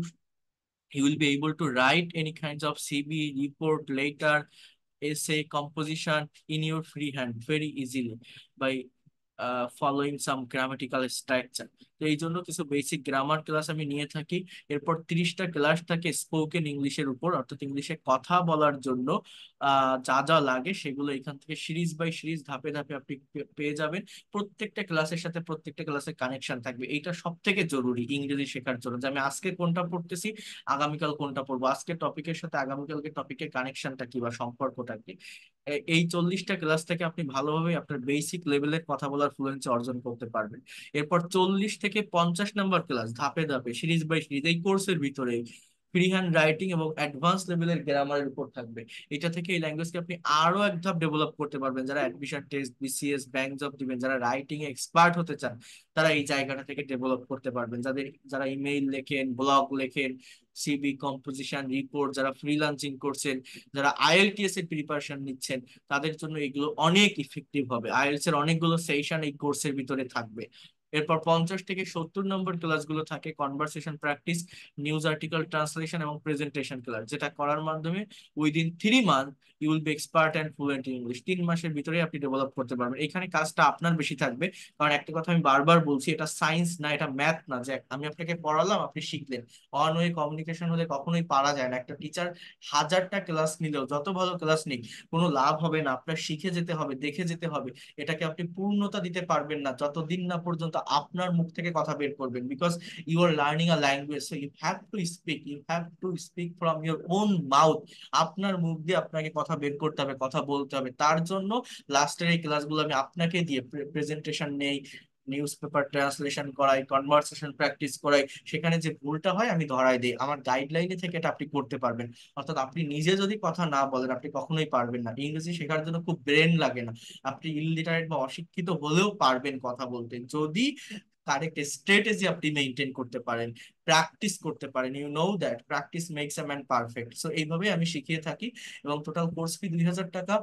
will be able to write any kinds of CV, report, letter, essay, composition in your free hand very easily by following some grammatical structure. তো এই জন্য কিছু বেসিক গ্রামার ক্লাস আমি নিয়ে থাকি। এরপর 30টা ক্লাস থাকে স্পোকেন ইংলিশের উপর, অর্থাৎ ইংলিশে কথা বলার জন্য যা যা লাগে সেগুলো এখান থেকে সিরিজ বাই সিরিজ ধাপে ধাপে আপনি পেয়ে যাবেন। প্রত্যেকটা ক্লাসের সাথে প্রত্যেকটা ক্লাসের কানেকশন থাকবে। এইটা সব থেকে জরুরি ইংরেজি শেখার জন্য, যে আমি আজকে কোনটা পড়তেছি, আগামীকাল কোনটা পড়বো, আজকের টপিকের সাথে আগামীকালকে টপিকের কানেকশনটা কি বা সম্পর্কটা কি। এই 40টা ক্লাস থেকে আপনি ভালোভাবে আপনার বেসিক লেভেলের কথা বলার ফ্লুয়েন্সি অর্জন করতে পারবেন। এরপর 40 থেকে 50 নাম্বার ক্লাস ধাপে ধাপে সিরিজ বাই সিরিজ এই কোর্সের ভিতরে ফ্রি হ্যান্ড রাইটিং এবং অ্যাডভান্স লেভেলের গ্রামারের উপর থাকবে। এটা থেকে এই ল্যাঙ্গুয়েজকে আপনি আরো এক ধাপ ডেভেলপ করতে পারবেন। যারা admission test, BCS, bank job দিবেন, যারা রাইটিং এ এক্সপার্ট হতে চান, তারা এই জায়গাটা থেকে ডেভেলপ করতে পারবেন। যারা ইমেইল লেখেন, ব্লগ লেখেন, সিভি, কম্পোজিশন, রিপোর্ট, যারা ফ্রিল্যান্সিং করছেন, যারা আইএলটিএস এর প্রিপারেশন নিচ্ছেন, তাদের জন্য এগুলো অনেক ইফেক্টিভ হবে। আইএলটিএস এর অনেকগুলো সেশন এই কোর্সের ভিতরে থাকবে। এরপর 50 থেকে 70 নম্বর ক্লাসগুলো থাকে conversation practice, news article translation এবং প্রেজেন্টেশন ক্লাস, যেটা করার মাধ্যমে within 3 month you will be expert and fluent in English. 3 মাসের ভিতরে আপনি ডেভেলপ করতে পারবেন। এখানে কাজটা আপনার বেশি থাকবে, কারণ একটা কথা আমি বারবার বলছি, এটা সায়েন্স না, এটা ম্যাথ না যে আমি আপনাকে পড়ালাম আপনি শিখলেন। ওয়ান ওয়ে কমিউনিকেশন হলে কখনোই পারা যায় না। একটা টিচার 1000টা ক্লাস নিলেও, যত ভালো ক্লাস নিক, কোনো লাভ হবে না। আপনার শিখে যেতে হবে, দেখে যেতে হবে। এটাকে আপনি পূর্ণতা দিতে পারবেন না যতদিন না পর্যন্ত আপনার মুখ থেকে কথা বের করবেন, because you are learning a language, so you have to speak from your own mouth. আপনার মুখ দিয়ে আপনাকে কথা বের করতে হবে, কথা বলতে হবে। তার জন্য লাস্টের এই ক্লাসগুলো আমি আপনাকে দিয়ে প্রেজেন্টেশন নেই, নিউজ পেপার ট্রান্সলেশন করাই, কনভারসেশন প্র্যাকটিস করাই। সেখানে যে ভুলটা হয় আমি ধরাই দিই, আমার গাইডলাইনে থেকে এটা আপনি করতে পারবেন। অর্থাৎ আপনি নিজে যদি কথা না বলেন আপনি কখনোই পারবেন না। ইংরেজি শেখার জন্য খুব ব্রেন লাগে না। আপনি ইলিটারেট বা অশিক্ষিত হলেও পারবেন কথা বলতে, যদি কারেক্ট স্ট্র্যাটেজি আপনি মেনটেন করতে পারেন, প্র্যাকটিস করতে পারেন। You know that practice makes a man perfect. So এইভাবে আমি শিখিয়ে থাকি। এবং টোটাল কোর্স ফি 2000 টাকা।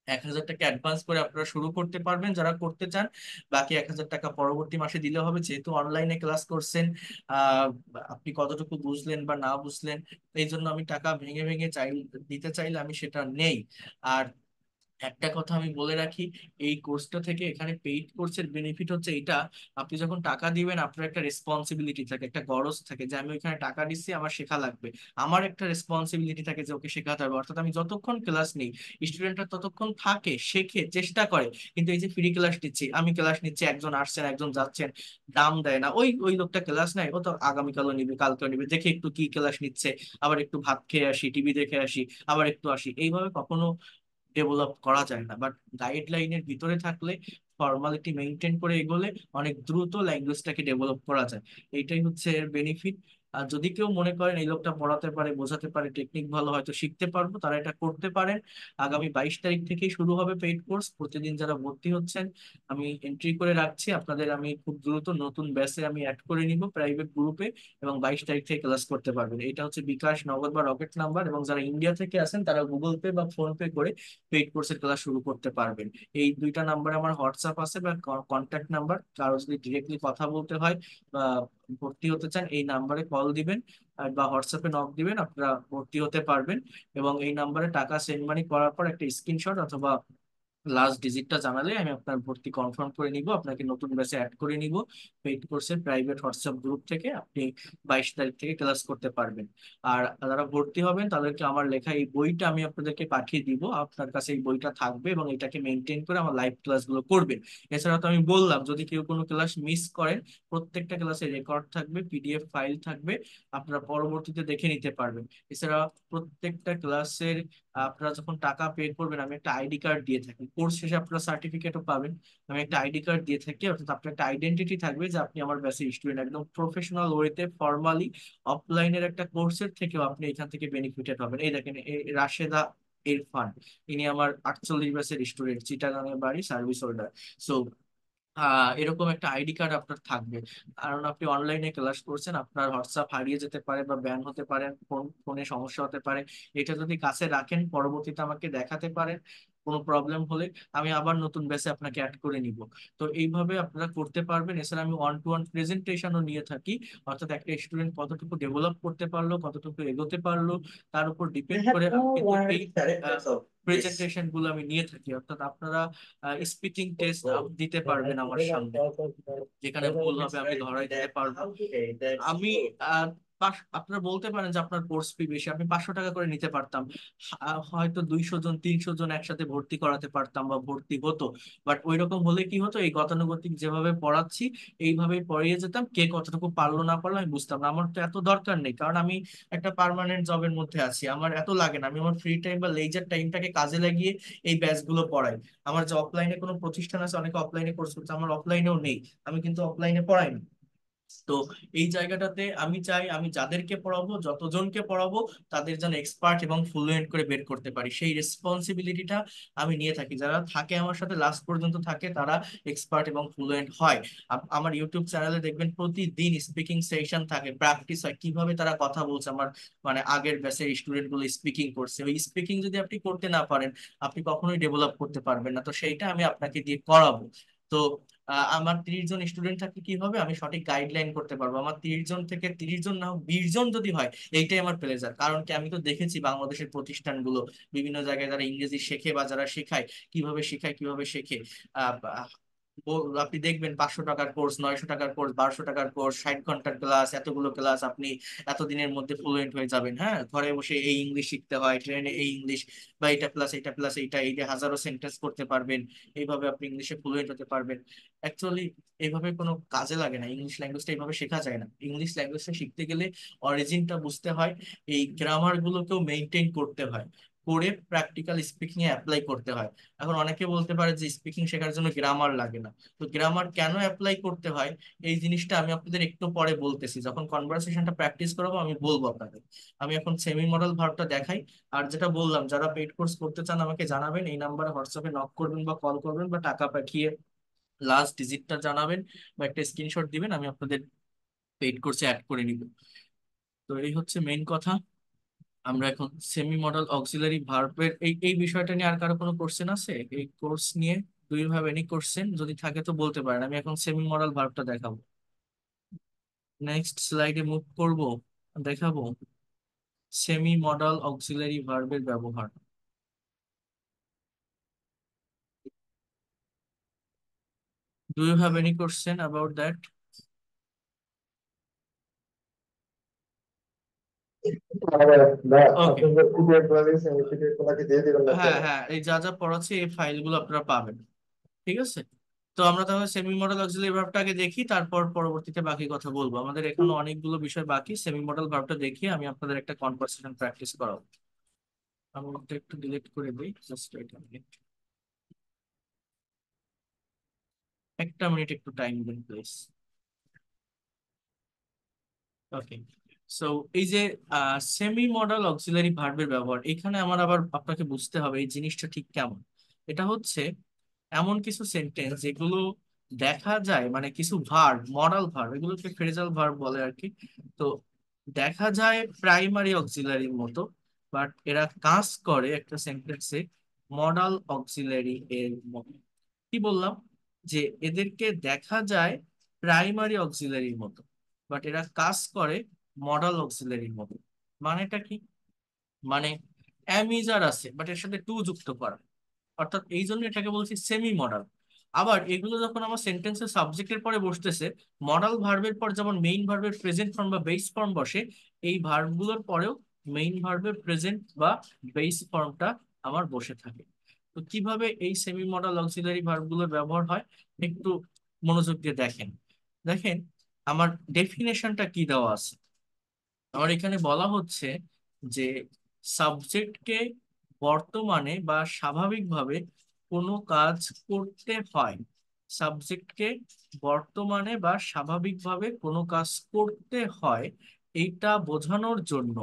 1000 টাকা অ্যাডভান্স করে আপনারা শুরু করতে পারবেন যারা করতে চান। বাকি 1000 টাকা পরবর্তী মাসে দিলে হবে, যেহেতু অনলাইনে ক্লাস করছেন। আহ আপনি কতটুকু বুঝলেন বা না বুঝলেন, এই জন্য আমি টাকা ভেঙে ভেঙে দিতে চাইলে আমি সেটা নেই। আর একটা কথা আমি বলে রাখি, এই কোর্সটা থেকে, এখানে পেইড কোর্সের বেনিফিট হচ্ছে এটা, আপনি যখন টাকা দিবেন আপনার একটা রেসপন্সিবিলিটি থাকে, একটা গরজ থাকে যে আমি ওইখানে টাকা দিচ্ছি, আমার শেখা লাগবে। আমার একটা রেসপন্সিবিলিটি থাকে যে ওকে শেখাতে হবে। অর্থাৎ আমি যতক্ষণ ক্লাস নেই, স্টুডেন্টরা ততক্ষণ থাকে, শেখে, চেষ্টা করে। কিন্তু এই যে ফ্রি ক্লাস নিচ্ছি, আমি ক্লাস নিচ্ছি, একজন আসছেন একজন যাচ্ছেন, দাম দেয় না, ওই ওই লোকটা ক্লাস নেয়, ও তো আগামীকালও নিবে, কালকেও নিবে, দেখে একটু কি ক্লাস নিচ্ছে, আবার একটু ভাত খেয়ে আসি, টিভি দেখে আসি, আবার একটু আসি, এইভাবে কখনো ডেভেলপ করা যায় না। বাট গাইডলাইনের ভিতরে থাকলে, ফর্মালিটি মেনটেন করে এগোলে অনেক দ্রুত ল্যাঙ্গুয়েজটাকে ডেভেলপ করা যায়। এইটাই হচ্ছে এর বেনিফিট। আর যদি কেউ মনে করেন এই লোকটা পড়াতে পারে, বোঝাতে পারে, টেকনিক ভালো, হয়তো শিখতে পারবো, তারা এটা করতে পারেন। আগামী 22 তারিখ থেকেই শুরু হবে পেইড কোর্স। প্রতিদিন যারা ভর্তি হচ্ছেন আমি এন্ট্রি করে রাখছি, আপনাদের আমি খুব দ্রুত নতুন ব্যাচে আমি অ্যাড করে নিব প্রাইভেট গ্রুপে। এবং 22 তারিখ থেকে ক্লাস করতে পারবেন। এটা হচ্ছে বিকাশ, নগদ বা রকেট নাম্বার। এবং যারা ইন্ডিয়া থেকে আছেন তারা গুগল পে বা ফোন পে করে পেইড কোর্সের ক্লাস শুরু করতে পারবেন। এই দুইটা নাম্বারে আমার হোয়াটসঅ্যাপ আছে বা কন্ট্যাক্ট নাম্বার। কারো যদি ডিরেক্টলি কথা বলতে হয় বা ভর্তি হতে চান, এই নাম্বারে কল দিবেন বা হোয়াটসঅ্যাপে নক দিবেন, আপনারা ভর্তি হতে পারবেন। এবং এই নাম্বারে টাকা সেন্ড মানি করার পর একটা স্ক্রিনশট অথবা লাস্ট ডিজিটটা জানালে আমি আপনার ভর্তি কনফার্ম করে নিব, আপনাকে নতুন ব্যাচে অ্যাড করে নিব। পেইড কোর্সের প্রাইভেট হোয়াটসঅ্যাপ গ্রুপ থেকে আপনি 22 তারিখ থেকে ক্লাস করতে পারবেন। আর যারা ভর্তি হবেন তাদেরকে আমার লেখা এই বইটা আমি আপনাদেরকে পাঠিয়ে দিব, আপনার কাছে এই বইটা থাকবে এবং এটাকে মেনটেন করে আমার লাইভ ক্লাসগুলো করবেন। এছাড়া তো আমি বললাম, যদি কেউ কোনো ক্লাস মিস করেন, প্রত্যেকটা ক্লাসে রেকর্ড থাকবে, পিডিএফ ফাইল থাকবে, আপনারা পরবর্তীতে দেখে নিতে পারবেন। এছাড়া প্রত্যেকটা ক্লাসের আপনারা যখন টাকা পে করবেন আমি একটা আইডি কার্ড দিয়ে থাকি, কোর্স শেষে আপনারা সার্টিফিকেটও পাবেন। আমি একটা আইডি কার্ড দিয়ে থাকি, অর্থাৎ আপনার একটা আইডেন্টিটি থাকবে যে আপনি আমার ব্যাচের স্টুডেন্ট। একদম প্রফেশনাল ওয়েতে, ফর্মালি, অফলাইনের একটা কোর্সের থেকেও আপনি এখান থেকে বেনিফিটেড হবেন। এই দেখেন, রাশেদা ইরফান, ইনি আমার 48 ব্যাচের স্টুডেন্ট, চিটাগাং এর বাড়ি, সার্ভিস হোল্ডার। সো এরকম একটা আইডি কার্ড আপনার থাকবে। কারণ আপনি অনলাইনে ক্লাস করছেন, আপনার হোয়াটসঅ্যাপ হারিয়ে যেতে পারে বা ব্যান হতে পারে, ফোনে সমস্যা হতে পারে। এটা যদি কাছে রাখেন, পরবর্তীতে আমাকে দেখাতে পারেন, কোনো প্রবলেম হলে আমি আবার নতুন ব্যাচে আপনাকে অ্যাড করে নিব। তো এইভাবে আপনারা করতে পারবেন। এছাড়া আমি ওয়ান টু ওয়ান প্রেজেন্টেশনও নিয়ে থাকি, অর্থাৎ একটা স্টুডেন্ট কতটুকু ডেভেলপ করতে পারলো, কতটুকু এগোতে পারলো, তার উপর I ডিপেন্ড have করে আমি no কিন্তু এই one characters of this. Presentation গুলো আমি নিয়ে থাকি। অর্থাৎ আপনারা স্পিকিং টেস্ট Oh, দিতে then পারবেন I আমার when I সামনে, thought of যেখানে when I ভুল হবে আমি misread ধরাই দিতে that পারবো। how today that's আমি true. আপনারা বলতে পারেন যে আপনার কোর্স ফি বেশি, আমি 500 টাকা করে নিতে পারতাম, হয়তো 200 জন 300 জন একসাথে ভর্তি করাতে পারতাম বা ভর্তি হতো। বাট ওই রকম হলে কি হতো, এই গতানুগতিক যেভাবে পড়াচ্ছি এইভাবেই পড়িয়ে যেতাম, কে কতটুকু পারলো না পারলো আমি বুঝতাম না। আমার তো এত দরকার নেই, কারণ আমি একটা পার্মানেন্ট জবের মধ্যে আছি, আমার এত লাগে না। আমি আমার ফ্রি টাইম বা লেজার টাইমটাকে কাজে লাগিয়ে এই ব্যাচ গুলো পড়াই। আমার যে অফলাইনে কোনো প্রতিষ্ঠান আছে, অনেকে অফলাইনে কোর্স করছে, আমার অফলাইনেও নেই, আমি কিন্তু অফলাইনে পড়াই না। তো এই জায়গাটাতে আমি চাই আমি যাদেরকে পড়াবো, যতজনকে পড়াবো, তাদের যেন এক্সপার্ট এবং ফ্লুয়েন্ট করে বের করতে পারি, সেই রেসপন্সিবিলিটিটা আমি নিয়ে থাকি। যারা থাকে আমার সাথে লাস্ট পর্যন্ত থাকে তারা এক্সপার্ট এবং ফ্লুয়েন্ট হয়। আমার ইউটিউব চ্যানেলে দেখবেন প্রতিদিন স্পিকিং সেশন থাকে, প্র্যাকটিস হয় কিভাবে তারা কথা বলছে। আমার মানে আগের ব্যাচের স্টুডেন্ট গুলো স্পিকিং করছে, ওই স্পিকিং যদি আপনি করতে না পারেন আপনি কখনোই ডেভেলপ করতে পারবেন না। তো সেইটা আমি আপনাকে দিয়ে করাবো। তো আমার 30 জন স্টুডেন্ট থাকলে কি হবে, আমি সঠিক গাইডলাইন করতে পারবো। আমার 30 জন থেকে 30 জন না হোক 20 জন যদি হয়, এইটাই আমার প্লেজার। কারণ কি, আমি তো দেখেছি বাংলাদেশের প্রতিষ্ঠানগুলো বিভিন্ন জায়গায় যারা ইংরেজি শেখে বা যারা শেখায়, কিভাবে শেখায় কিভাবে শেখে। আপনি দেখবেন 500 টাকার কোর্স, 900 টাকার কোর্স, 1200 টাকার কোর্স, 60 ঘন্টার ক্লাস, এতগুলো ক্লাস, আপনি এতদিনের মধ্যে ফ্লুয়েন্ট হয়ে যাবেন। হ্যাঁ, ঘরে বসে এই ইংলিশ শিখতে হয়, ট্রেনে এই ইংলিশ, বা এটা প্লাস এটা প্লাস এইটা এইটা হাজারো সেন্টেন্স করতে পারবেন, এইভাবে আপনি ইংলিশে ফ্লুয়েন্ট হতে পারবেন। অ্যাকচুয়ালি এইভাবে কোনো কাজে লাগে না, ইংলিশ ল্যাঙ্গুয়েজটা এইভাবে শেখা যায় না। ইংলিশ ল্যাঙ্গুয়েজটা শিখতে গেলে অরিজিনটা বুঝতে হয়, এই গ্রামার গুলোকেও মেনটেন করতে হয়, করে প্র্যাকটিক্যাল স্পিকিং এ অ্যাপ্লাই করতে হয়। এখন অনেকে বলতে পারে যে স্পিকিং শেখার জন্য গ্রামার লাগে না। তো গ্রামার কেন অ্যাপ্লাই করতে হয়, এই জিনিসটা আমি আপনাদের একটু পরে বলতেছি, যখন কনভারসেশনটা প্র্যাকটিস করাবো আমি বলবো আপনাদের। আমি এখন সেমি মডেল ভার্বটা দেখাই। আর যেটা বললাম, যারা পেইড কোর্স করতে চান আমাকে জানাবেন, এই নাম্বারে হোয়াটসঅ্যাপে নক করবেন বা কল করবেন বা টাকা পাঠিয়ে লাস্ট ডিজিটটা জানাবেন বা একটা স্ক্রিনশট দিবেন, আমি আপনাদের পেইড কোর্সে অ্যাড করে নিব। তো এই হচ্ছে মেইন কথা। আমরা এখন সেমি মডেল অক্সিলারি ভার্বের এই এই বিষয়টা নিয়ে আর কারো কোনো কোশ্চেন আছে এই কোর্স নিয়ে? Do you have any question? যদি থাকে তো বলতে পারেন, আমি এখন সেমি মডেল ভার্বটা দেখাবো। নেক্সট স্লাইডে মুভ করব, দেখাবো সেমি মডেল অক্সিলারি ভার্বের ব্যবহার। Do you have any question about that? Okay. আপনাদের পিডিএফ গুলো দিয়েছেন, এই পিডিএফ গুলোকে দিয়ে দিবেন না হ্যাঁ পরে? হ্যাঁ, এই যা যা পড়াচ্ছি এই ফাইলগুলো আপনারা পাবেন। ঠিক আছে। তো আমরা তাহলে সেমি মডেল অক্সিলারি ভার্বটাকে দেখি, তারপর পরবর্তীতে বাকি কথা বলবো। আমাদের এখনো অনেকগুলো বিষয় বাকি, সেমি মডেল ভার্বটা দেখিয়ে আমি আপনাদের একটা কনভারসেশন প্র্যাকটিস করাবো। আমি এটা একটু ডিলিট করে দিই, জাস্ট এটা মিনিট, একটা মিনিট একটু টাইম দিন প্লিজ। ওকে। সো এই যে সেমি মডেল অক্সিলারি ভার্বের ব্যবহার, এখানে আমার আবার আপনাকে বুঝতে হবে এই জিনিসটা ঠিক কেমন। এটা হচ্ছে এমন কিছু সেন্টেন্স যেগুলো দেখা যায়, মানে কিছু ভার্ব, মডাল ভার্ব, এগুলোকে ফ্রেজাল ভার্ব বলে আর কি। তো দেখা যায় প্রাইমারি অক্সিলারির মতো, বাট এরা কাজ করে একটা সেন্টেন্সে মডাল অক্সিলারি এর মতো। কি বললাম, যে এদেরকে দেখা যায় প্রাইমারি অক্সিলারির মতো, বাট এরা কাজ করে মডাল অক্সিলারির মতো। মানেটা কি? মানে অ্যামিজার আছে বাট এর সাথে টু যুক্ত করা, অর্থাৎ এই জন্য এটাকে বলছি সেমি মডাল। আবার এগুলো যখন আমার সেন্টেন্সের সাবজেক্টের পরে বসতেছে, মডাল ভার্বের পর যেমন মেইন ভার্বের প্রেজেন্ট ফর্ম বা বেস ফর্ম বসে, এই ভার্বগুলোর পরেও মেইন ভার্বের প্রেজেন্ট বা বেস ফর্মটা আমার বসে থাকে। তো কিভাবে এই সেমি মডাল অক্সিলারি ভার্বগুলোর ব্যবহার হয়, একটু মনোযোগ দিয়ে দেখেন। দেখেন আমার ডেফিনেশনটা কি দেওয়া আছে। আমার এখানে বলা হচ্ছে যে সাবজেক্টকে বর্তমানে বা স্বাভাবিকভাবে কোনো কাজ করতে হয়, সাবজেক্টকে বর্তমানে বা স্বাভাবিকভাবে কোনো কাজ করতে হয়, এইটা বোঝানোর জন্য,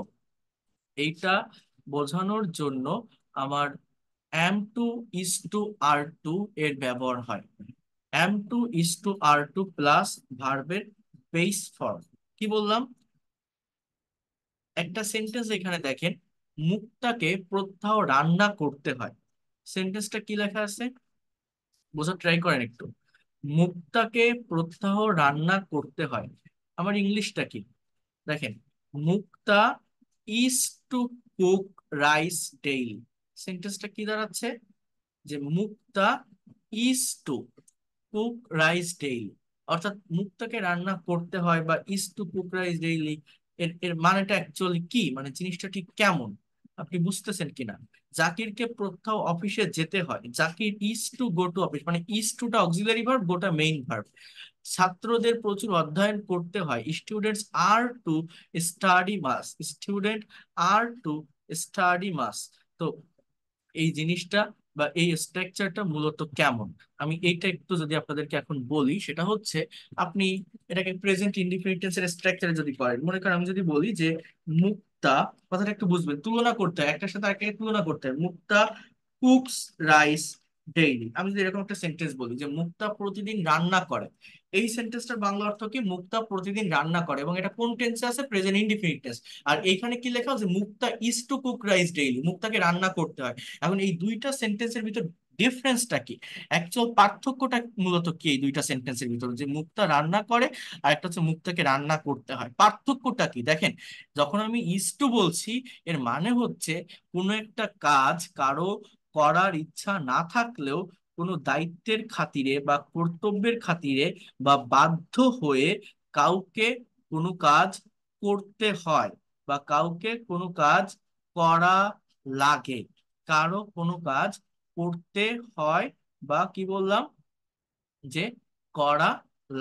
এইটা বোঝানোর জন্য আমার am to is to are to এর ব্যবহার হয়। Am to is to are to plus ভার্বের বেস ফর্ম। কি বললাম, একটা সেন্টেন্স এখানে দেখেন, মুখটাকে প্রত্যহ রান্না করতে হয়। সেন্টেন্সটা কি লেখা আছে বোঝার ট্রাই করেন একটু। মুখটাকে প্রত্যহ রান্না করতে হয়, আমার ইংলিশটা কি দেখেন, Mukta is to cook rice daily. সেন্টেন্সটা কি দাঁড়াচ্ছে, যে Mukta is to cook rice daily, অর্থাৎ মুক্তাকে রান্না করতে হয় বা is to cook rice daily, এর এর মানেটা অ্যাকচুয়ালি কি, মানে জিনিসটা ঠিক কেমন, আপনি বুঝতেছেন কিনা? জাকিরকে প্রত্যহ অফিসে যেতে হয়, Zakir is to go to office, মানে ইজ টুটা অক্সিলারি ভার্ব, গোটা মেইন ভার্ব। ছাত্রদের প্রচুর অধ্যয়ন করতে হয়, students are to study much, student are to study much. তো এই জিনিসটা বা এই স্ট্রাকচারটা মূলত কেমন, আমি এইটা একটু যদি আপনাদেরকে এখন বলি, সেটা হচ্ছে আপনি এটাকে প্রেজেন্ট ইনডিফিনিট টেন্সের স্ট্রাকচারে যদি করেন, মনে করেন আমি যদি বলি যে মুক্তা, কথাটা একটু বুঝবেন, তুলনা করতে হয় একটার সাথে আরেকটাকে, তুলনা করতে হয়। মুক্তা কুকস রাইস ডেইলি, আমি যদি এরকম একটা সেন্টেন্স বলি যে মুক্তা প্রতিদিন রান্না করে, এই সেন্টেন্সটার বাংলা অর্থ কি, মুক্তা প্রতিদিন রান্না করে, এবং এটা কোন টেন্সে আছে, প্রেজেন্ট ইনডিফিনিট টেন্স। আর এইখানে কি লেখা আছে, Mukta is to cook rice daily, মুক্তাকে রান্না করতে হয়। এখন এই দুইটা সেন্টেন্সের ভিতর ডিফারেন্সটা কি, অ্যাকচুয়াল পার্থক্যটা মূলত কি এই দুইটা সেন্টেন্সের ভিতরে, যে মুক্তা রান্না করে আর একটা হচ্ছে মুক্তাকে রান্না করতে হয়, পার্থক্যটা কি দেখেন। যখন আমি ইজ টু বলছি, এর মানে হচ্ছে কোনো একটা কাজ কারো করার ইচ্ছা না থাকলেও কোনো দায়িত্বের খাতিরে বা কর্তব্যের খাতিরে বা বাধ্য হয়ে কাউকে কোনো কাজ করতে হয়, বা কাউকে কোনো কাজ করা লাগে, কারো কোনো কাজ করতে হয়, বা কি বললাম, যে করা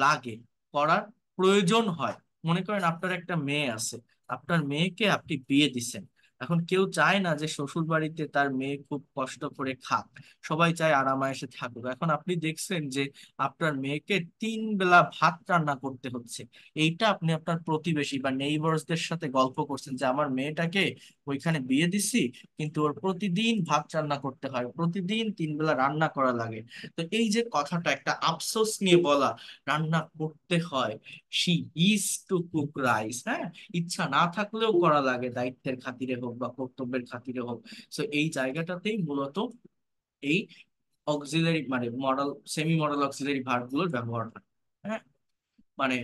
লাগে, করার প্রয়োজন হয়। মনে করেন আপনার একটা মেয়ে আছে, আপনার মেয়েকে আপনি বিয়ে দিচ্ছেন। এখন কেউ চায় না যে শ্বশুর বাড়িতে তার মেয়ে খুব কষ্ট করে খাক, সবাই চায় আরামায়েশে থাকুক। এখন আপনি দেখছেন যে আপনার মেয়েকে 3 বেলা ভাত রান্না করতে হচ্ছে। এইটা আপনি আপনার প্রতিবেশী বা নেইবারসদের সাথে গল্প করছেন যে আমার মেয়েটাকে ওইখানে বিয়ে দিছি, কিন্তু ওর প্রতিদিন ভাত রান্না করতে হয়, প্রতিদিন 3 বেলা রান্না করা লাগে। তো এই যে কথাটা একটা আফসোস নিয়ে বলা, রান্না করতে হয়, she is to cook rice, হ্যাঁ, ইচ্ছা না থাকলেও করা লাগে, দায়িত্বের খাতিরে হোক বা কর্তব্যের খাতিরে হোক। তো এই জায়গাটাতেই মূলত এই অক্সিলারি মানে model, semi modal auxiliary verb গুলোর ব্যবহার হয়। হ্যাঁ, মানে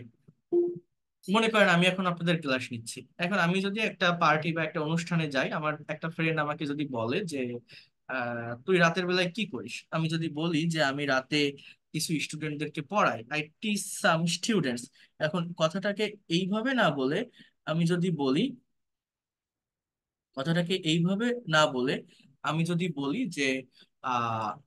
মনে করেন আমি এখন আপনাদের ক্লাস নিচ্ছি, এখন আমি যদি একটা পার্টি বা একটা অনুষ্ঠানে যাই, আমার একটা ফ্রেন্ড আমাকে যদি বলে যে তুই রাতের বেলায় কি করিস, আমি যদি বলি যে আমি রাতে কিছু স্টুডেন্টদেরকে পড়াই, আই টিচ সাম স্টুডেন্টস। এখন কথাটাকে এইভাবে না বলে আমি যদি বলি, কথাটাকে এইভাবে না বলে আমি যদি বলি যে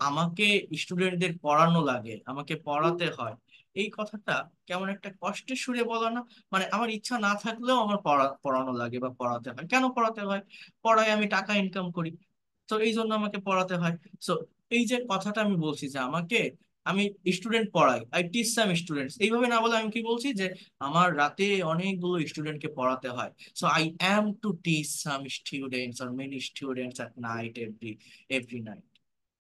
আমাকে স্টুডেন্টদের পড়ানো লাগে, আমাকে পড়াতে হয়, এই কথাটা কেমন একটা কষ্টের সুরে বলা না? মানে আমার ইচ্ছা না থাকলেও আমার পড়ানো লাগে বা পড়াতে হয়। কেন পড়াতে হয়? পড়ায় আমি টাকা ইনকাম করি, তো এই জন্য আমাকে পড়াতে হয়। সো এই যে কথাটা আমি বলছি যে আমাকে, আমি স্টুডেন্ট পড়াই, আই টিচ সাম স্টুডেন্টস, এইভাবে না বলে আমি কি বলছি যে আমার রাতে অনেকগুলো স্টুডেন্টকে পড়াতে হয়। So I am to teach some students or many students at night every night.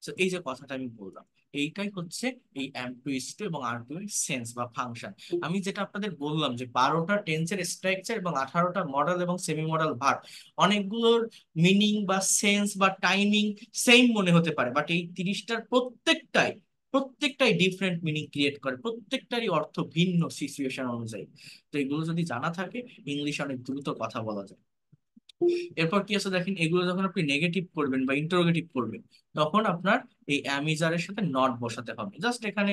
So এই যে কথাটা আমি বললাম, এইটাই হচ্ছে এই am to is to এবং are to এর সেন্স বা ফাংশন। আমি যেটা আপনাদের বললাম যে 12টা টেন্সের স্ট্রাকচার এবং 18টা মডেল এবং সেমি মডেল ভার্ব, অনেকগুলোর মিনিং বা সেন্স বা টাইমিং সেম মনে হতে পারে, বাট এই 30টার প্রত্যেকটাই ডিফারেন্ট মিনিং ক্রিয়েট করে, প্রত্যেকটারই অর্থ ভিন্ন সিচুয়েশন অনুযায়ী। তো এগুলো যদি জানা থাকে, ইংলিশ অনেক দ্রুত কথা বলা যায়। এরপর কি আছে দেখেন, এগুলো যখন আপনি নেগেটিভ করবেন বা ইন্টারোগেটিভ করবেন, তখন আপনার এই অ্যামিজারের সাথে নট বসাতে হবে। জাস্ট এখানে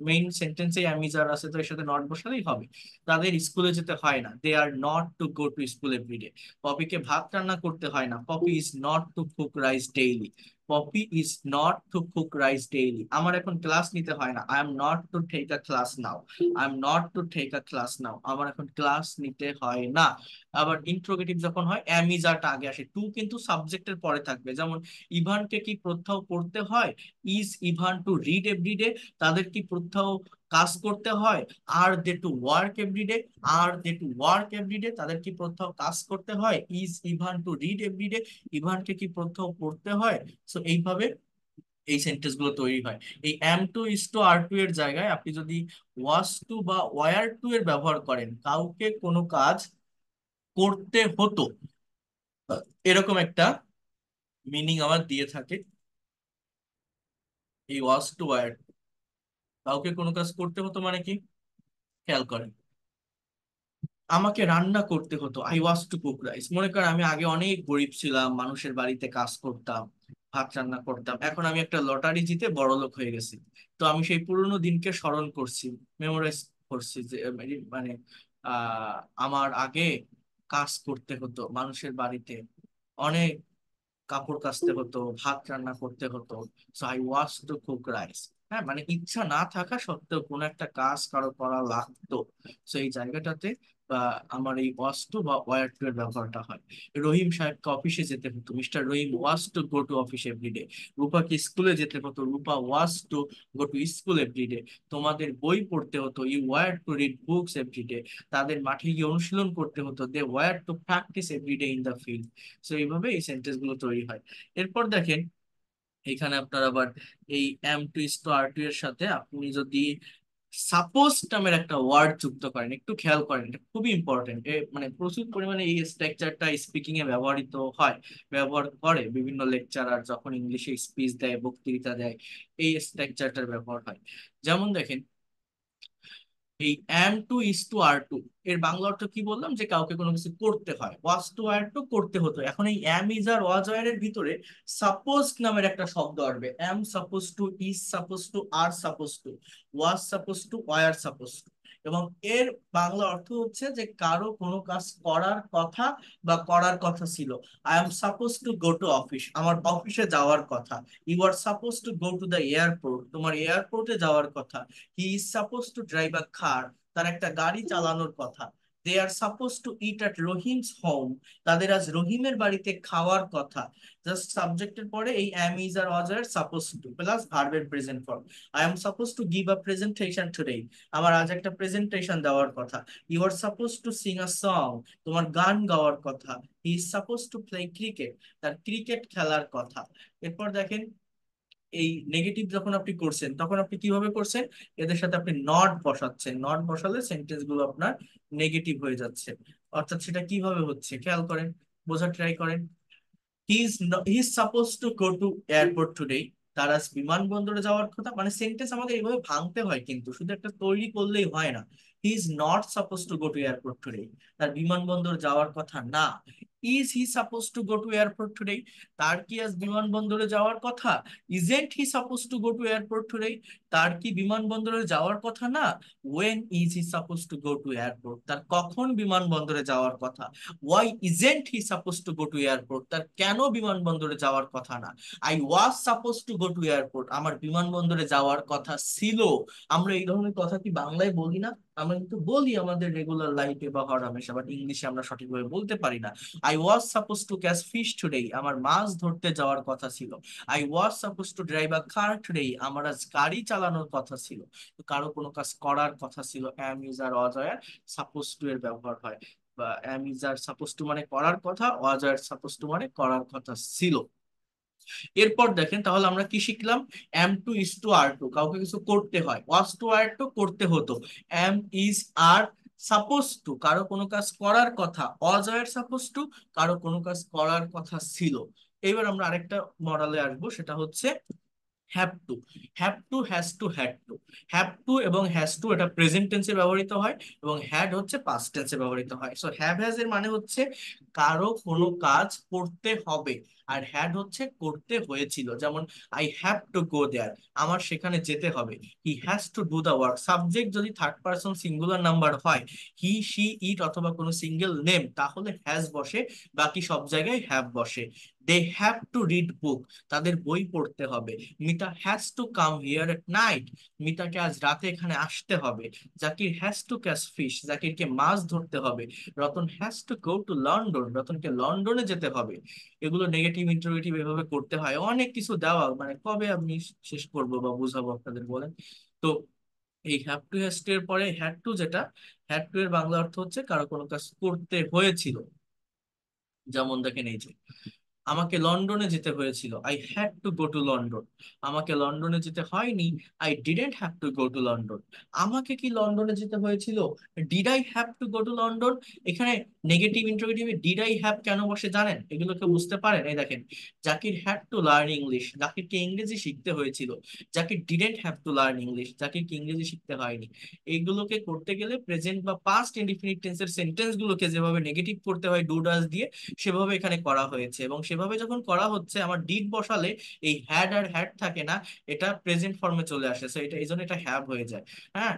মেইন সেন্টেন্সে অ্যামিজার আছে, তো এর সাথে নট বসালেই হবে। তাদের স্কুলে যেতে হয় না, they are not to go to school everyday. পপিকে ভাত রান্না করতে হয় না, Popy is not to cook rice daily. Popy is not to cook rice daily. আমার এখন ক্লাস নিতে হয় না, I am not to take a class now. I am not to take a class now, আমার এখন ক্লাস নিতে হয় না। আবার ইন্ট্রোগেটিভ যখন হয়, অ্যামিজারটা আগে আসে, টু কিন্তু সাবজেক্টের পরে থাকবে। যেমন ইভানকে কি প্রত্যহ পড়তে হয়, is Ivan to read everyday, তাদের কি প্রত্যহ কাজ করতে হয়, are they to work everyday, are they to work everyday, তাদের কি প্রত্যহ কাজ করতে হয়, is Ivan to read everyday, ইভানকে কি প্রত্যহ পড়তে হয়। সো এইভাবে এই সেন্টেন্স গুলো তৈরি হয়। এই am to is to are to এর জায়গায় আপনি যদি ওয়াস টু বা ওয়ার টু এর ব্যবহার করেন, কাউকে কোনো কাজ করতে হতো, এরকম একটা মিনিং আমার দিয়ে থাকে এই ওয়াজ টু ওয়ার। কাউকে কোনো কাজ করতে হতো মানে কি, খেয়াল করেন, আমাকে রান্না করতে হতো, I was two cook rice. মনে করেন আমি আগে অনেক গরিব ছিলাম, মানুষের বাড়িতে কাজ করতাম, ভাত রান্না করতাম, এখন আমি একটা লটারি জিতে বড়লোক হয়ে গেছি। তো আমি সেই পুরোনো দিনকে স্মরণ করছি, মেমোরাইজ করছি যে মানে আমার আগে কাজ করতে হতো মানুষের বাড়িতে, অনেক কাপড় কাচতে হতো, ভাত রান্না করতে হতো। So I was two cook rice. হ্যাঁ, মানে ইচ্ছা না থাকা সত্ত্বেও কোনো একটা কাজ কারো করা লাগতো। সো এই জায়গাটাতে আমার এই ওয়াজ টু বা ওয়ার টু এর ব্যবহারটা হয়। রহিম সাহেবকে অফিসে যেতে হতো, mister Rahim was to go to office everyday. রূপাকে স্কুলে যেতে হতো, Rupa was to go to school everyday. তোমাদের বই পড়তে হতো, you were to read books everyday. তাদের মাঠে গিয়ে অনুশীলন করতে হতো, they were to practice everyday in the field. তো এইভাবে এই সেন্টেন্স গুলো তৈরি হয়। এরপর দেখেন, এখানে আপনার আবার এই am to is to are to এর সাথে আপনি যদি সাপোজ নামের একটা ওয়ার্ড যুক্ত করেন, একটু খেয়াল করেন, এটা খুবই ইম্পর্টেন্ট। মানে প্রচুর পরিমাণে এই স্ট্রাকচারটা স্পিকিং এ ব্যবহৃত হয়, ব্যবহার করে বিভিন্ন লেকচারার যখন ইংলিশে স্পিচ দেয়, বক্তৃতা দেয়, এই স্ট্রাকচারটার ব্যবহার হয়। যেমন দেখেন, এই am to is to are to, এর বাংলা অর্থ কি বললাম, যে কাউকে কোনো কিছু করতে হয়। ওয়াজ টু আর টু করতে হতো। এখন এই এম ইজ আর ওয়াজ আর এর ভিতরে সাপোজ নামের একটা শব্দ আসবে। Am suppose to, is suppose to, are suppose to, was suppose to, were suppose to. এবং এর বাংলা অর্থ হচ্ছে যে কারো কোনো কাজ করার কথা বা করার কথা ছিল। I am suppose to go to office, আমার অফিসে যাওয়ার কথা। You are suppose to go to the airport, তোমার এয়ারপোর্টে যাওয়ার কথা। He is suppose to drive a car, তার একটা গাড়ি চালানোর কথা। They are suppose to eat at Rahim's home, তাদের আজ রহিমের বাড়িতে খাওয়ার কথা। জাস্ট সাবজেক্টের পরে এই am is are was R suppose to plus ভার্বের present form. I am suppose to give a presentation today, আমার আজ একটা প্রেজেন্টেশন দেওয়ার কথা। You are suppose to sing a song, তোমার গান গাওয়ার কথা। He is suppose to play cricket, তার ক্রিকেট খেলার কথা। এরপর দেখেন, এই নেগেটিভ যখন আপনি করছেন তখন আপনি কিভাবে করছেন, এদের সাথে আপনি নট বসাচ্ছেন। নট বসালে সেন্টেন্স গুলো আপনার নেগেটিভ হয়ে যাচ্ছে। অর্থাৎ সেটা কিভাবে হচ্ছে খেয়াল করেন, বোঝার ট্রাই করেন। হি is suppose to go to airport today, তার আজ বিমানবন্দরে যাওয়ার কথা। মানে সেন্টেন্স আমাদের এইভাবে ভাঙতে হয়, কিন্তু শুধু একটা তৈরি করলেই হয় না। He is not suppose to go to airport today, তার বিমানবন্দর যাওয়ার কথা না। Is he suppose to go to airport today, তার কি আজ বিমানবন্দরে যাওয়ার কথা। Isn't he suppose to go to airport today, তার কি বিমানবন্দরে যাওয়ার কথা না। When is he suppose to go to airport, তার কখন বিমানবন্দরে যাওয়ার কথা। Why isn't he suppose to go to airport, তার কেন বিমানবন্দরে যাওয়ার কথা না। I was suppose to go to airport, আমার বিমানবন্দরে যাওয়ার কথা ছিল। আমরা এই ধরনের কথা কি বাংলায় বলি না? আমরা কিন্তু বলি আমাদের রেগুলার লাইফে বা হরহামেশা, বাট ইংলিশে আমরা সঠিকভাবে বলতে পারি না। I was suppose two catch fish today, আমার মাছ ধরতে যাওয়ার কথা ছিল। I was suppose to drive a car today, আমার আজ গাড়ি চালানোর কথা ছিল। তো কারো কোনো কাজ করার কথা ছিল, am is are was R suppose to এর ব্যবহার হয়। বা am is are supposed to মানে করার কথা, was are supposed to মানে করার কথা ছিল। এরপর দেখেন, তাহলে আমরা কি শিখলাম? am to is to are to, কাউকে কিছু করতে হয়। was to are to করতে হতো। am is are supposed to, কারো কোনো কাজ করার কথা। was are supposed to, কারো কোনো কাজ করার কথা ছিল। এবার আমরা আরেকটা মডেলে আসবো, সেটা হচ্ছে have to. Have to, has to, had two. Have two এবং হ্যাজ টু এটা প্রেজেন্ট টেন্সে ব্যবহৃত হয়, এবং হ্যাড হচ্ছে পাস্ট টেন্সে ব্যবহৃত হয়। সো হ্যাভ হ্যাজ এর মানে হচ্ছে কারো কোনো কাজ করতে হবে, আর হ্যাড হচ্ছে করতে হয়েছিল। যেমন I have to go there, আমার সেখানে যেতে হবে। He has to do the work, subject যদি থার্ড পারসন সিঙ্গুলার নাম্বার হয়, হি শি ইট অথবা কোনো সিঙ্গেল নেম, তাহলে হ্যাজ বসে, বাকি সব জায়গায় হ্যাভ বসে। They have to read book, তাদের বই পড়তে হবে। Mita has to come here at night, মিতাকে আজ রাতে এখানে আসতে হবে। Zakir has to catch fish, জাকিরকে মাছ ধরতে হবে। Ratan has to go to London, রতনকে লন্ডনে যেতে হবে। এগুলো নেগেটিভ ইন্টারোগেটিভ এভাবে করতে হয়, অনেক কিছু দেওয়া, মানে কবে আমি শেষ করব বা বুঝাবো আপনাদের বলেন তো। এই হ্যাভ টু হ্যাজ টু এর পরে হ্যাড টু, যেটা হ্যাড টু এর বাংলা অর্থ হচ্ছে কারো কোনো কাজ করতে হয়েছিল। যেমন দেখেন, এই যে আমাকে লন্ডনে যেতে হয়েছিল, I had to go to London. আমাকে লন্ডনে যেতে হয়নি, I didn't have to go to London. আমাকে কি লন্ডনে যেতে হয়েছিল, did I have to go to London. এখানে নেগেটিভ ইন্টারোগেটিভে ডিড আই হ্যাভ কেন বসে জানেন? এগুলোকে বুঝতে পারেন? এই দেখেন, Zakir had to learn English, জাকিরকে ইংরেজি শিখতে হয়েছিল। Zakir didn't have to learn English, জাকিরকে ইংরেজি শিখতে হয়নি। এইগুলোকে করতে গেলে প্রেজেন্ট বা পাস্ট ইনডিফিনিট টেন্সের সেন্টেন্স গুলোকে যেভাবে নেগেটিভ করতে হয় ডু ডাজ দিয়ে, সেভাবে এখানে করা হয়েছে। এবং সেভাবে যখন করা হচ্ছে, আমার ডিড বসালে এই হ্যাড আর হ্যাড থাকে না, এটা প্রেজেন্ট ফর্মে চলে আসে। সো এটা এই জন্য এটা হ্যাভ হয়ে যায়। হ্যাঁ,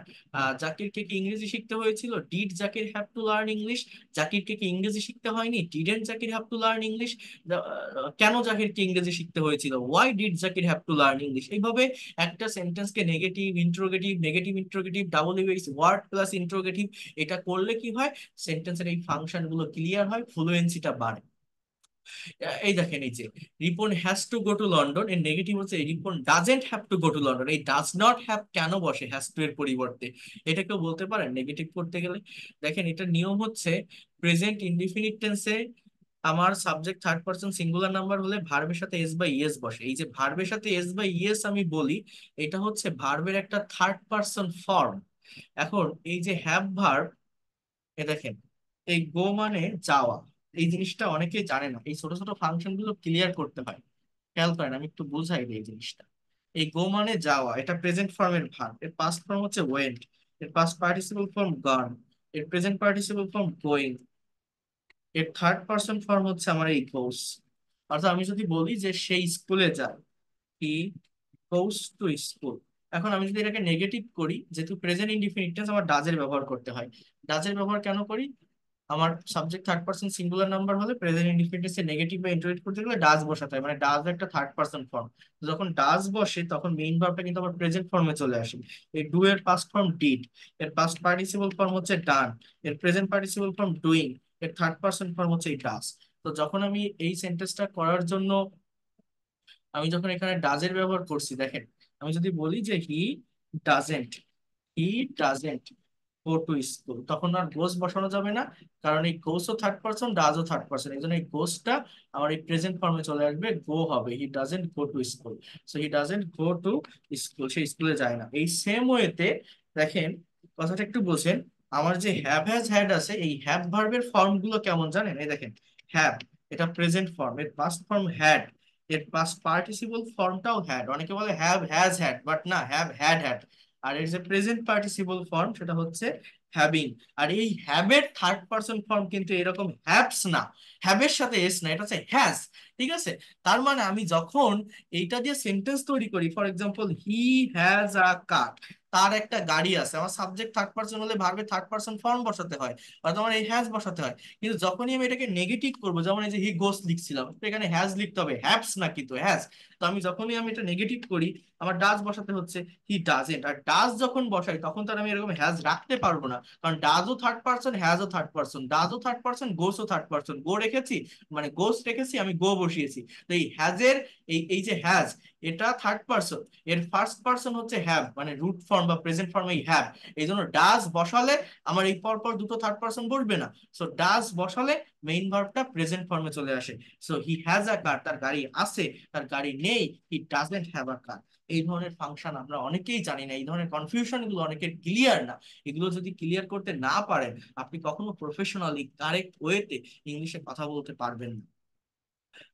জাকিরকে কি ইংরেজি শিখতে হয়েছিল, did Zakir have to learn English. জাকিরকে কি ইংরেজি শিখতে হয়নি, didn't Zakir have to learn English. কেন জাকিরকে ইংরেজি শিখতে হয়েছিল, why did Zakir have to learn English. এইভাবে একটা সেন্টেন্সকে negative interrogative, negative interrogative, double US word plus interrogative, এটা করলে কি হয়, সেন্টেন্সের এই ফাংশন গুলো ক্লিয়ার হয়, ফ্লুয়েন্সিটা বাড়ে। এই দেখেন, এই যে Ripon has to go to London, এর নেগেটিভ হচ্ছে Ripon doesn't have to go to London. এই ডাজ নট হ্যাভ কেন বসে হ্যাজ টু এর পরিবর্তে, এটা কেউ বলতে পারেন নেগেটিভ করতে গেলে? দেখেন, এটা নিয়ম হচ্ছে প্রেজেন্ট ইনডিফিনিট টেন্সে আমার subject third person singular number হলে ভার্বের সাথে এস বা ইএস বসে। এই যে ভার্বের সাথে এস বা ইএস আমি বলি, এটা হচ্ছে ভার্বের একটা থার্ড পারসন ফর্ম। এখন এই যে হ্যাভ ভার্ব, এ দেখেন, এই গো মানে যাওয়া, এই জিনিসটা অনেকেই জানে না, এই ছোট ছোট ফাংশন গুলো ক্লিয়ার করতে হয়। খেয়াল করেন, আমি একটু বুঝাই দিই এই জিনিসটা। এই গো মানে যাওয়া, এটা প্রেজেন্ট ফর্মের ভার্ব, এর পাস্ট ফর্ম হচ্ছে ওয়েন্ট, এর পাস্ট পার্টিসিপল ফর্ম গন, এর প্রেজেন্ট পার্টিসিপল ফর্ম গোয়িং, এর থার্ড পারসন ফর্ম হচ্ছে আমার এই গোস। অর্থাৎ আমি যদি বলি যে সেই স্কুলে যায়, হি গোস টু স্কুল। এখন আমি যদি এটাকে নেগেটিভ করি, যেহেতু প্রেজেন্ট ইনডিফিনিট টেন্স, আমার ডাজের ব্যবহার করতে হয়। ডাজের ব্যবহার কেন করি? আমার subject third person singular number হলে প্রেজেন্ট ইনডিফিনিট টেন্সে নেগেটিভ বা ইন্টারোগেট করতে গেলে ডাজ বসাতে হয়, মানে ডাজ একটা থার্ড পারসন ফর্ম। যখন ডাজ বসে তখন মেইন ভার্বটা কিন্তু আবার প্রেজেন্ট ফর্মে চলে আসে। এই ডু এর পাস্ট ফর্ম ডিড, এর পাস্ট পার্টিসিপল ফর্ম হচ্ছে ডান, এর প্রেজেন্ট পার্টিসিপল ফর্ম ডুইং, এর থার্ড পারসন ফর্ম হচ্ছে এই ডাজ। তো যখন আমি এই সেন্টেন্সটা করার জন্য, আমি যখন এখানে ডাজের ব্যবহার করছি, দেখেন, আমি যদি বলি যে doesn't he doesn't go to school, তখন আর গোস বসানো যাবে না, কারণ এই গোসও থার্ড পারসন, ডাজও থার্ড পারসন, এই জন্য এই গোসটা আমার এই প্রেজেন্ট ফর্মে চলে আসবে, গো হবে, he doesn't go to school. So he doesn't go to school, সে স্কুলে যায় না। এই সেম ওয়েতে দেখেন, কথাটা একটু বোঝেন, আমার যে হ্যাভ হ্যাজ হ্যাড আছে, এই হ্যাভ ভার্বের ফর্ম গুলো কেমন জানেন? এই দেখেন, হ্যাভ, এটা প্রেজেন্ট ফর্ম, এর পাস্ট ফর্ম হ্যাড, এর পাস্ট পার্টিসিপল ফর্মটাও হ্যাড, অনেকে বলে হ্যাভ হ্যাজ হ্যাড, বাট না, হ্যাভ হ্যাড হ্যাড। আর এর যে প্রেজেন্ট পার্টিসিপল ফর্ম সেটা হচ্ছে হ্যাভিং। আর এই হ্যাভের থার্ড পারসন ফর্ম কিন্তু এরকম হ্যাভস না, হ্যাভের সাথে এস না, এটা হচ্ছে হ্যাজ। ঠিক আছে? তার মানে আমি যখন এইটা দিয়ে সেন্টেন্স তৈরি করি, for example he has a car, তার একটা গাড়ি আছে, আমার সাবজেক্ট থার্ড পারসন হলে ভার্বের থার্ড পারসন ফর্ম বসাতে হয়, অর্থাৎ আমার এই হ্যাজ বসাতে হয়। কিন্তু যখনই আমি এটাকে নেগেটিভ করবো, যেমন এই যে হি গোস লিখছিলাম, তো এখানে হ্যাজ লিখতে হবে, হ্যাভস না কিন্তু হ্যাজ। তো আমি যখনই আমি এটা নেগেটিভ করি, আমার ডাজ বসাতে হচ্ছে হি ডাজেন্ট। আর ডাজ যখন বসাই তখন তো আর আমি এরকম হ্যাজ রাখতে পারবো না, কারণ ডাজও থার্ড পারসন, হ্যাজও থার্ড পারসন, ডাজও থার্ড পারসন, গোসও থার্ড পারসন, গো রেখেছি, মানে গোস রেখেছি, আমি গো বসিয়েছি। তো এই হ্যাজের, এই এই যে হ্যাজ, এটা থার্ড পারসন, এর ফার্স্ট পারসন হচ্ছে হ্যাভ, মানে রুট ফর্ম বা প্রেজেন্ট ফর্ম এই হ্যাভ। এই জন্য ডাজ বসালে আমার এই পরপর দুটো থার্ড পারসন বসবে না। সো ডাজ বসালে মেইন ভার্বটা প্রেজেন্ট ফর্মে চলে আসে। So he has a car, তার গাড়ি আছে, তার গাড়ি নেই, he doesn't have a car. এই ধরনের ফাংশন আমরা অনেকেই জানি না, এই ধরনের কনফিউশন গুলো অনেকের ক্লিয়ার না। এগুলো যদি ক্লিয়ার করতে না পারেন, আপনি কখনো প্রফেশনালি কারেক্ট ওয়েতে ইংলিশে কথা বলতে পারবেন না।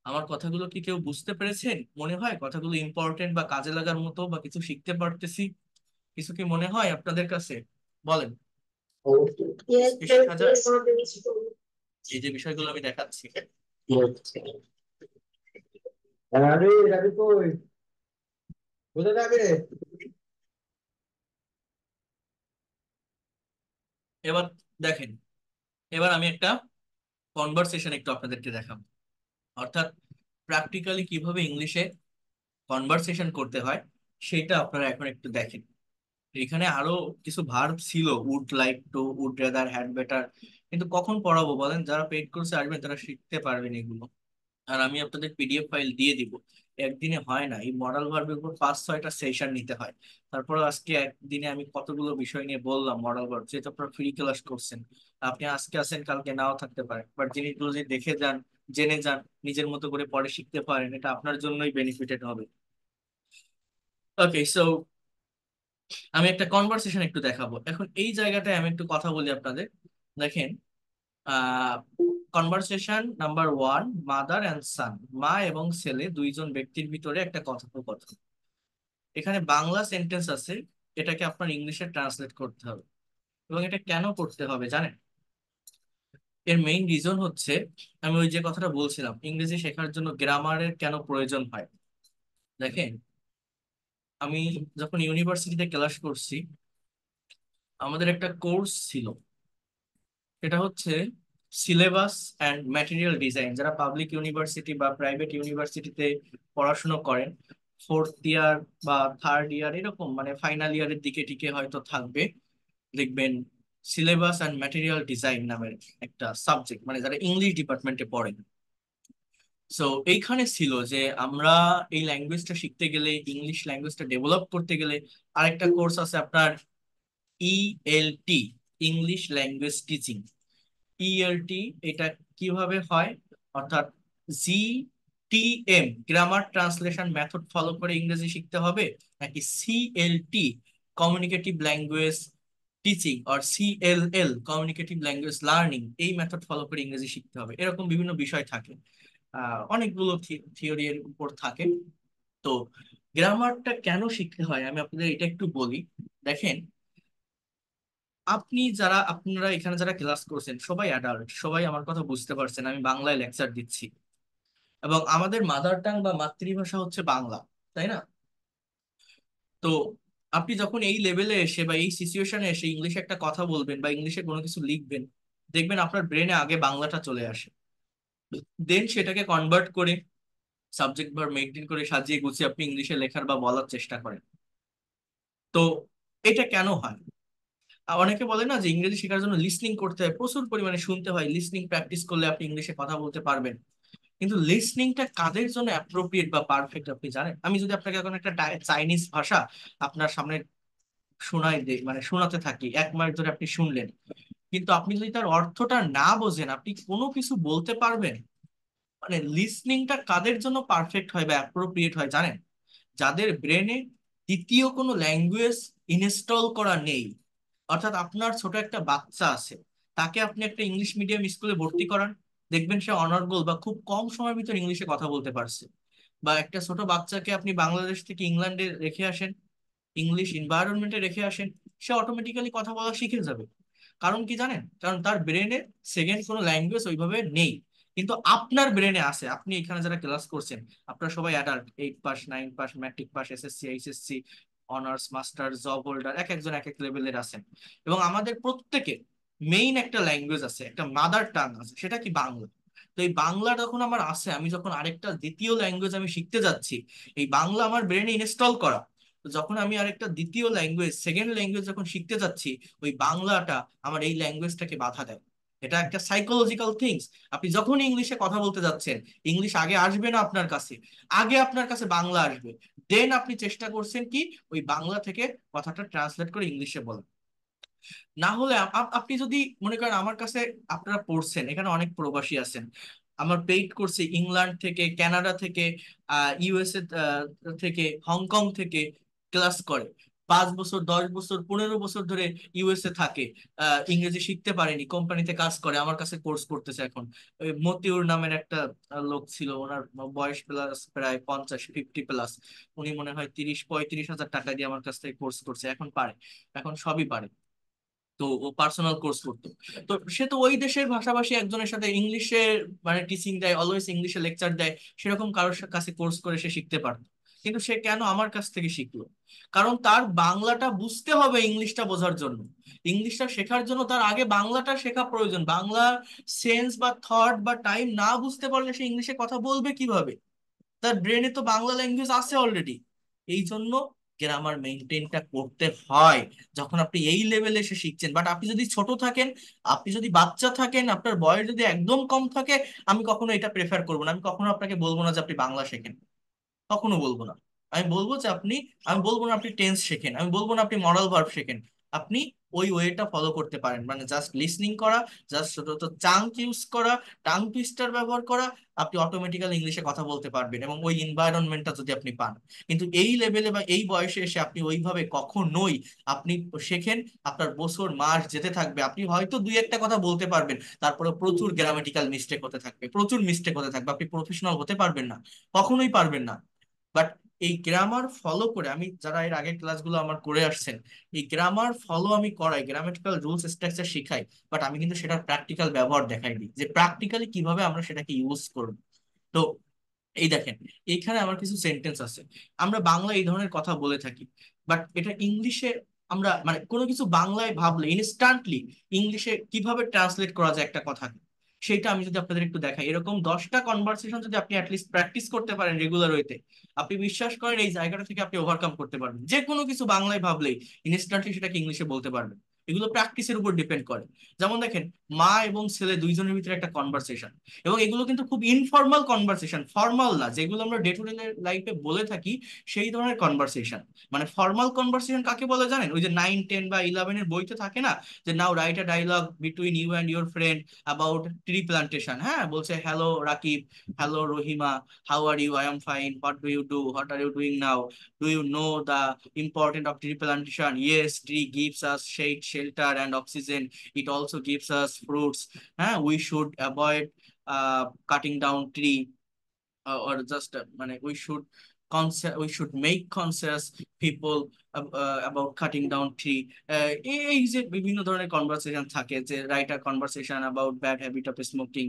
আমার কথাগুলো কি কেউ বুঝতে পেরেছেন? মনে হয় কথাগুলো ইম্পর্টেন্ট বা কাজে লাগার মতো, বা কিছু শিখতে পারতেছি? কিছু কি মনে হয় আপনাদের কাছে? বলেন। কি শেখা যায় এই যে বিষয়গুলো আমি দেখাচ্ছি? আরে রাবি কই কোথায় যাবে? এবার দেখেন, এবার আমি একটা কনভারসেশন একটু আপনাদেরকে দেখাবো, অর্থাৎ প্র্যাকটিক্যালি কিভাবে ইংলিশে কনভারসেশন করতে হয় সেটা আপনারা এখন একটু দেখেন। এখানে আরো কিছু ভার্ব ছিল, would like to, would rather, had better, কিন্তু কখন পড়াবো বলেন? যারা পেইড কোর্সে আসবেন তারা শিখতে পারবেন এগুলো। আর আমি আপনাদের পিডিএফ ফাইল দিয়ে দিব। একদিনে হয় না, এই মডাল ভার্বের উপর 5-6টা সেশন নিতে হয়। তারপর আজকে একদিনে আমি কতগুলো বিষয় নিয়ে বললাম মডাল ভার্ব, যেহেতু আপনারা ফ্রি ক্লাস করছেন, আপনি আজকে আসেন কালকে নাও থাকতে পারেন, বাট জিনিসগুলো যদি দেখে যান, জেনে যান, নিজের মতো করে পরে শিখতে পারেন, এটা আপনার জন্যই বেনিফিটেড হবে। ওকে, সো আমি একটা কনভারসেশন একটু দেখাবো। এখন এই জায়গাটায় আমি একটু কথা বলি আপনাদের। দেখেন, ah conversation number one, mother and son, মা এবং ছেলে দুইজন ব্যক্তির ভিতরে একটা কথোপকথন। এখানে বাংলা সেন্টেন্স আছে, এটাকে আপনার ইংলিশে ট্রান্সলেট করতে হবে। এবং এটা কেন করতে হবে জানেন? এর মেইন রিজন হচ্ছে, আমি ওই যে কথাটা বলছিলাম, ইংরেজি শেখার জন্য গ্রামারের কেন প্রয়োজন হয়। দেখেন, আমি যখন ইউনিভার্সিটিতে ক্লাস করছি, আমাদের একটা কোর্স ছিল, এটা হচ্ছে সিলেবাস অ্যান্ড ম্যাটেরিয়াল ডিজাইন। যারা পাবলিক ইউনিভার্সিটি বা প্রাইভেট ইউনিভার্সিটিতে পড়াশোনা করেন, ফোর্থ ইয়ার বা থার্ড ইয়ার এরকম, মানে ফাইনাল ইয়ারের দিকে টিকে হয়তো থাকবে, দেখবেন সিলেবাস অ্যান্ড ম্যাটেরিয়াল ডিজাইন নামের একটা সাবজেক্ট, মানে যারা ইংলিশ ডিপার্টমেন্টে পড়েন। সো এইখানে ছিল যে আমরা এই ল্যাঙ্গুয়েজটা শিখতে গেলে, ইংলিশ ল্যাঙ্গুয়েজটা ডেভেলপ করতে গেলে, আরেকটা কোর্স আছে আপনার, ELT, English language teaching. ELT, এটা কিভাবে হয়, অর্থাৎ GTM, grammar translation method follow করে ইংরেজি শিখতে হবে, নাকি CLT, communicative language teaching or CLL, communicative language learning, এই মেথড ফলো করে ইংরেজি শিখতে হবে, এরকম বিভিন্ন বিষয় থাকে। অনেকগুলো থিওরি এর উপর থাকে। তো গ্রামারটা কেন শিখতে হয় আমি আপনাদের এটা একটু বলি। দেখেন, আপনারা এখানে যারা ক্লাস করছেন সবাই অ্যাডাল্ট, সবাই আমার কথা বুঝতে পারছেন, আমি বাংলায় লেকচার দিচ্ছি এবং আমাদের মাদার টাং বা মাতৃভাষা হচ্ছে বাংলা, তাই না? তো আপনি যখন এই লেভেলে এসে বা এই সিচুয়েশনে এসে ইংলিশে একটা কথা বলবেন বা ইংলিশে কোনো কিছু লিখবেন, দেখবেন আপনার ব্রেনে আগে বাংলাটা চলে আসে, দেন সেটাকে কনভার্ট করে সাবজেক্ট ভার্ব মেনটেন করে সাজিয়ে গুছিয়ে আপনি ইংলিশে লেখার বা বলার চেষ্টা করেন। তো এটা কেন হয়? অনেকে বলে না যে ইংরেজি শেখার জন্য লিসনিং করতে হয়, প্রচুর পরিমাণে শুনতে হয়, লিসনিং প্র্যাকটিস করলে আপনি ইংলিশে কথা বলতে পারবেন। কিন্তু লিসনিংটা কাদের জন্য অ্যাপ্রোপ্রিয়েট বা পারফেক্ট আপনি জানেন? আমি যদি আপনাকে এখন একটা চাইনিজ ভাষা আপনার সামনে মানে শোনাতে থাকি, 1 মাস ধরে আপনি শুনলেন, কিন্তু আপনি যদি তার অর্থটা না বোঝেন আপনি কোনো কিছু বলতে পারবেন? মানে লিসনিংটা কাদের জন্য পারফেক্ট হয় বা অ্যাপ্রোপ্রিয়েট হয় জানেন? যাদের ব্রেনে দ্বিতীয় কোনো ল্যাঙ্গুয়েজ ইনস্টল করা নেই। অর্থাৎ আপনার ছোট একটা বাচ্চা আছে, তাকে আপনি একটা ইংলিশ মিডিয়াম স্কুলে ভর্তি করান, দেখবেন সে অনর্গল বা খুব কম সময়ের ভিতর ইংলিশে কথা বলতে পারছে। বা একটা ছোট বাচ্চাকে আপনি বাংলাদেশ থেকে ইংল্যান্ডে রেখে আসেন, ইংলিশ এনভায়রনমেন্টে রেখে আসেন, সে অটোমেটিক্যালি কথা বলা শিখে যাবে। কারণ কি জানেন? কারণ তার ব্রেনে সেকেন্ড কোনো ল্যাঙ্গুয়েজ ওইভাবে নেই। কিন্তু আপনার ব্রেনে আছে, আপনি এখানে যারা ক্লাস করছেন আপনারা সবাই adult, 8 pass, 9 pass, matric pass, SSC, HSC, honours, master, job holder, এক একজন এক এক লেভেলের আছেন। এবং আমাদের প্রত্যেকে মেইন একটা ল্যাঙ্গুয়েজ আছে, একটা মাদার টাং আছে, সেটা কি বাংলা। তো এই বাংলা যখন আমার আছে, আমি যখন আরেকটা দ্বিতীয় ল্যাঙ্গুয়েজ আমি শিখতে যাচ্ছি, এই বাংলা আমার ব্রেনে ইনস্টল করা। তো যখন আমি আরেকটা দ্বিতীয় ল্যাঙ্গুয়েজ, সেকেন্ড ল্যাঙ্গুয়েজ যখন শিখতে যাচ্ছি, ওই বাংলাটা আমার এই ল্যাঙ্গুয়েজটাকে বাধা দেয়। এটা একটা সাইকোলজিক্যাল থিংস। আপনি যখন ইংলিশে কথা বলতে যাচ্ছেন, ইংলিশ আগে আসবে না আপনার কাছে, আগে আপনার কাছে বাংলা আসবে। দেন আপনি চেষ্টা করছেন কি ওই বাংলা থেকে কথাটা ট্রান্সলেট করে ইংলিশে বলেন। না হলে আপনি যদি মনে করেন আমার কাছে, আপনারা পড়ছেন এখানে অনেক প্রবাসী আছেন, আমার পেইড করছে ইংল্যান্ড থেকে, কানাডা থেকে, ইউএসএ থেকে, হংকং থেকে ক্লাস করে, 5 বছর, 10 বছর, 15 বছর ধরে ইউএসএ থাকে, ইংরেজি শিখতে পারেনি, কোম্পানিতে কাজ করে, আমার কাছে কোর্স করতেছে এখন। ওই মতিউর নামের একটা লোক ছিল, ওনার বয়স প্লাস প্রায় 50, 50 প্লাস, উনি মনে হয় 30-35 হাজার টাকা দিয়ে আমার কাছ থেকে কোর্স করছে, এখন পারে, এখন সবই পারে। তো ও পার্সোনাল কোর্স করতো। তো সে তো ওই দেশের ভাষাভাষী একজনের সাথে ইংলিশে মানে টিচিং দেয়, অলওয়েজ ইংলিশে লেকচার দেয়, সেরকম কারোর কাছে কোর্স করে সে শিখতে পারতো। কিন্তু সে কেন আমার কাছ থেকে শিখলো? কারণ তার বাংলাটা বুঝতে হবে ইংলিশটা বোঝার জন্য। ইংলিশটা শেখার জন্য তার আগে বাংলাটা শেখা প্রয়োজন। বাংলার সেন্স বা থট বা টাইম না বুঝতে পারলে সে ইংলিশে কথা বলবে কিভাবে? তার ব্রেনে তো বাংলা ল্যাঙ্গুয়েজ আছে অলরেডি। এই জন্য গ্রামার মেনটেনটা করতে হয় যখন আপনি এই লেভেলে এসে শিখছেন। বাট আপনি যদি ছোট থাকেন, আপনি যদি বাচ্চা থাকেন, আপনার বয়স যদি একদম কম থাকে, আমি কখনো এটা প্রেফার করবো না। আমি কখনো আপনাকে বলবো না যে আপনি বাংলা শেখেন, কখনো বলবো না। আমি বলবো যে আমি বলবো না আপনি টেন্স শেখেন, আমি বলবো না আপনি মডাল ভার্ব শেখেন। আপনি ওই ওয়েটা ফলো করতে পারেন, মানে জাস্ট লিসনিং করা, জাস্ট ছোট ছোট চাঙ্ক ইউজ করা, টাং টুইস্টার ব্যবহার করা, আপনি অটোমেটিক্যালি ইংলিশে কথা বলতে পারবেন এবং ওই এনভায়রনমেন্টটা যদি আপনি পান। কিন্তু এই লেভেলে বা এই বয়সে এসে আপনি ওইভাবে কখনোই, আপনি শেখেন, আপনার বছর মাস যেতে থাকবে, আপনি হয়তো দুই একটা কথা বলতে পারবেন, তারপরে প্রচুর গ্রামাটিক্যাল মিস্টেক হতে থাকবে, প্রচুর মিস্টেক হতে থাকবে, আপনি প্রফেশনাল হতে পারবেন না, কখনোই পারবেন না। বাট এই গ্রামার ফলো করে, আমি যারা এর আগের ক্লাসগুলো আমার করে আসছেন, এই গ্রামার ফলো আমি করাই, গ্রামাটিক্যাল রুলস স্ট্রাকচার শিখাই, বাট আমি কিন্তু সেটার প্র্যাকটিক্যাল ব্যবহার দেখাই দিই যে প্র্যাকটিক্যালি কিভাবে আমরা সেটাকে ইউজ করব। তো এই দেখেন, এইখানে আমার কিছু সেন্টেন্স আছে, আমরা বাংলা এই ধরনের কথা বলে থাকি, বাট এটা ইংলিশে আমরা মানে কোনো কিছু বাংলায় ভাবলে ইনস্ট্যান্টলি ইংলিশে কিভাবে ট্রান্সলেট করা যায় একটা কথা, সেটা আমি যদি আপনাদের একটু দেখাই, এরকম 10টা কনভারসেশন যদি আপনি অ্যাটলিস্ট প্র্যাকটিস করতে পারেন রেগুলার ওয়েতে, আপনি বিশ্বাস করেন এই জায়গাটা থেকে আপনি ওভারকাম করতে পারবেন, যে কোনো কিছু বাংলায় ভাবলেই ইনস্ট্যান্টলি সেটাকে ইংলিশে বলতে পারবেন। এগুলো প্র্যাকটিসের উপর ডিপেন্ড করে। যেমন দেখেন, মা এবং ছেলে দুইজনের ভিতরে একটা কনভারসেশন, এবং এগুলো কিন্তু খুব ইনফর্মাল কনভারসেশন, ফর্মাল না, যেগুলো আমরা ডে টু ডে লাইফে বলে থাকি সেই ধরনের কনভারসেশন। মানে ফর্মাল কনভারসেশন কাকে বলে জানেন? ওই যে 9, 10 বা 11-এর বইতে থাকে না, যে now write a dialogue between you and your friend about tree plantation. হ্যাঁ, বলছে hello Rakib, hello Rahima, how are you, I am fine, what do you do, what are you doing now, do you know the important of tree plantation, yes tree gives us shade, shelter and oxygen. It also gives us fruits. We should avoid cutting down tree, or just we should make conscious people about cutting down tree. এই যে বিভিন্ন ধরনের কনভারসেশন থাকে, যে writer conversation about bad habit of smoking,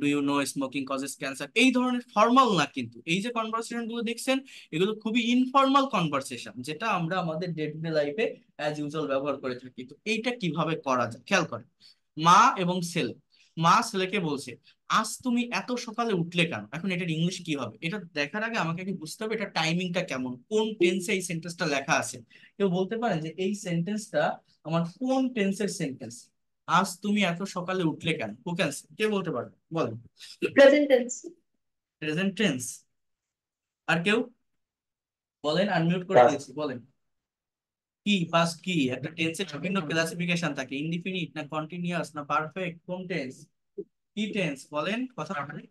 do you know smoking causes cancer, এই ধরনের ফর্মাল না, কিন্তু এই যে কনভারসেশন গুলো দেখছেন এগুলো খুবই ইনফর্মাল কনভারসেশন, যেটা আমরা আমাদের ডে টু ডে লাইফে অ্যাজ ইউজুয়াল ব্যবহার করে থাকি। তো এইটা কিভাবে করা যায় খেয়াল করেন। মা এবং ছেলে, মা ছেলেকে বলছে, আজ তুমি এত সকালে উঠলে কেন? এখন এটার ইংলিশ কি হবে এটা দেখার আগে আমাকে কি বুঝতে হবে এটা টাইমিংটা কেমন, কোন টেন্সে এই সেন্টেন্সটা লেখা আছে। কেউ বলতে পারেন যে এই সেন্টেন্সটা আমার কোন টেন্সের সেন্টেন্স? আজ তুমি এত সকালে উঠলে কেন, হু ক্যান সে, কে বলতে পারবে বলেন? Present tense. Present tense. আর কেউ বলেন, আনমিউট করে দিয়েছি, বলেন। কি পাস্ট কি? একটা টেন্সের বিভিন্ন ক্লাসিফিকেশন থাকে, ইনডিফিনিট না কন্টিনিউয়াস না পারফেক্ট, কোন টেন্স? কি টেন্স বলেন, কথা বলেন।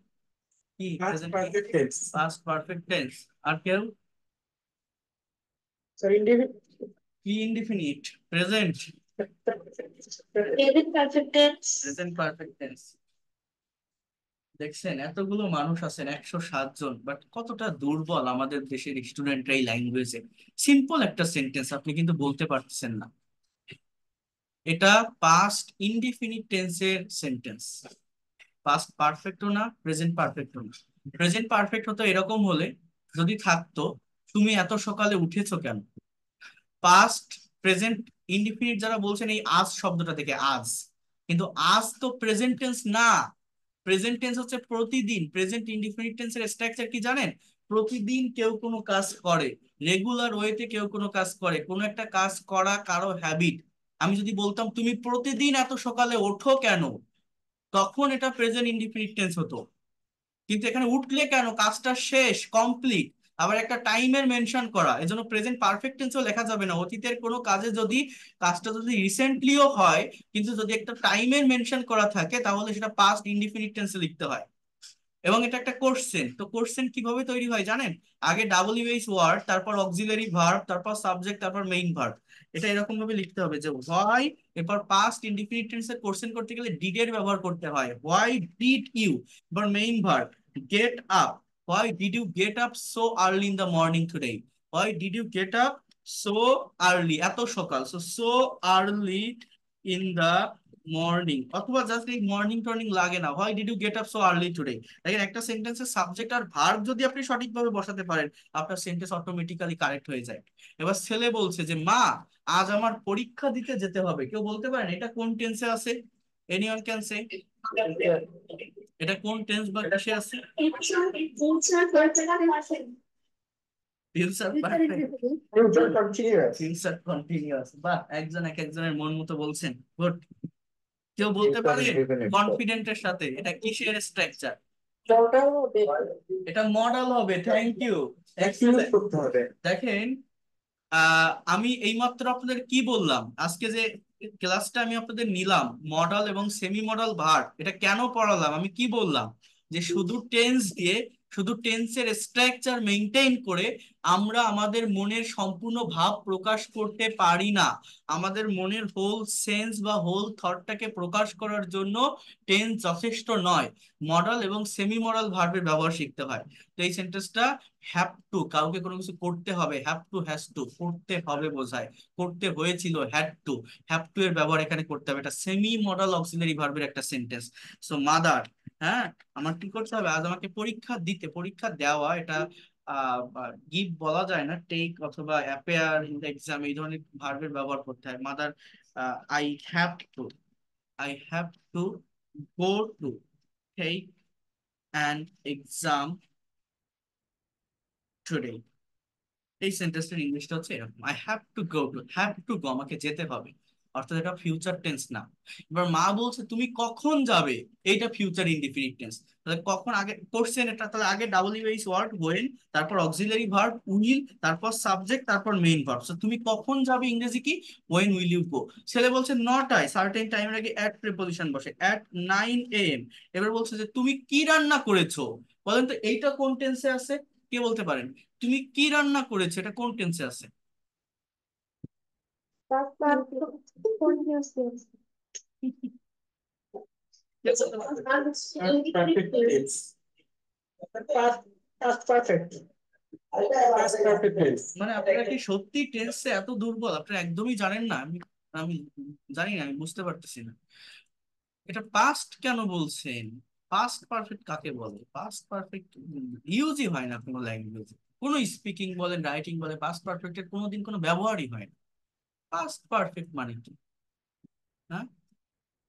কি Past present? perfect tense. Past perfect tense. আর কেউ? So indefinite. কি indefinite? Present. Present perfect tense. Present perfect tense. দেখছেন এতগুলো মানুষ আছেন, 107 জন, বাট কতটা দুর্বল আমাদের দেশের স্টুডেন্টরা এই ল্যাঙ্গুয়েজে। সিম্পল একটা সেন্টেন্স আপনি কিন্তু বলতে পারতেছেন না। এটা পাস্ট ইনডিফিনিট টেন্সের সেন্টেন্স, পাস্ট পারফেক্টও না, প্রেজেন্ট পারফেক্টও না। প্রেজেন্ট পারফেক্ট হতো এরকম হলে, যদি থাকতো তুমি এত সকালে উঠেছো কেন। পাস্ট প্রেজেন্ট ইনডিফিনিট যারা বলছেন এই আজ শব্দটা থেকে, আজ, কিন্তু আজ তো প্রেজেন্ট টেন্স না। প্রেজেন্ট টেন্স হচ্ছে প্রতিদিন। প্রেজেন্ট ইনডিফিনিট টেন্সের স্ট্রাকচার কি জানেন? প্রতিদিন কেউ কোনো কাজ করে, রেগুলার ওয়েতে কেউ কোনো কাজ করে, কোনো একটা কাজ করা কারো হ্যাবিট। আমি যদি বলতাম তুমি প্রতিদিন এত সকালে ওঠো কেন, তখন এটা প্রেজেন্ট ইনডিফিনিট টেন্স হতো। কিন্তু এখানে উঠলে কেন, কাজটা শেষ, কমপ্লিট, আবার একটা টাইমের মেনশন করা, এজন্য প্রেজেন্ট পারফেক্ট টেন্সও লেখা যাবে না। অতীতের কোনো কাজে যদি কাজটা যদি রিসেন্টলিও হয়, কিন্তু যদি একটা টাইমের মেনশন করা থাকে তাহলে সেটা পাস্ট ইনডিফিনিট টেন্সে লিখতে হয়। এবং এটা একটা কোশ্চেন। তো কোশ্চেন কিভাবে তৈরি হয় জানেন? আগে ডাব্লিউএইচ ওয়ার্ড, তারপর অক্সিলারি ভার্ব, তারপর সাবজেক্ট, তারপর মেইন ভার্ব। এটা এরকম ভাবে লিখতে হবে যে হোয়াই, এরপর পাস্ট ইনডিফিনিট টেন্সের কোশ্চেন করতে গেলে ডিড এর ব্যবহার করতে হয়। হোয়াই ডিড ইউ, এবার main verb, get up, why did you get up so early in the morning today, why did you get up so early, এত সকাল, so so early in the morning, অথবা জাস্ট এই মর্নিং টর্নিং লাগে না, why did you get up so early today. দেখেন একটা সেন্টেন্সের সাবজেক্ট আর ভার্ব যদি আপনি সঠিকভাবে বসাতে পারেন, আপনার সেন্টেন্স অটোমেটিক্যালি কারেক্ট হয়ে যায়। এবার ছেলে বলছে যে মা, আজ আমার পরীক্ষা দিতে যেতে হবে। কেউ বলতে পারেন এটা কোন টেন্সে আছে? এনিওয়ান ক্যান সে, এটা কোন টেন্স বা কিসে আছে? Future perfect, Future continuous. Future continuous. বাহ, একজন এক একজনের মন মতো বলছেন, গুড। কেউ বলতে Future পারে indefinite. কনফিডেন্টের সাথে এটা কিসের স্ট্রাকচার? Total হবে। এটা মডেল হবে। থ্যাংক ইউ, Use করতে হবে। দেখেন আমি এইমাত্র আপনাদের কি বললাম, আজকে যে ক্লাসটা আমি আপনাদের নিলাম মডাল এবং সেমি মডাল ভার্ব, এটা কেন পড়ালাম, আমি কি বললাম? যে শুধু টেন্স দিয়ে, শুধু টেন্সের স্ট্রাকচার মেনটেন করে আমরা আমাদের মনের সম্পূর্ণ ভাব প্রকাশ করতে পারি না। আমাদের মনের হোল সেন্স বা হোল থটটাকে প্রকাশ করার জন্য টেন্স যথেষ্ট নয়, মডাল এবং সেমি মডাল ভার্বের ব্যবহার শিখতে হয়। তো এই সেন্টেন্সটা হ্যাভ টু, কাউকে কোনো কিছু করতে হবে, হ্যাভ টু হ্যাজ টু, করতে হবে বোঝায়, করতে হয়েছিল হ্যাড টু, হ্যাভ টু এর ব্যবহার এখানে করতে হবে। এটা সেমি মডাল অক্সিলারি ভার্বের একটা সেন্টেন্স। সো মাদার, হ্যাঁ, আমার কি করতে হবে, আজ আমাকে পরীক্ষা দিতে, পরীক্ষা দেওয়া এটা গিভ বলা যায় না, টেক অথবা অ্যাপেয়ার ইন দ্য এক্সাম, এই ধরনের ভার্বের ব্যবহার করতে হয়। Mother, I have to, I have to go to take an exam today. এই সেন্টেন্সটার ইংলিশটা হচ্ছে এরকম, I have to go to, have to go, আমাকে যেতে হবে, অর্থাৎ এটা ফিউচার টেন্স না। এবার মা বলছে তুমি কখন যাবে, এইটা ফিউচার ইনডিফিনিট টেন্স। তাহলে কখন আগে কোশ্চেন, এটা তাহলে আগে ডাব্লিউএইচ ওয়ার্ড হোয়েন, তারপর অক্সিলারি ভার্ব উইল, তারপর সাবজেক্ট, তারপর মেইন ভার্ব। সো তুমি কখন যাবে ইংরেজি কি, হোয়েন উইল ইউ গো। ছেলে বলছে নটায়, সার্টেন টাইমের আগে অ্যাট প্রিপোজিশন বসে, অ্যাট 9 AM। এবার বলছে যে তুমি কি রান্না করেছো, বলেন তো এইটা কোন টেন্সে আছে? কে বলতে পারেন? তুমি কি রান্না করেছো, এটা কোন টেন্সে আছে? Perfect tense. Past perfect. Past perfect tense. মানে আপনারা কি সত্যি টেন্সে এত দুর্বল, আপনারা একদমই জানেন না? আমি আমি জানি না, আমি বুঝতে পারতেছি না। এটা পাস্ট কেন বলছেন? পাস্ট পারফেক্ট কাকে বলে? পাস্ট পারফেক্ট ইউজই হয় না কোনো ল্যাঙ্গুয়েজে। কোনো স্পিকিং বলেন, রাইটিং বলে, পাস্ট পারফেক্টের কোনোদিন কোনো ব্যবহারই হয় না। পাস্ট পারফেক্ট মানে কি? হ্যাঁ,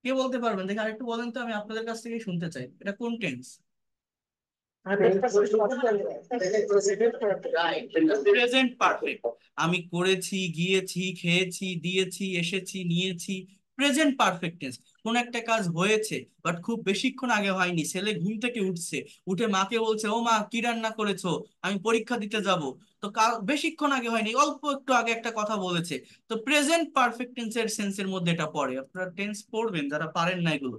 কে বলতে পারবেন? দেখে আরেকটু বলেন তো, আমি আপনাদের কাছ থেকেই শুনতে চাই, এটা কোন টেন্স? Present perfect. আমি করেছি, গিয়েছি, খেয়েছি, দিয়েছি, এসেছি, নিয়েছি। Present perfect tense. কোন একটা কাজ হয়েছে, বাট খুব বেশিক্ষণ আগে হয়নি। ছেলে ঘুম থেকে উঠছে, উঠে মাকে বলছে, ও মা কি রান্না করেছো, আমি পরীক্ষা দিতে যাব। তো বেশিক্ষণ আগে হয়নি, অল্প একটু আগে একটা কথা বলেছে। তো প্রেজেন্ট পারফেক্ট টেন্সের সেন্সের মধ্যে এটা পড়ে। আপনারা টেন্স পড়বেন যারা পারেন না এগুলো,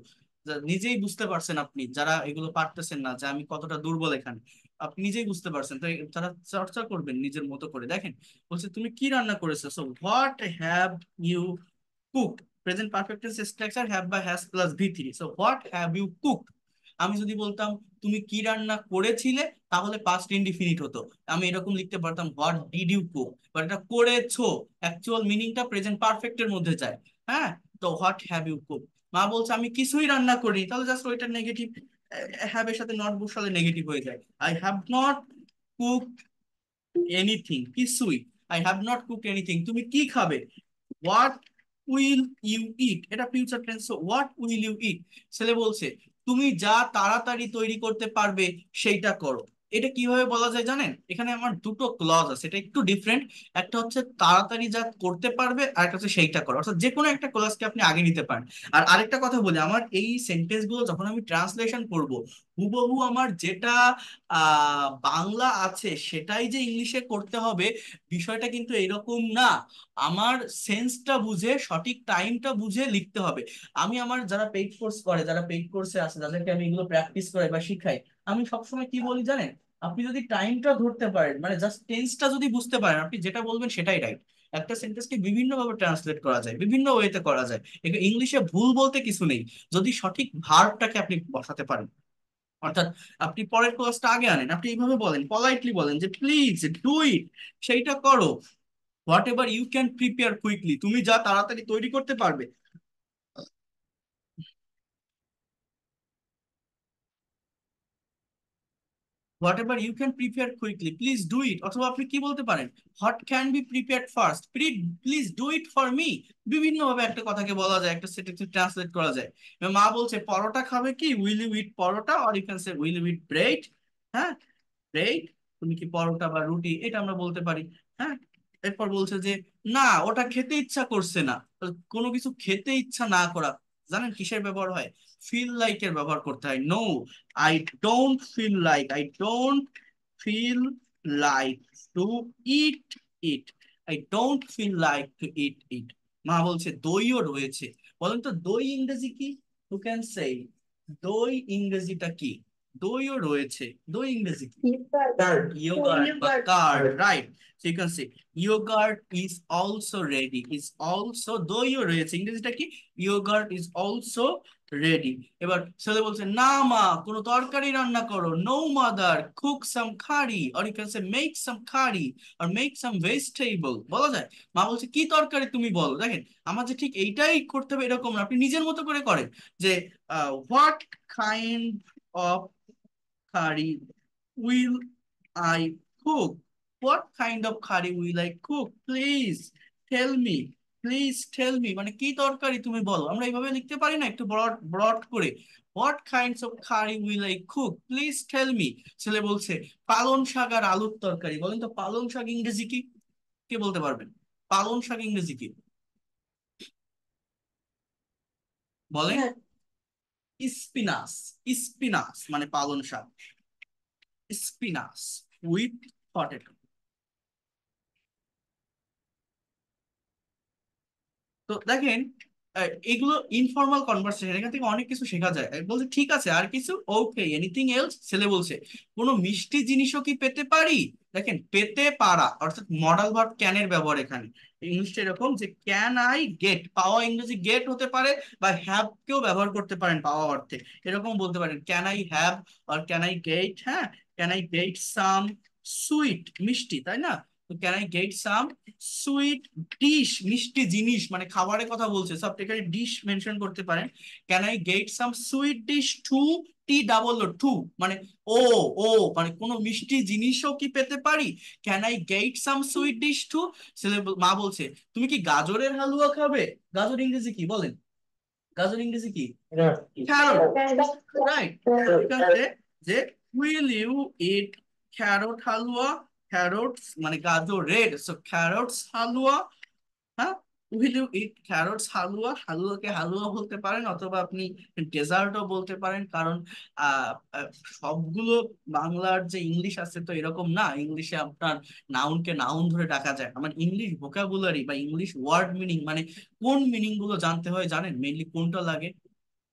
নিজেই বুঝতে পারছেন আপনি, যারা এগুলো পারতেছেন না, যে আমি কতটা দুর্বল এখানে, আপনি নিজেই বুঝতে পারছেন। তো তারা চর্চা করবেন নিজের মতো করে। দেখেন, বলছে তুমি কি রান্না করেছো, so what have you cooked. Present perfect tense structure have বা হ্যাজ প্লাস ভি3। So what have you cooked. আমি যদি বলতাম তুমি কি রান্না করেছিলে, তাহলে পাস্ট ইনডিফিনিট হতো। আমি এরকম লিখতে পারতাম what did you cook, but এটা করেছো, অ্যাকচুয়াল মিনিংটা প্রেজেন্ট পারফেক্টের মধ্যে যায়। হ্যাঁ, তো হোয়াট হ্যাভ ইউ কুক। মা বলছে আমি কিছুই রান্না করিনি, তাহলে জাস্ট ওইটার নেগেটিভ, হ্যাভ এর সাথে নট বসালে নেগেটিভ হয়ে যায়। I have not cooked anything, কিছুই। I have not cooked anything. তুমি কি খাবে? হোয়াট উইল ইউ ইট, এটা future tense. What will you eat. ছেলে বলছে তুমি যা তাড়াতাড়ি তৈরি করতে পারবে সেইটা করো। এটা কিভাবে বলা যায় জানেন? এখানে আমার দুটো ক্লজ আছে, এটা একটু ডিফারেন্ট। একটা হচ্ছে তাড়াতাড়ি যা করতে পারবে, আর একটা হচ্ছে সেইটা করো। অর্থাৎ যে কোনো একটা ক্লজকে আপনি আগে নিতে পারেন। আর আরেকটা কথা বলি, আমার এই সেন্টেন্স গুলো যখন আমি ট্রান্সলেশন করব, হুবহু আমার যেটা বাংলা আছে সেটাই যে ইংলিশে করতে হবে, বিষয়টা কিন্তু এরকম না। আমার সেন্সটা বুঝে, সঠিক টাইমটা বুঝে লিখতে হবে। আমি আমার যারা পেইড কোর্স করে, যারা পেইড কোর্সে আছে, যাদেরকে আমি এগুলো প্র্যাকটিস করাই বা শিখাই, আমি সবসময় কি বলি জানেন? আপনি যদি টাইমটা ধরতে পারেন, মানে জাস্ট টেন্সটা যদি বুঝতে পারেন, আপনি যেটা বলবেন সেটাই রাইট। একটা সেন্টেন্সকে বিভিন্ন ভাবে ট্রান্সলেট করা যায়, বিভিন্ন ওয়েতে করা যায়। ইংলিশে ভুল বলতে কিছু নেই, যদি সঠিক ভার্বটাকে আপনি বসাতে পারেন। অর্থাৎ আপনি পরের ক্লাসটা আগে আনেন, আপনি এইভাবে বলেন, পলাইটলি বলেন যে প্লিজ ডু ইট, সেইটা করো। Whatever you can prepare quickly, তুমি যা তাড়াতাড়ি তৈরি করতে পারবে। Whatever you can prepare quickly, please do it. অথবা আপনি কি বলতে পারেন, what can be prepared first, please do it for me. বিভিন্ন ভাবে একটা কথাকে বলা যায়, একটা সেন্টেন্স ট্রান্সলেট করা যায়। এবার মা বলছে পরোটা খাবে কি, will you eat paratha, or you can say will you eat bread. হ্যাঁ, ব্রেড, তুমি কি পরোটা বা রুটি, এটা আমরা বলতে পারি। হ্যাঁ, এরপর বলছে যে না, ওটা খেতে ইচ্ছা করছে না। তো কোনো কিছু খেতে ইচ্ছা না করা, জানেন কিসের ব্যবহার হয়? ফিল লাইক এর ব্যবহার করতে হয়। No, I don't feel like, I don't feel like to eat eat, I don't feel like to eat eat. মা বলছে দইও রয়েছে। বলেন তো দই ইংরেজি কি? Who can say? দই ইংরেজিটা কি? দইও রয়েছে, দই ইংরেজি কি? Yogurt বা curd, right. So you can say yogurt is also ready, is also, দইও রয়েছে, ইংরেজিটা কি? yogurt is also ready। এবার ছেলে বলছে না মা, কোনো তরকারি রান্না করো। no mother, cook some curry, or you can say make some curry, or make some vegetable, বলা যায়। মা বলছে কি তরকারি তুমি বলো। দেখেন, আমার যে ঠিক এইটাই করতে হবে এরকম না, আপনি নিজের মতো করে করেন। যে what kind of curry will I cook? What kind of curry will I cook? Please tell me. Please tell me, মানে কি তরকারি তুমি বলো। আমরা এইভাবে লিখতে পারি না একটু ব্রড ব্রড করে? What kinds of curry will I cook, please tell me. ছেলে বলছে পালং শাক আর আলুর তরকারি। বলেন তো পালং শাক ইংরেজি কি? কে বলতে পারবেন? পালং শাক ইংরেজি কি বলেন? স্পিনাস। স্পিনাস মানে পালং শাক। স্পিনাস উইথ পটেটো। তো দেখেন, এগুলো ইনফর্মাল কনভারসেশন, এখান থেকে অনেক কিছু শেখা যায়। বলছে ঠিক আছে, আর কিছু? ওকে, এনিথিং এলস? ছেলে বলছে কোনো মিষ্টি জিনিসও কি পেতে পারি? দেখেন, পেতে পারা অর্থাৎ মডাল ভার্ব ক্যান এর ব্যবহার এখানে। ইংলিশটা এরকম যে ক্যান আই গেট, পাওয়া ইংরেজি গেট হতে পারে, বা হ্যাভ কেও ব্যবহার করতে পারেন পাওয়া অর্থে। এরকম বলতে পারেন ক্যান আই হ্যাভ আর ক্যান আই গেট। হ্যাঁ, can I get some sweet, মিষ্টি, তাই না? তো can I get some sweet dish, মিষ্টি জিনিস মানে খাবারের কথা বলছে, সব এখানে ডিশ মেনশন করতে পারেন। Can I get some sweet dish too, T double O too, মানে ও, ও মানে কোনো মিষ্টি জিনিসও কি পেতে পারি? Can I get some sweet dish too? মা বলছে তুমি কি গাজরের হালুয়া খাবে? গাজর ইংরেজি কি বলেন? গাজর ইংরেজি কি? Carrot, right? ঠিক আছে, যে will you eat carrot halwa? Carrots মানে গাজর রেড, সো ক্যারটস হালুয়া। হ্যাঁ, will you eat carrots halwa. হালুয়াকে হালুয়া বলতে পারেন, অথবা আপনি ডেজার্টও বলতে পারেন, কারণ আহ আহ, সবগুলো বাংলার যে ইংলিশ আছে তো এরকম না। ইংলিশে আপনার নাউনকে নাউন ধরে ডাকা যায়। আমার ইংলিশ ভোকাবুলারি বা ইংলিশ ওয়ার্ড মিনিং মানে কোন মিনিং গুলো জানতে হয় জানেন? মেইনলি কোনটা লাগে?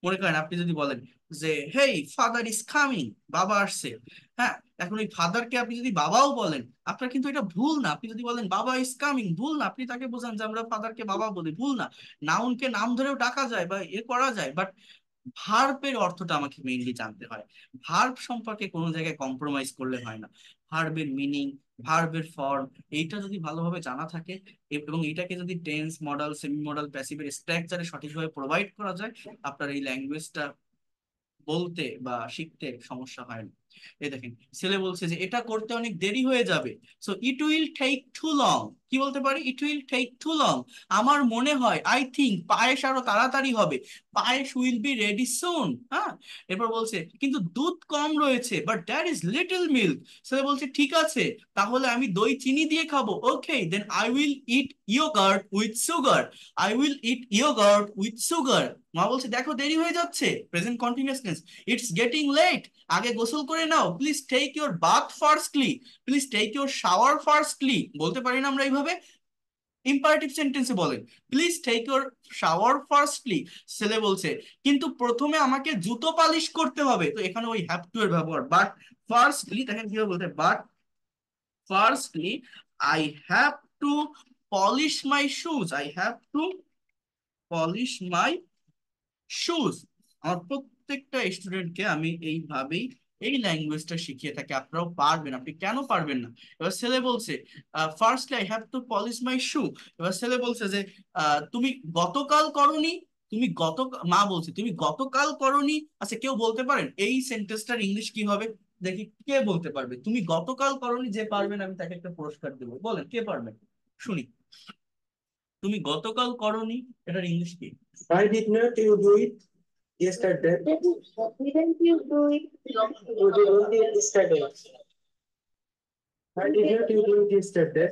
মনে করেন আপনি যদি বলেন যে হেই ফাদার ইজ কামিং, বাবা আসছে। হ্যাঁ, এখন ওই ফাদারকে আপনি যদি বাবাও বলেন, আপনার কিন্তু এটা ভুল না। আপনি যদি বলেন বাবা ইজ কামিং, ভুল না। আপনি তাকে বোঝান যে আমরা ফাদারকে বাবা বলি, ভুল না। নাউনকে নাম ধরেও ডাকা যায় বা করা যায়, বাট ভার্বের অর্থটা আমাকে মেইনলি জানতে হয়। ভার্ব সম্পর্কে কোনো জায়গায় কম্প্রোমাইজ করলে হয় না। ভার্বের মিনিং, ভার্বের ফর্ম, এইটা যদি ভালোভাবে জানা থাকে এবং এটাকে যদি টেন্স, মডাল, সেমি মডাল, প্যাসিভের স্ট্রাকচারে সঠিকভাবে প্রোভাইড করা যায়, আপনার এই ল্যাঙ্গুয়েজটা বলতে বা শিখতে সমস্যা হয় না। এই দেখেন, ছেলে বলছে যে এটা করতে অনেক দেরি হয়ে যাবে, so it will take too long. কি বলতে পারি? It will take too long. আমার মনে হয়, আই থিঙ্ক, পায়েস আরো তাড়াতাড়ি হবে। Payesh will be ready soon. হ্যাঁ, এরপর বলছে কিন্তু দুধ কম রয়েছে, but there is little milk. ছেলে বলছে ঠিক আছে, তাহলে আমি দই চিনি দিয়ে খাবো। Okay, then I will eat yogurt with sugar. I will eat yogurt with sugar. মা বলছে দেখো দেরি হয়ে যাচ্ছে, present continuous tense, it's getting late. আগে গোসল করে নাও, please take your bath firstly, please take your shower firstly. বলতে পারি না আমরা এইভাবে? ইম্পারেটিভ সেন্টেন্সে বলেন please take your shower firstly. ছেলে বলছে কিন্তু প্রথমে আমাকে জুতো পালিশ করতে হবে। তো এখানে ওই হ্যাভ টু এর ব্যবহার, বাট ফার্স্টলি, দেখেন কিভাবে বলতে, but firstly I have to polish my shoes, I have to polish my shoes. আমার প্রত্যেকটা স্টুডেন্টকে আমি এইভাবেই এই ল্যাঙ্গুয়েজটা শিখিয়ে থাকি। আপনারাও পারবেন, আপনি কেন পারবেন না? এবার ছেলে বলছে firstly I have to polish my shoe. এবার ছেলে বলছে যে তুমি গতকাল করনি, তুমি গত, মা বলছে তুমি গতকাল করনি। আচ্ছা, কেউ বলতে পারেন এই সেন্টেন্সটার ইংলিশ কি হবে? দেখি কে বলতে পারবে। তুমি গতকাল করনি, যে পারবেন আমি তাকে একটা পুরস্কার দেবো। বলেন কে পারবেন, শুনি। তুমি গতকাল করনি, এটার ইংলিশ কি? Why did not you do it yesterday? Didn't you do it You did it yesterday. Why did not you do it yesterday?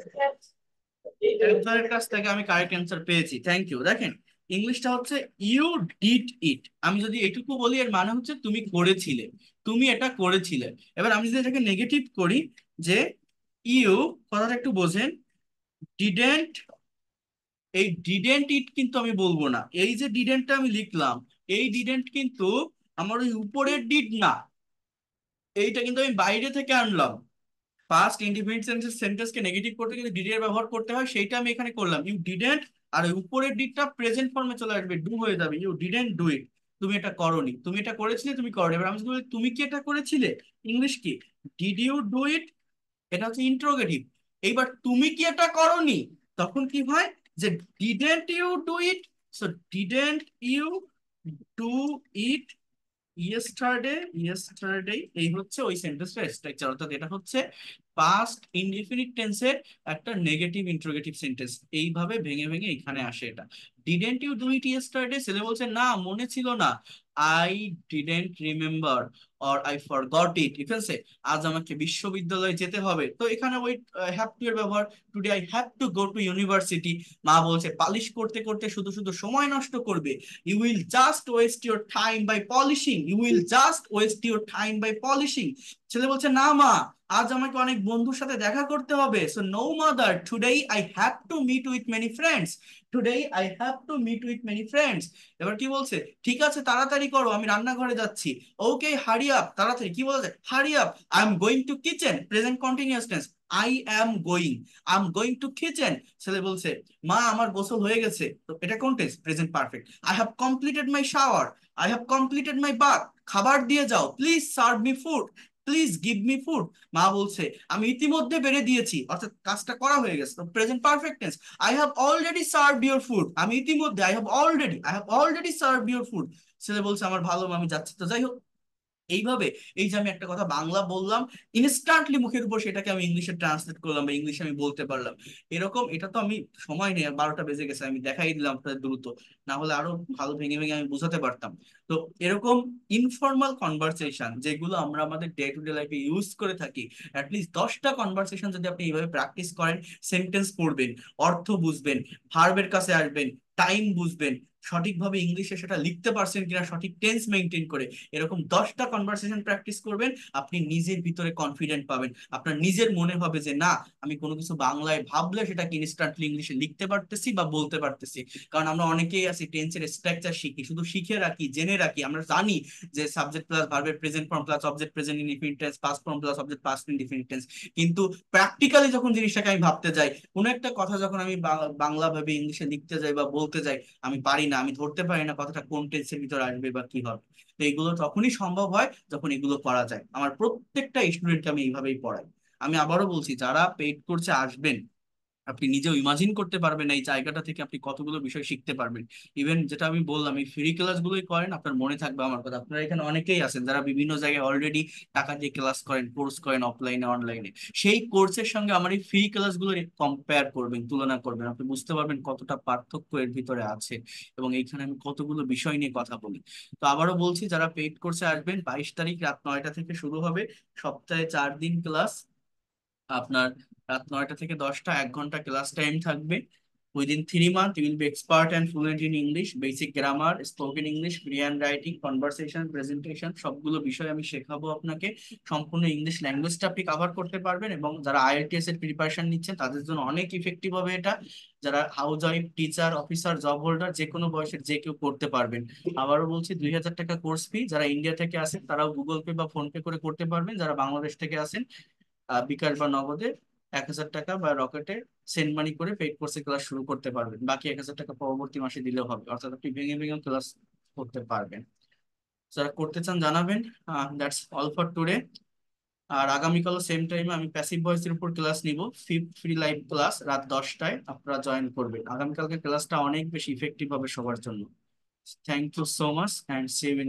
অ্যান্সারের কাছ থেকে আমি কারেক্ট অ্যান্সার পেয়েছি, থ্যাংক ইউ। দেখেন, ইংলিশটা হচ্ছে ইউ ডিড ইট। আমি যদি এটুকু বলি এর মানে হচ্ছে তুমি করেছিলে, তুমি এটা করেছিলে। এবার আমি যদি এটাকে নেগেটিভ করি, যে ইউ, কথাটা একটু বোঝেন, ডিডেন্ট, এই ডিডেন্ট ইট কিন্তু আমি বলবো না। এই যে ডিডেন্টটা আমি লিখলাম, এই ডিডেন্ট কিন্তু আমার ওই উপরের ডিড না, এইটা কিন্তু আমি বাইরে থেকে আনলাম। পাস্ট ইনডিফিনিট সেন্টেন্সকে নেগেটিভ করতে কিন্তু ডিড এর ব্যবহার করতে হয়, সেইটা আমি এখানে করলাম। ইউ ডিডেন্ট, আর ওই উপরের ডিডটা প্রেজেন্ট ফর্মে চলে আসবে, ডু হয়ে যাবে। ইউ ডিডেন্ট ডু ইট, তুমি এটা করনি। তুমি এটা করেছিলে, তুমি করনি। এবার আমি যদি বলি তুমি কি এটা করেছিলে, ইংলিশ কি? Did you do it? এটা হচ্ছে ইন্টারোগেটিভ। এইবার তুমি কি এটা করনি, তখন কি হয় যে didn't you do it, so didn't you do it yesterday, yesterday. এই হচ্ছে ওই সেন্টেন্সটা স্ট্রাকচার, অর্থাৎ এটা হচ্ছে পাস্ট ইনডিফিনিট টেন্সের একটা নেগেটিভ ইন্টারোগেটিভ সেন্টেন্স। এইভাবে ভেঙে ভেঙে এখানে আসে এটা। Didn't you do it yesterday, ছেলে বলছে না মনে ছিল না। I didn't remember or I forgot it. ঠিক আছে, আজ আমাকে বিশ্ববিদ্যালয়ে যেতে হবে, তো এখানে ওই হ্যাভ টু এর ব্যবহার, today I have to go two university. মা বলছে পালিশ করতে করতে শুধু শুধু সময় নষ্ট করবে, you will just waste your time by polishing, you will just waste your time by polishing। ছেলে বলছে না মা, আজ আমাকে অনেক বন্ধুর সাথে দেখা করতে হবে, so no mother, today I have to meet with many friends, today I have to meet with many friends. এবার কি বলছে, ঠিক আছে তাড়াতাড়ি করো আমি রান্নাঘরে যাচ্ছি। ওকে হারি আপ, তাড়াতাড়ি কি বলছে, hurry up, I am going to kitchen, present continuous tense, I am going, I am going to kitchen. ছেলে বলছে মা আমার গোসল হয়ে গেছে, তো এটা কোন tense, present perfect. I have completed my shower, I have completed my bath, খাবার দিয়ে যাও, please serve me food, please give me food. মা বলছে আমি ইতিমধ্যে বেড়ে দিয়েছি, অর্থাৎ কাজটা করা হয়ে গেছে, তো present perfect tense. I have already served your food, আমি ইতিমধ্যে, I have already served your food. ছেলে বলছে আমার ভালো মা, আমি যাচ্ছি। তো যাই হোক, এইভাবে এই যে আমি একটা কথা বাংলা বললাম, ইনস্ট্যান্টলি মুখের উপর সেটাকে আমি ইংলিশে ট্রান্সলেট করলাম বা ইংলিশে আমি বলতে পারলাম। এরকম, এটা তো আমি সময় নেই, 12টা বেজে গেছে, আমি দেখাই দিলাম আপনাদের দ্রুত, না হলে আরো ভালো ভেঙে ভেঙে আমি বোঝাতে পারতাম। তো এরকম ইনফর্মাল কনভারসেশন যেগুলো আমরা আমাদের ডে টু ডে লাইফে ইউজ করে থাকি, অ্যাটলিস্ট 10টা কনভারসেশন যদি আপনি এইভাবে প্র্যাকটিস করেন, সেন্টেন্স পড়বেন, অর্থ বুঝবেন, ভার্বের কাছে আসবেন, টাইম বুঝবেন, সঠিকভাবে ইংলিশে সেটা লিখতে পারছেন কিনা সঠিক টেন্স মেনটেন করে, এরকম 10টা কনভারসেশন প্র্যাকটিস করবেন, আপনি নিজের ভিতরে কনফিডেন্ট পাবেন। আপনার নিজের মনে হবে যে না, আমি কোনো কিছু বাংলায় ভাবলে সেটাকে ইনস্ট্যান্টলি ইংলিশে লিখতে পারতেছি বা বলতে পারতেছি। কারণ আমরা অনেকেই আছি টেন্সের স্ট্রাকচার শিখি, শুধু শিখে রাখি, জেনে রাখি, আমরা জানি যে সাবজেক্ট প্লাস ভার্বের present form plus object present indefinite tense, past form plus object past indefinite tense, কিন্তু প্র্যাকটিক্যালি যখন জিনিসটাকে আমি ভাবতে যাই, কোনো একটা কথা যখন আমি বাংলা ভাবে ইংলিশে লিখতে যাই বা বলতে যাই, আমি পারি না, আমি ধরতে পারি না কথাটা কোন টেন্সের ভিতর আসবে বা কি হবে। তো এগুলো তখনই সম্ভব হয় যখন এগুলো করা যায়। আমার প্রত্যেকটা স্টুডেন্টকে আমি এইভাবেই পড়াই। আমি আবারও বলছি, যারা পেইড কোর্সে আসবেন, আপনি নিজেও ইমাজিন করতে পারবেন এই জায়গাটা থেকে আপনি কতগুলো বিষয় শিখতে পারবেন। ইভেন যেটা আমি বললাম, এই ফ্রি ক্লাসগুলোই করেন, আপনার মনে থাকবে আমার কথা। আপনারা এখানে অনেকেই আছেন যারা বিভিন্ন জায়গায় অলরেডি টাকা দিয়ে ক্লাস করেন, কোর্স করেন, অফলাইনে অনলাইনে। সেই কোর্সের সঙ্গে আমার এই ফ্রি ক্লাসগুলো কম্পেয়ার করবেন, তুলনা করবেন, আপনি বুঝতে পারবেন কতটা পার্থক্য এর ভিতরে আছে এবং এইখানে আমি কতগুলো বিষয় নিয়ে কথা বলি। তো আবারও বলছি, যারা পেইড কোর্সে আসবেন, 22 তারিখ রাত 9টা থেকে শুরু হবে, সপ্তাহে 4 দিন ক্লাস, আপনার রাত 9টা থেকে 10টা, 1 ঘন্টা ক্লাস টাইম থাকবে। উইদিন 3 month you will be expert and fluent in English, basic grammar, spoken English, free hand writing, conversation, presentation, সবগুলো বিষয় আমি শেখাবো আপনাকে। সম্পূর্ণ ইংলিশ ল্যাঙ্গুয়েজটা আপনি কভার করতে পারবেন এবং যারা আইএলটিএস এর প্রিপারেশন নিচ্ছেন তাদের জন্য অনেক ইফেক্টিভ হবে এটা। যারা house wife, teacher, officer, job holder, যে কোনো বয়সের যে কেউ করতে পারবেন। আবারও বলছি, 2000 টাকা কোর্স ফি। যারা ইন্ডিয়া থেকে আসেন তারাও গুগল পে বা ফোন পে করে করতে পারবেন। যারা বাংলাদেশ থেকে আসেন, বিকাশ বা নগদে 1000 টাকা বা রকেটে সেন্ড মানি করে পেইড কোর্সে ক্লাস শুরু করতে পারবেন। বাকি 1000 টাকা পরবর্তী মাসে দিলেও হবে, অর্থাৎ আপনি ভেঙে ভেঙে ক্লাস করতে পারবেন। যারা করতে চান জানাবেন। That's all for today. আর আগামীকালও সেম টাইমে আমি প্যাসিভ ভয়েসের উপর ক্লাস নিব, ফ্রি লাইভ ক্লাস রাত 10টায়, আপনারা জয়েন করবেন। আগামীকালকে ক্লাসটা অনেক বেশি ইফেক্টিভ হবে সবার জন্য। Thank you so much and see you in